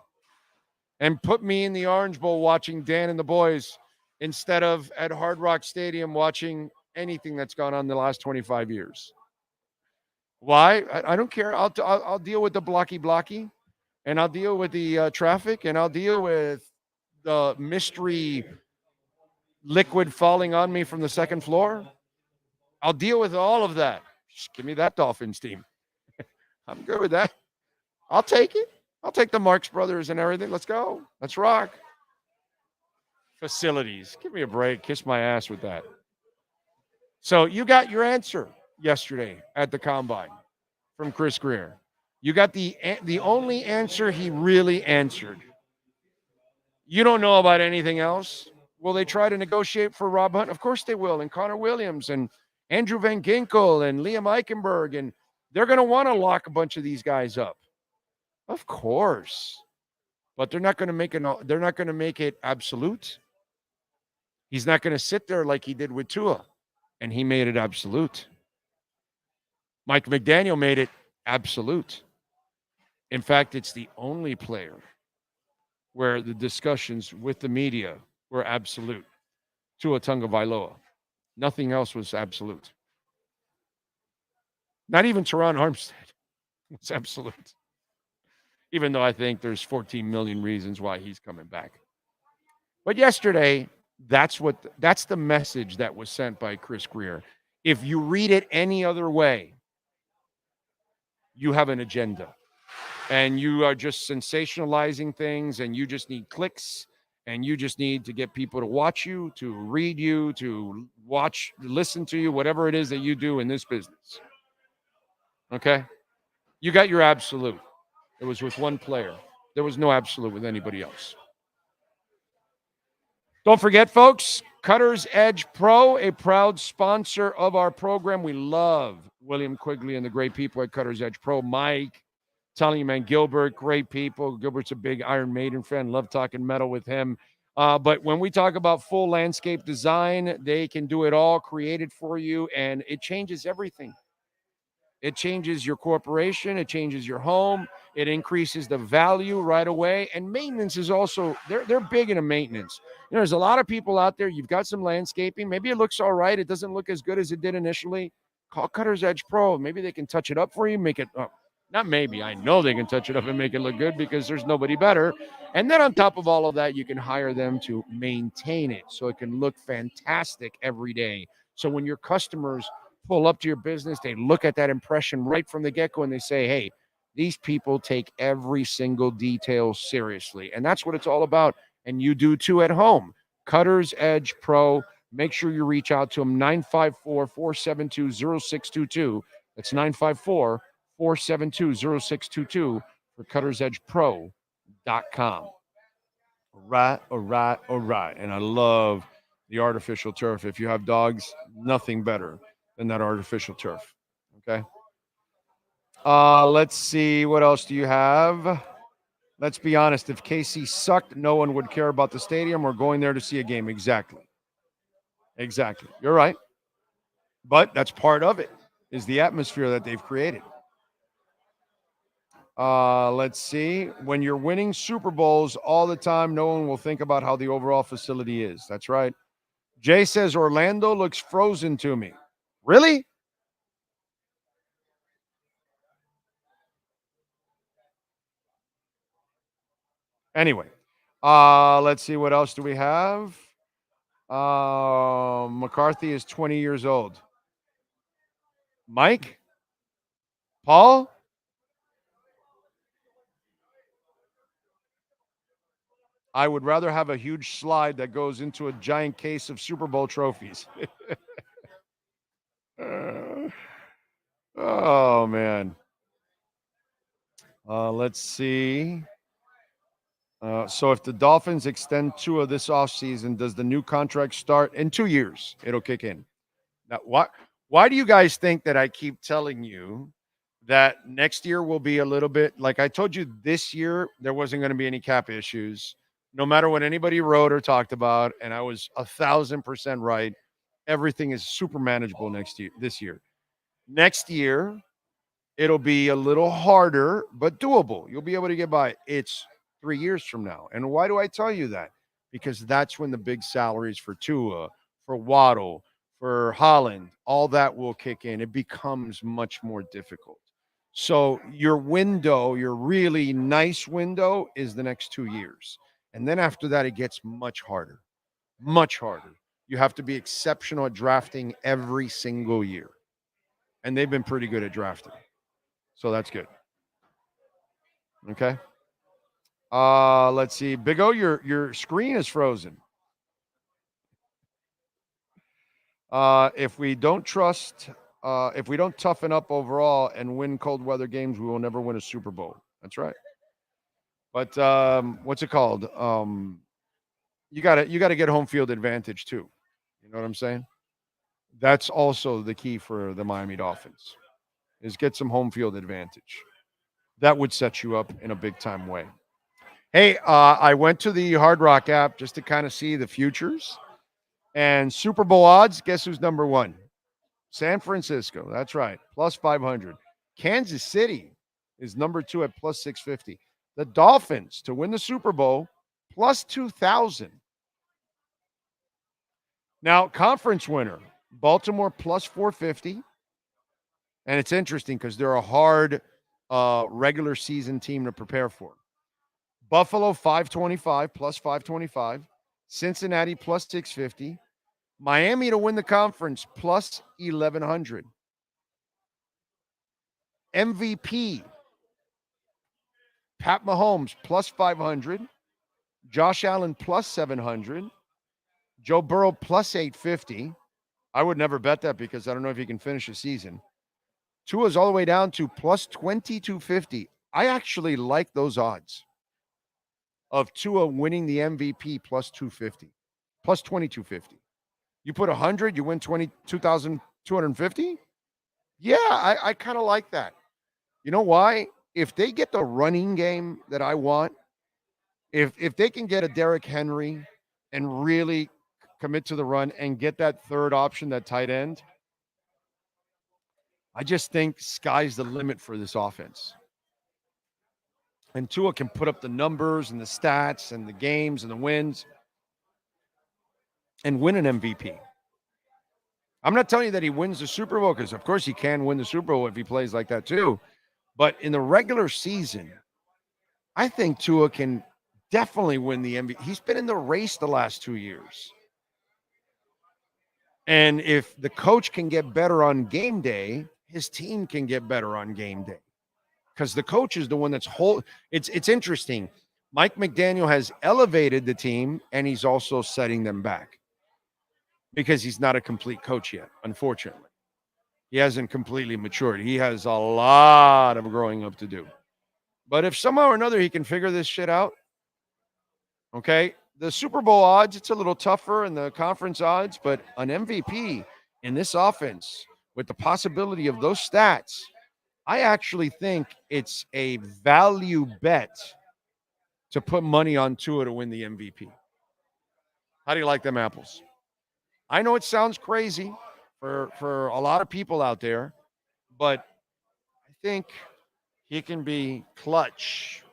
and put me in the Orange Bowl watching Dan and the boys instead of at Hard Rock Stadium watching anything that's gone on the last 25 years. Why? I don't care. I'll deal with the blocky, and I'll deal with the traffic, and I'll deal with the mystery liquid falling on me from the second floor. I'll deal with all of that. Just give me that Dolphins team. I'm good with that. I'll take it. I'll take the Marx Brothers and everything. Let's go. Let's rock. Facilities. Give me a break. Kiss my ass with that. So you got your answer yesterday at the Combine from Chris Grier. You got the only answer he really answered. You don't know about anything else. Will they try to negotiate for Rob Hunt? Of course they will. And Connor Williams and Andrew Van Ginkel and Liam Eichenberg. And they're going to want to lock a bunch of these guys up. Of course. But they're not going to make it absolute. He's not going to sit there like he did with Tua. And he made it absolute. Mike McDaniel made it absolute. In fact, it's the only player where the discussions with the media were absolute. Tua Tagovailoa. Nothing else was absolute. Not even Teron Armstead was absolute. Even though I think there's 14 million reasons why he's coming back. But yesterday, that's the message that was sent by Chris Grier. If you read it any other way, you have an agenda. And you are just sensationalizing things, and you just need clicks, and you just need to get people to watch you, to read you, to watch, listen to you, whatever it is that you do in this business. Okay? You got your absolute. It was with one player. There was no absolute with anybody else. Don't forget, folks, Cutter's Edge Pro, a proud sponsor of our program. We love William Quigley and the great people at Cutter's Edge Pro. Mike, telling you, man, Gilbert, great people. Gilbert's a big Iron Maiden fan. Love talking metal with him. But when we talk about full landscape design, they can do it all, created for you, and it changes everything. It changes your corporation. It changes your home. It increases the value right away. And maintenance is also, they're big into maintenance. There's a lot of people out there. You've got some landscaping. Maybe it looks all right. It doesn't look as good as it did initially. Call Cutter's Edge Pro. Maybe they can touch it up for you, make it not maybe. I know they can touch it up and make it look good because there's nobody better. And then on top of all of that, you can hire them to maintain it so it can look fantastic every day. So when your customers pull up to your business, they look at that impression right from the get-go and they say, hey, these people take every single detail seriously. And that's what it's all about. And you do too at home. Cutter's Edge Pro. Make sure you reach out to them, 954-472-0622. That's 954-472-0622 for cuttersedgepro.com. All right. And I love the artificial turf. If you have dogs, nothing better than that artificial turf. Okay. Let's see. What else do you have? Let's be honest. If KC sucked, no one would care about the stadium or going there to see a game. Exactly. You're right. But that's part of it, is the atmosphere that they've created. Let's see. When you're winning Super Bowls all the time, no one will think about how the overall facility is. That's right. Jay says Orlando looks frozen to me. Really? Anyway, let's see. What else do we have? McCarthy is 20 years old. Mike? Paul? I would rather have a huge slide that goes into a giant case of Super Bowl trophies. Oh, man. Let's see. So if the Dolphins extend Tua this offseason, does the new contract start in 2 years? It'll kick in. Now, why do you guys think that I keep telling you that next year will be a little bit like I told you this year, there wasn't going to be any cap issues, no matter what anybody wrote or talked about. And I was 1,000% right. Everything is super manageable this year. Next year, it'll be a little harder, but doable. You'll be able to get by. It's 3 years from now. And why do I tell you that? Because that's when the big salaries for Tua, for Waddle, for Holland, all that will kick in. It becomes much more difficult. So your window, your really nice window, is the next 2 years. And then after that, it gets much harder. Much harder. You have to be exceptional at drafting every single year. And they've been pretty good at drafting. So that's good. Okay. Let's see. Big O, your screen is frozen. If we don't toughen up overall and win cold weather games, we will never win a Super Bowl. That's right. But what's it called? You gotta get home field advantage too. You know what I'm saying? That's also the key for the Miami Dolphins, is get some home field advantage. That would set you up in a big time way. Hey, I went to the Hard Rock app just to kind of see the futures. And Super Bowl odds, guess who's number one? San Francisco. That's right. Plus 500. Kansas City is number two at plus 650. The Dolphins to win the Super Bowl, plus 2,000. Now, conference winner, Baltimore plus 450. And it's interesting because they're a hard regular season team to prepare for. Buffalo 525 plus 525. Cincinnati plus 650. Miami to win the conference plus 1,100. MVP, Pat Mahomes plus 500. Josh Allen plus 700. Joe Burrow plus 850. I would never bet that because I don't know if he can finish the season. Tua's all the way down to plus 2,250. I actually like those odds of Tua winning the MVP plus 250, plus 2,250. You put 100, you win 22,250. Yeah, I kind of like that. You know why? If they get the running game that I want, if they can get a Derrick Henry and really commit to the run and get that third option, that tight end, I just think sky's the limit for this offense. And Tua can put up the numbers and the stats and the games and the wins and win an MVP. I'm not telling you that he wins the Super Bowl, because of course he can win the Super Bowl if he plays like that too. But in the regular season, I think Tua can definitely win the MVP. He's been in the race the last 2 years. And if the coach can get better on game day, his team can get better on game day. Because the coach is the one that's it's interesting. Mike McDaniel has elevated the team, and he's also setting them back. Because he's not a complete coach yet, unfortunately. He hasn't completely matured. He has a lot of growing up to do. But if somehow or another he can figure this shit out, okay, the Super Bowl odds, it's a little tougher, and the conference odds, but an MVP in this offense with the possibility of those stats, I actually think it's a value bet to put money on Tua to win the MVP. How do you like them apples? I know it sounds crazy for a lot of people out there, but I think he can be clutch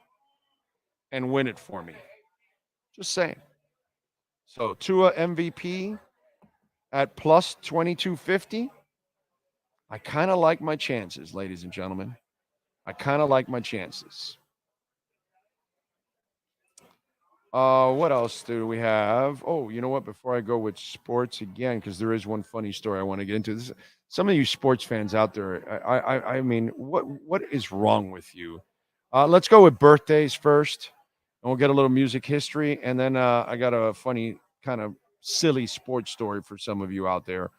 and win it for me. Just saying. So Tua MVP at plus 2,250. I kind of like my chances, ladies and gentlemen. I kind of like my chances. What else do we have? Oh, you know what? Before I go with sports again, because there is one funny story I want to get into. Some of you sports fans out there, I mean, what is wrong with you? Let's go with birthdays first, and we'll get a little music history, and then I got a funny kind of silly sports story for some of you out there.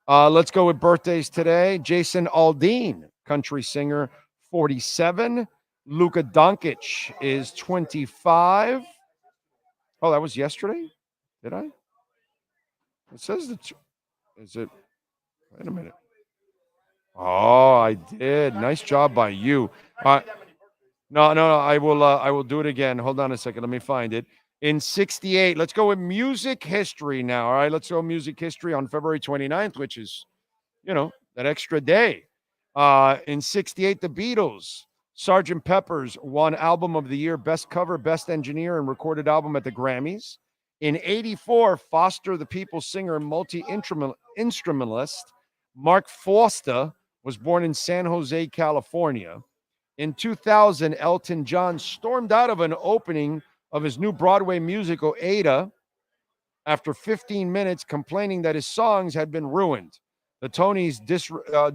Let's go with birthdays today. Jason Aldean, country singer, 47. Luka Doncic is 25. Oh, that was yesterday? Did I? It says that. Is it? Wait a minute. Oh, I did. Nice job by you. No. I will do it again. Hold on a second. Let me find it. In 68, let's go with music history now. All right, let's go music history on February 29th, which is, that extra day. In 68, the Beatles. Sgt. Pepper's won Album of the Year, Best Cover, Best Engineer, and Recorded Album at the Grammys. In 84, Foster the People singer and multi-instrumentalist Mark Foster was born in San Jose, California. In 2000, Elton John stormed out of an opening of his new Broadway musical, Ada, after 15 minutes, complaining that his songs had been ruined. The Tonys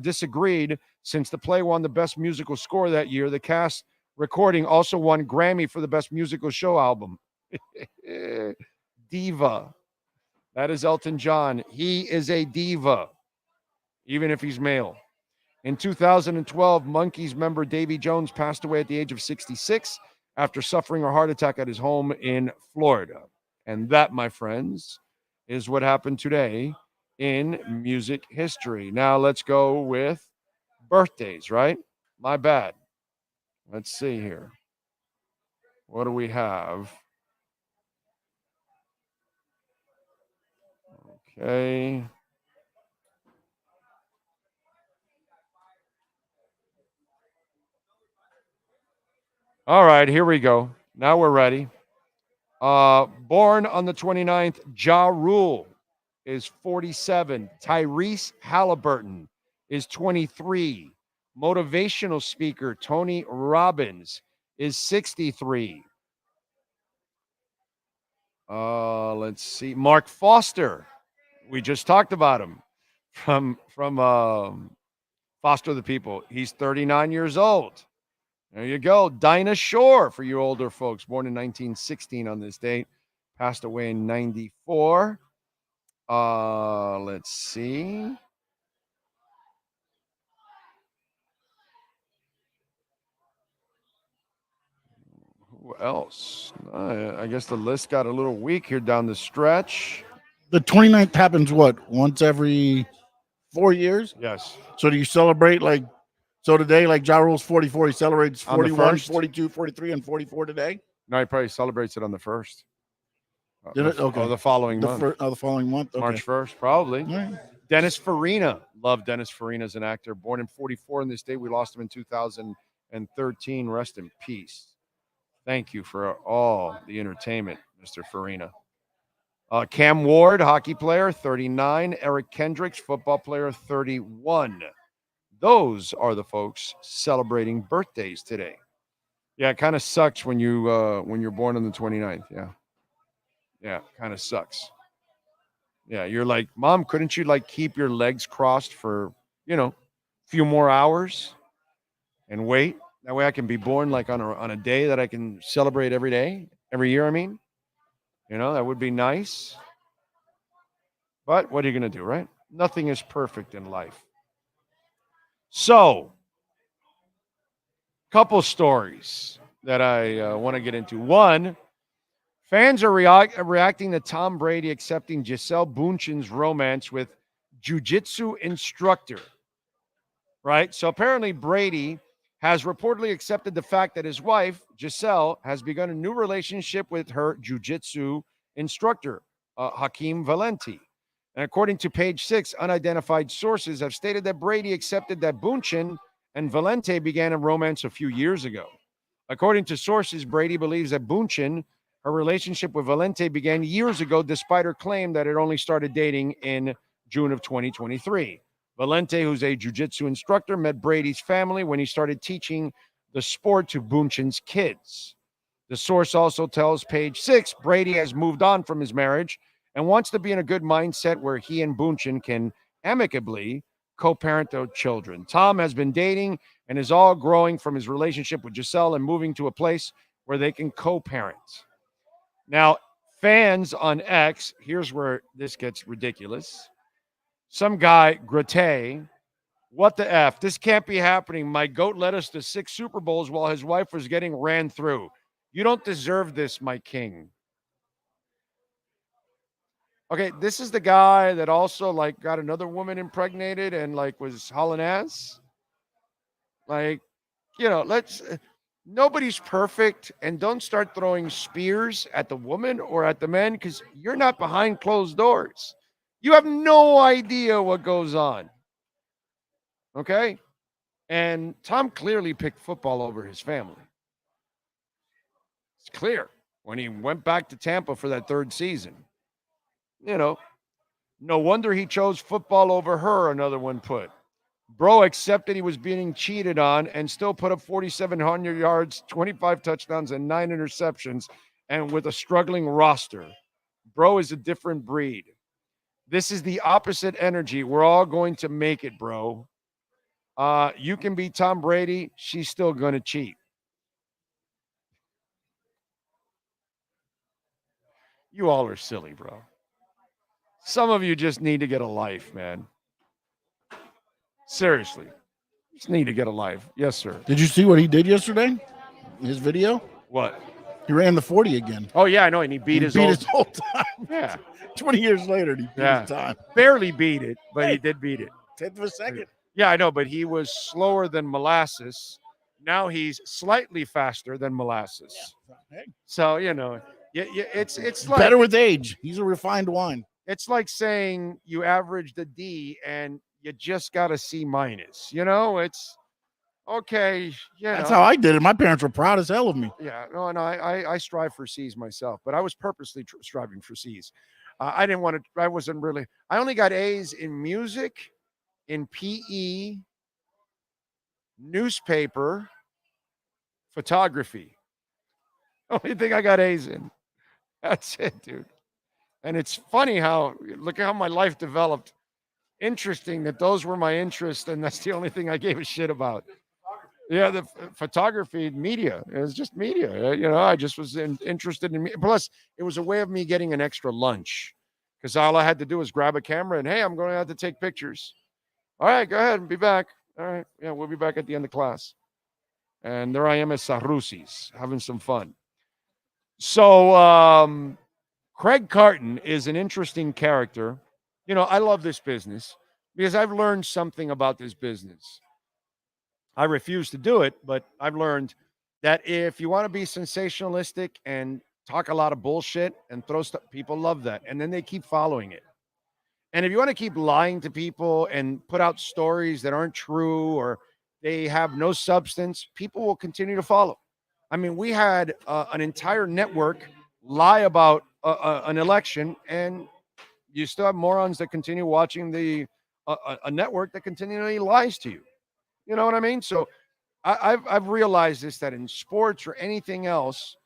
disagreed since the play won the Best Musical Score that year. The cast recording also won Grammy for the Best Musical Show Album. Diva. That is Elton John. He is a diva, even if he's male. In 2012, Monkees member Davy Jones passed away at the age of 66 after suffering a heart attack at his home in Florida. And that, my friends, is what happened today in music history. Now let's go with birthdays, right? My bad. Let's see here. What do we have? Okay. All right, here we go. Now we're ready. Born on the 29th, Ja Rule is 47. Tyrese Halliburton is 23. Motivational speaker Tony Robbins is 63. Let's see. Mark Foster. We just talked about him from Foster the People. He's 39 years old. There you go. Dinah Shore, for you older folks, born in 1916 on this date, passed away in 94. Let's see. Who else? I guess the list got a little weak here down the stretch. The 29th happens what? Once every 4 years? Yes. So do you celebrate so today, like Ja Rule's 44, he celebrates 41, 42, 43, and 44 today? No, he probably celebrates it on the 1st. Did it? Okay. The following month. The following month? Okay. March 1st, probably. Right. Dennis Farina. Love Dennis Farina as an actor. Born in 44 on this day. We lost him in 2013. Rest in peace. Thank you for all the entertainment, Mr. Farina. Cam Ward, hockey player, 39. Eric Kendricks, football player, 31. Those are the folks celebrating birthdays today. Yeah, it kind of sucks when you're born on the 29th. Yeah, kind of sucks. Yeah, you're like, Mom, couldn't you keep your legs crossed for, a few more hours and wait? That way I can be born on a day that I can celebrate every day, every year, I mean. That would be nice. But what are you going to do, right? Nothing is perfect in life. So, couple stories that I want to get into. One, fans are reacting to Tom Brady accepting Gisele Bündchen's romance with jiu-jitsu instructor, right? So apparently Brady has reportedly accepted the fact that his wife, Gisele, has begun a new relationship with her jiu-jitsu instructor, Hakeem Valenti. And according to Page 6, unidentified sources have stated that Brady accepted that Bündchen and Valente began a romance a few years ago. According to sources, Brady believes that Bündchen, her relationship with Valente began years ago, despite her claim that it only started dating in June of 2023. Valente, who's a jiu-jitsu instructor, met Brady's family when he started teaching the sport to Bündchen's kids. The source also tells Page 6 Brady has moved on from his marriage and wants to be in a good mindset where he and Bunchen can amicably co-parent their children. Tom has been dating and is all growing from his relationship with Giselle and moving to a place where they can co-parent. Now, fans on X, here's where this gets ridiculous. Some guy, Grate, what the F? This can't be happening. My GOAT led us to 6 Super Bowls while his wife was getting ran through. You don't deserve this, my king. Okay, this is the guy that also like got another woman impregnated and like was hauling ass. Like, you know, nobody's perfect, and don't start throwing spears at the woman or at the men because you're not behind closed doors. You have no idea what goes on. Okay? And Tom clearly picked football over his family. It's clear when he went back to Tampa for that 3rd season. You know, no wonder he chose football over her, another one put. Bro accepted he was being cheated on and still put up 4,700 yards, 25 touchdowns, and 9 interceptions, and with a struggling roster. Bro is a different breed. This is the opposite energy. We're all going to make it, bro. You can be Tom Brady. She's still going to cheat. You all are silly, bro. Some of you just need to get a life, man. Seriously. Just need to get a life. Yes, sir. Did you see what he did yesterday? His video? What? He ran the 40 again. Oh, yeah, I know. And he beat his his whole time. Yeah. 20 years later, he beat his time. Barely beat it, but he did beat it. 10th of a second. Yeah, I know, but he was slower than molasses. Now he's slightly faster than molasses. Yeah. Hey. So, you know, it's like better with age. He's a refined wine. It's like saying you averaged a D and you just got a C minus. You know, it's okay. Yeah, that's how I did it. My parents were proud as hell of me. Yeah, no, and I strive for C's myself, but I was purposely striving for C's. I didn't want to. I wasn't really. I only got A's in music, in PE, newspaper, photography. Only thing I got A's in. That's it, dude. And it's funny how, look at how my life developed. Interesting that those were my interests, and that's the only thing I gave a shit about. Yeah, the photography, media. It was just media. You know, I just was interested in me. Plus, it was a way of me getting an extra lunch because all I had to do was grab a camera and, hey, I'm going to have to take pictures. All right, go ahead and be back. All right. Yeah, we'll be back at the end of class. And there I am at Sarusi's having some fun. So, Craig Carton is an interesting character. You know, I love this business because I've learned something about this business. I refuse to do it, but I've learned that if you want to be sensationalistic and talk a lot of bullshit and throw stuff, people love that. And then they keep following it. And if you want to keep lying to people and put out stories that aren't true or they have no substance, people will continue to follow. I mean, we had an entire network lie about an election, and you still have morons that continue watching a network that continually lies to you. You know what I mean? So I've realized this, that in sports or anything else,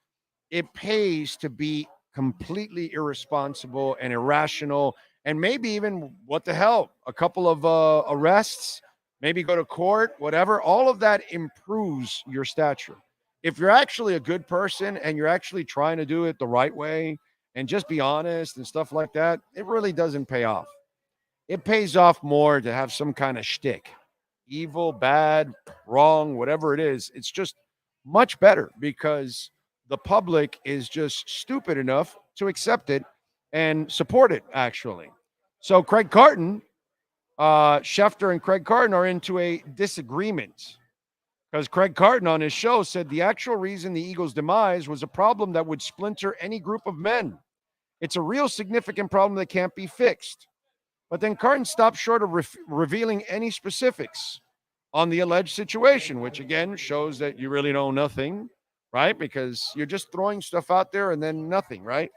it pays to be completely irresponsible and irrational, and maybe even, what the hell, a couple of arrests, maybe go to court, whatever. All of that improves your stature. If you're actually a good person and you're actually trying to do it the right way and just be honest and stuff like that, it really doesn't pay off. It pays off more to have some kind of shtick. Evil, bad, wrong, whatever it is, it's just much better because the public is just stupid enough to accept it and support it, actually. So Craig Carton, Schefter and Craig Carton are into a disagreement because Craig Carton on his show said the actual reason the Eagles' demise was a problem that would splinter any group of men. It's a real significant problem that can't be fixed. But then Carton stopped short of revealing any specifics on the alleged situation, which again shows that you really know nothing, right? Because you're just throwing stuff out there and then nothing, right?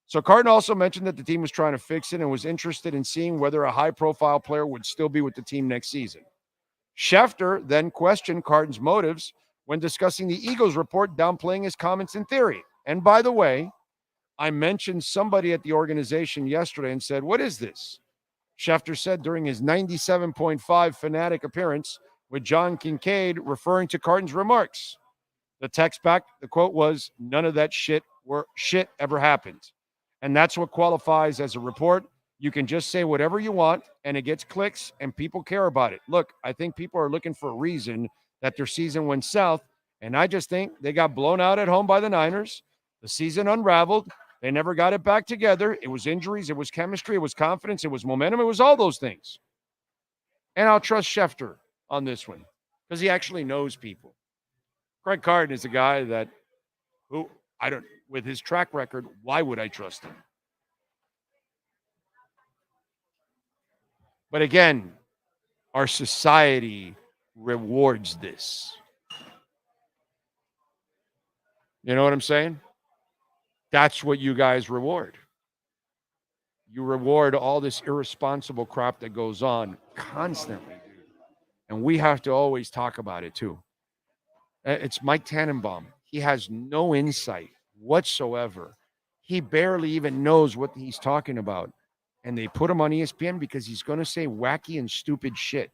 So Carton also mentioned that the team was trying to fix it and was interested in seeing whether a high-profile player would still be with the team next season. Schefter then questioned Carton's motives when discussing the Eagles report, downplaying his comments in theory. And by the way, I mentioned somebody at the organization yesterday and said, what is this? Schefter said during his 97.5 Fanatic appearance with John Kincaid, referring to Carton's remarks. The text back, the quote was, none of that shit ever happened. And that's what qualifies as a report. You can just say whatever you want, and it gets clicks, and people care about it. Look, I think people are looking for a reason that their season went south, and I just think they got blown out at home by the Niners. The season unraveled. They never got it back together. It was injuries. It was chemistry. It was confidence. It was momentum. It was all those things. And I'll trust Schefter on this one because he actually knows people. Greg Carton is a guy that with his track record, why would I trust him? But again, our society rewards this. You know what I'm saying? That's what you guys reward. You reward all this irresponsible crap that goes on constantly, dude. And we have to always talk about it too. It's Mike Tannenbaum. He has no insight whatsoever. He barely even knows what he's talking about. And they put him on ESPN because he's going to say wacky and stupid shit.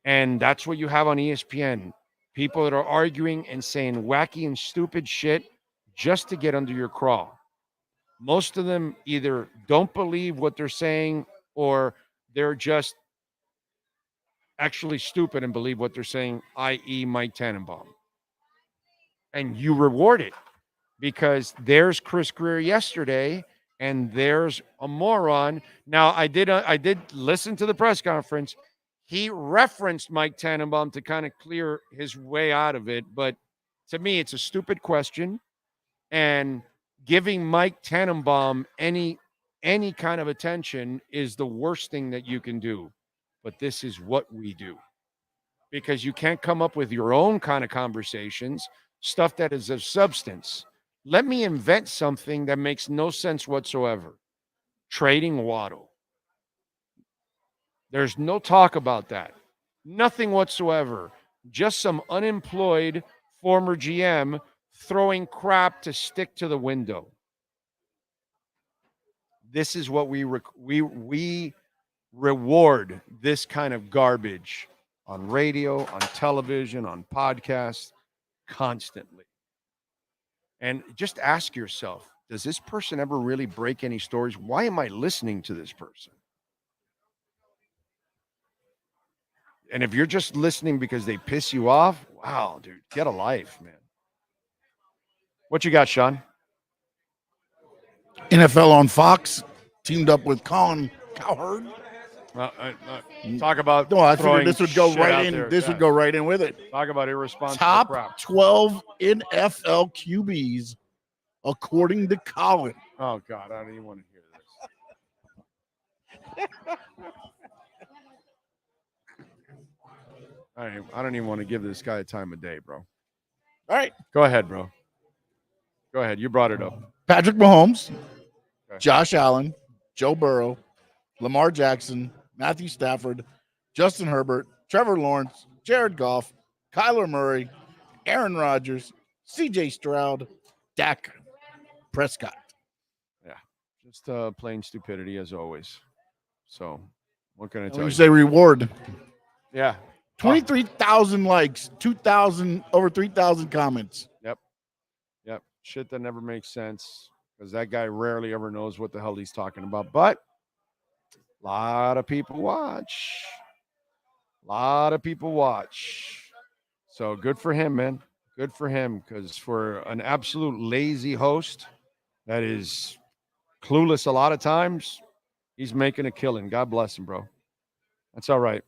And that's what you have on ESPN. People that are arguing and saying wacky and stupid shit just to get under your craw. Most of them either don't believe what they're saying or they're just actually stupid and believe what they're saying, i.e. Mike Tannenbaum. And you reward it because there's Chris Grier yesterday and there's a moron. Now, I did listen to the press conference. He referenced Mike Tannenbaum to kind of clear his way out of it. But to me, it's a stupid question. And giving Mike Tannenbaum any kind of attention is the worst thing that you can do. But this is what we do. Because you can't come up with your own kind of conversations, stuff that is of substance. Let me invent something that makes no sense whatsoever. Trading Waddle. There's no talk about that. Nothing whatsoever. Just some unemployed former GM throwing crap to stick to the window. This is what we reward, this kind of garbage on radio, on television, on podcasts, constantly. And just ask yourself, does this person ever really break any stories? Why am I listening to this person? And if you're just listening because they piss you off, wow, dude, get a life, man. What you got, Sean? NFL on Fox teamed up with Colin Cowherd. Talk about. No, I figured this would go right in. There. This would go right in with it. Talk about irresponsible Top crap. 12 NFL QBs, according to Colin. Oh God, I don't even want to hear this. I don't even want to give this guy a time of day, bro. All right, go ahead, bro. Go ahead. You brought it up. Patrick Mahomes, Okay. Josh Allen, Joe Burrow, Lamar Jackson, Matthew Stafford, Justin Herbert, Trevor Lawrence, Jared Goff, Kyler Murray, Aaron Rodgers, CJ Stroud, Dak Prescott. Yeah, just plain stupidity as always. So, what can I tell You you? say reward. Yeah. 23,000 likes, 2,000, over 3,000 comments. Yep. Shit that never makes sense because that guy rarely ever knows what the hell he's talking about. But a lot of people watch. So good for him, man. Good for him because for an absolute lazy host that is clueless a lot of times, he's making a killing. God bless him, bro. That's all right.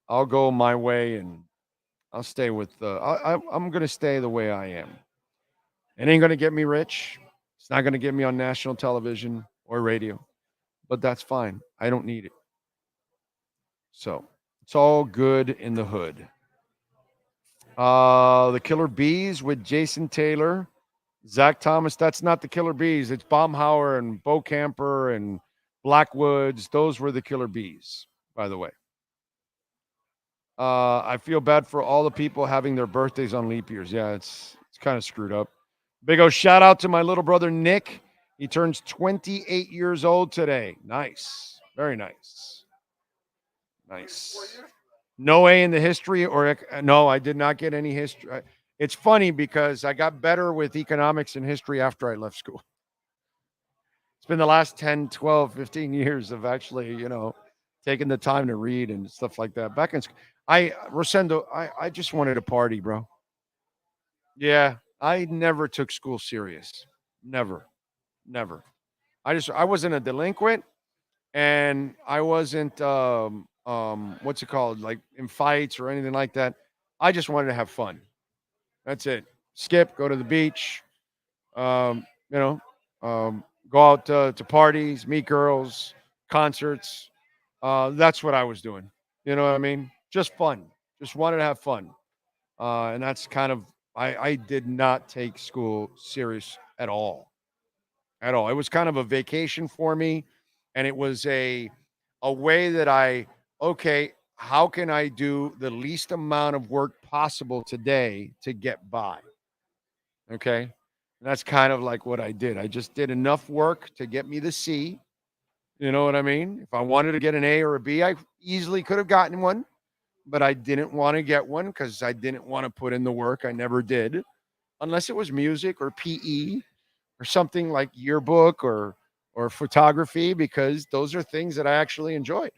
I'll go my way and I'll stay with I'm going to stay the way I am. It ain't going to get me rich. It's not going to get me on national television or radio, but that's fine. I don't need it. So it's all good in the hood. The Killer Bees with Jason Taylor, Zach Thomas. That's not the Killer Bees. It's Baumhauer and Bo Camper and Blackwoods. Those were the Killer Bees, by the way. I feel bad for all the people having their birthdays on leap years. Yeah, it's kind of screwed up. Big O shout out to my little brother Nick. He turns 28 years old today. Nice. Very nice. Nice. No A in the history or no, I did not get any history. It's funny because I got better with economics and history after I left school. It's been the last 10, 12, 15 years of actually, taking the time to read and stuff like that. Back in school, Rosendo, I just wanted to party, bro. Yeah, I never took school serious. Never. I wasn't a delinquent, and I wasn't what's it called, like in fights or anything like that. I just wanted to have fun. That's it. Skip, go to the beach, um, you know, go out to parties, meet girls, concerts. That's what I was doing. You know what I mean? Just fun. Just wanted to have fun. And that's kind of I did not take school serious at all. At all. It was kind of a vacation for me, and it was a way that okay, how can I do the least amount of work possible today to get by? Okay. And that's kind of like what I did. I just did enough work to get me the C. You know what I mean? If I wanted to get an A or a B, I easily could have gotten one, but I didn't want to get one because I didn't want to put in the work. I never did, unless it was music or PE or something like yearbook or photography, because those are things that I actually enjoyed.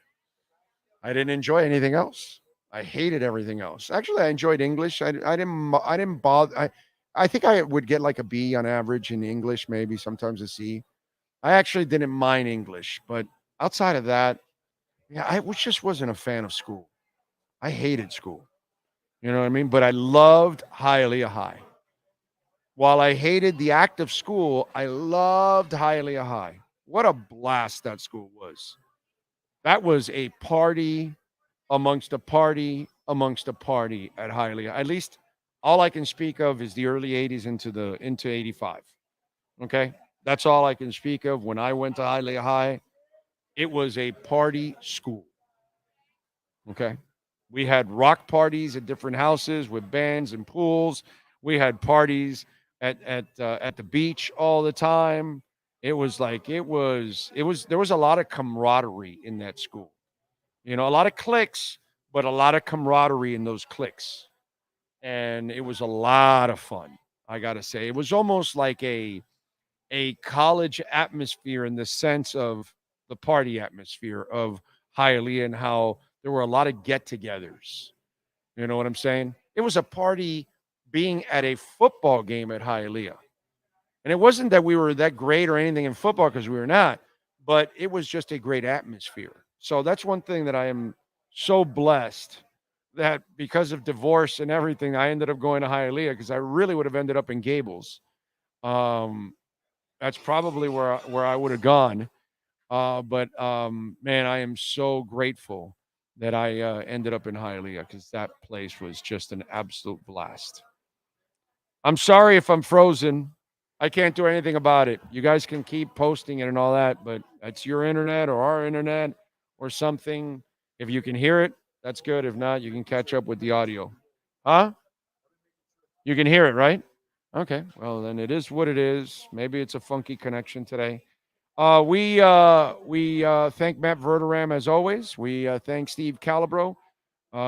I didn't enjoy anything else. I hated everything else. Actually, I enjoyed English. I didn't bother. I think I would get like a B on average in English, maybe sometimes a C. I actually didn't mind English, but outside of that, yeah, just wasn't a fan of school. I hated school. You know what I mean? But I loved Hialeah High. While I hated the act of school, I loved Hialeah High. What a blast that school was. That was a party amongst a party amongst a party at Hialeah. At least all I can speak of is the early 80s into 85. Okay? That's all I can speak of. When I went to Hialeah High, it was a party school. Okay? We had rock parties at different houses with bands and pools. We had parties at the beach all the time. There was a lot of camaraderie in that school. A lot of cliques, but a lot of camaraderie in those cliques. And it was a lot of fun, I got to say. It was almost like a college atmosphere in the sense of the party atmosphere of Hialeah and how there were a lot of get-togethers. You know what I'm saying? It was a party being at a football game at Hialeah. And it wasn't that we were that great or anything in football, because we were not, but it was just a great atmosphere. So that's one thing that I am so blessed that because of divorce and everything, I ended up going to Hialeah, because I really would have ended up in Gables. That's probably where I would have gone. But man, I am so grateful that I ended up in Hialeah, because that place was just an absolute blast. I'm sorry if I'm frozen. I can't do anything about it. You guys can keep posting it and all that, but it's your internet or our internet or something. If you can hear it, that's good. If not, you can catch up with the audio. Huh? You can hear it, right? Okay. Well, then it is what it is. Maybe it's a funky connection today. We thank Matt Verderam as always. We thank Steve Calabro.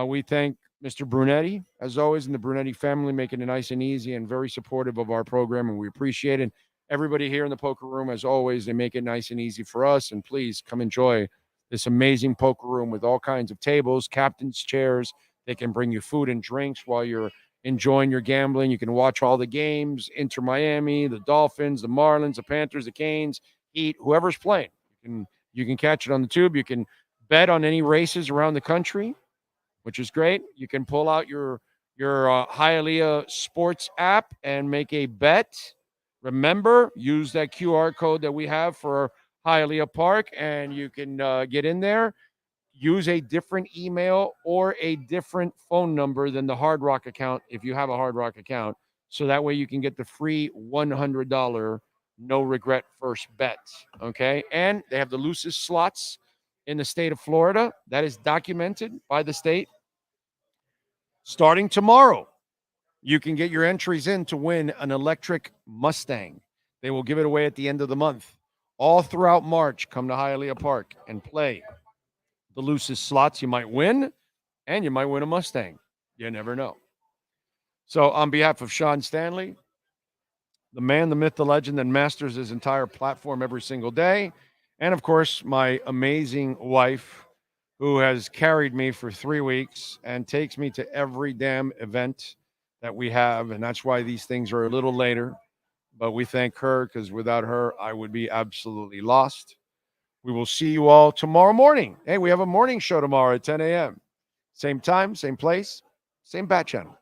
We thank Mr. Brunetti, as always, and the Brunetti family, making it nice and easy and very supportive of our program, and we appreciate it. Everybody here in the poker room, as always, they make it nice and easy for us, and please come enjoy this amazing poker room with all kinds of tables, captain's chairs. They can bring you food and drinks while you're enjoying your gambling. You can watch all the games, Inter Miami, the Dolphins, the Marlins, the Panthers, the Canes, Heat, whoever's playing. You can catch it on the tube. You can bet on any races around the country, which is great. You can pull out your Hialeah Sports app and make a bet. Remember, use that QR code that we have for Hialeah Park, and you can get in there. Use a different email or a different phone number than the Hard Rock account if you have a Hard Rock account, so that way you can get the free $100 no-regret first bet, okay? And they have the loosest slots in the state of Florida. That is documented by the state. Starting tomorrow, you can get your entries in to win an electric Mustang. They will give it away at the end of the month. All throughout March, come to Hialeah Park and play the loosest slots. You might win, and you might win a Mustang. You never know. So on behalf of Sean Stanley, the man, the myth, the legend, that masters his entire platform every single day, and of course, my amazing wife, who has carried me for 3 weeks and takes me to every damn event that we have. And that's why these things are a little later. But we thank her, because without her, I would be absolutely lost. We will see you all tomorrow morning. Hey, we have a morning show tomorrow at 10 a.m. Same time, same place, same bat channel.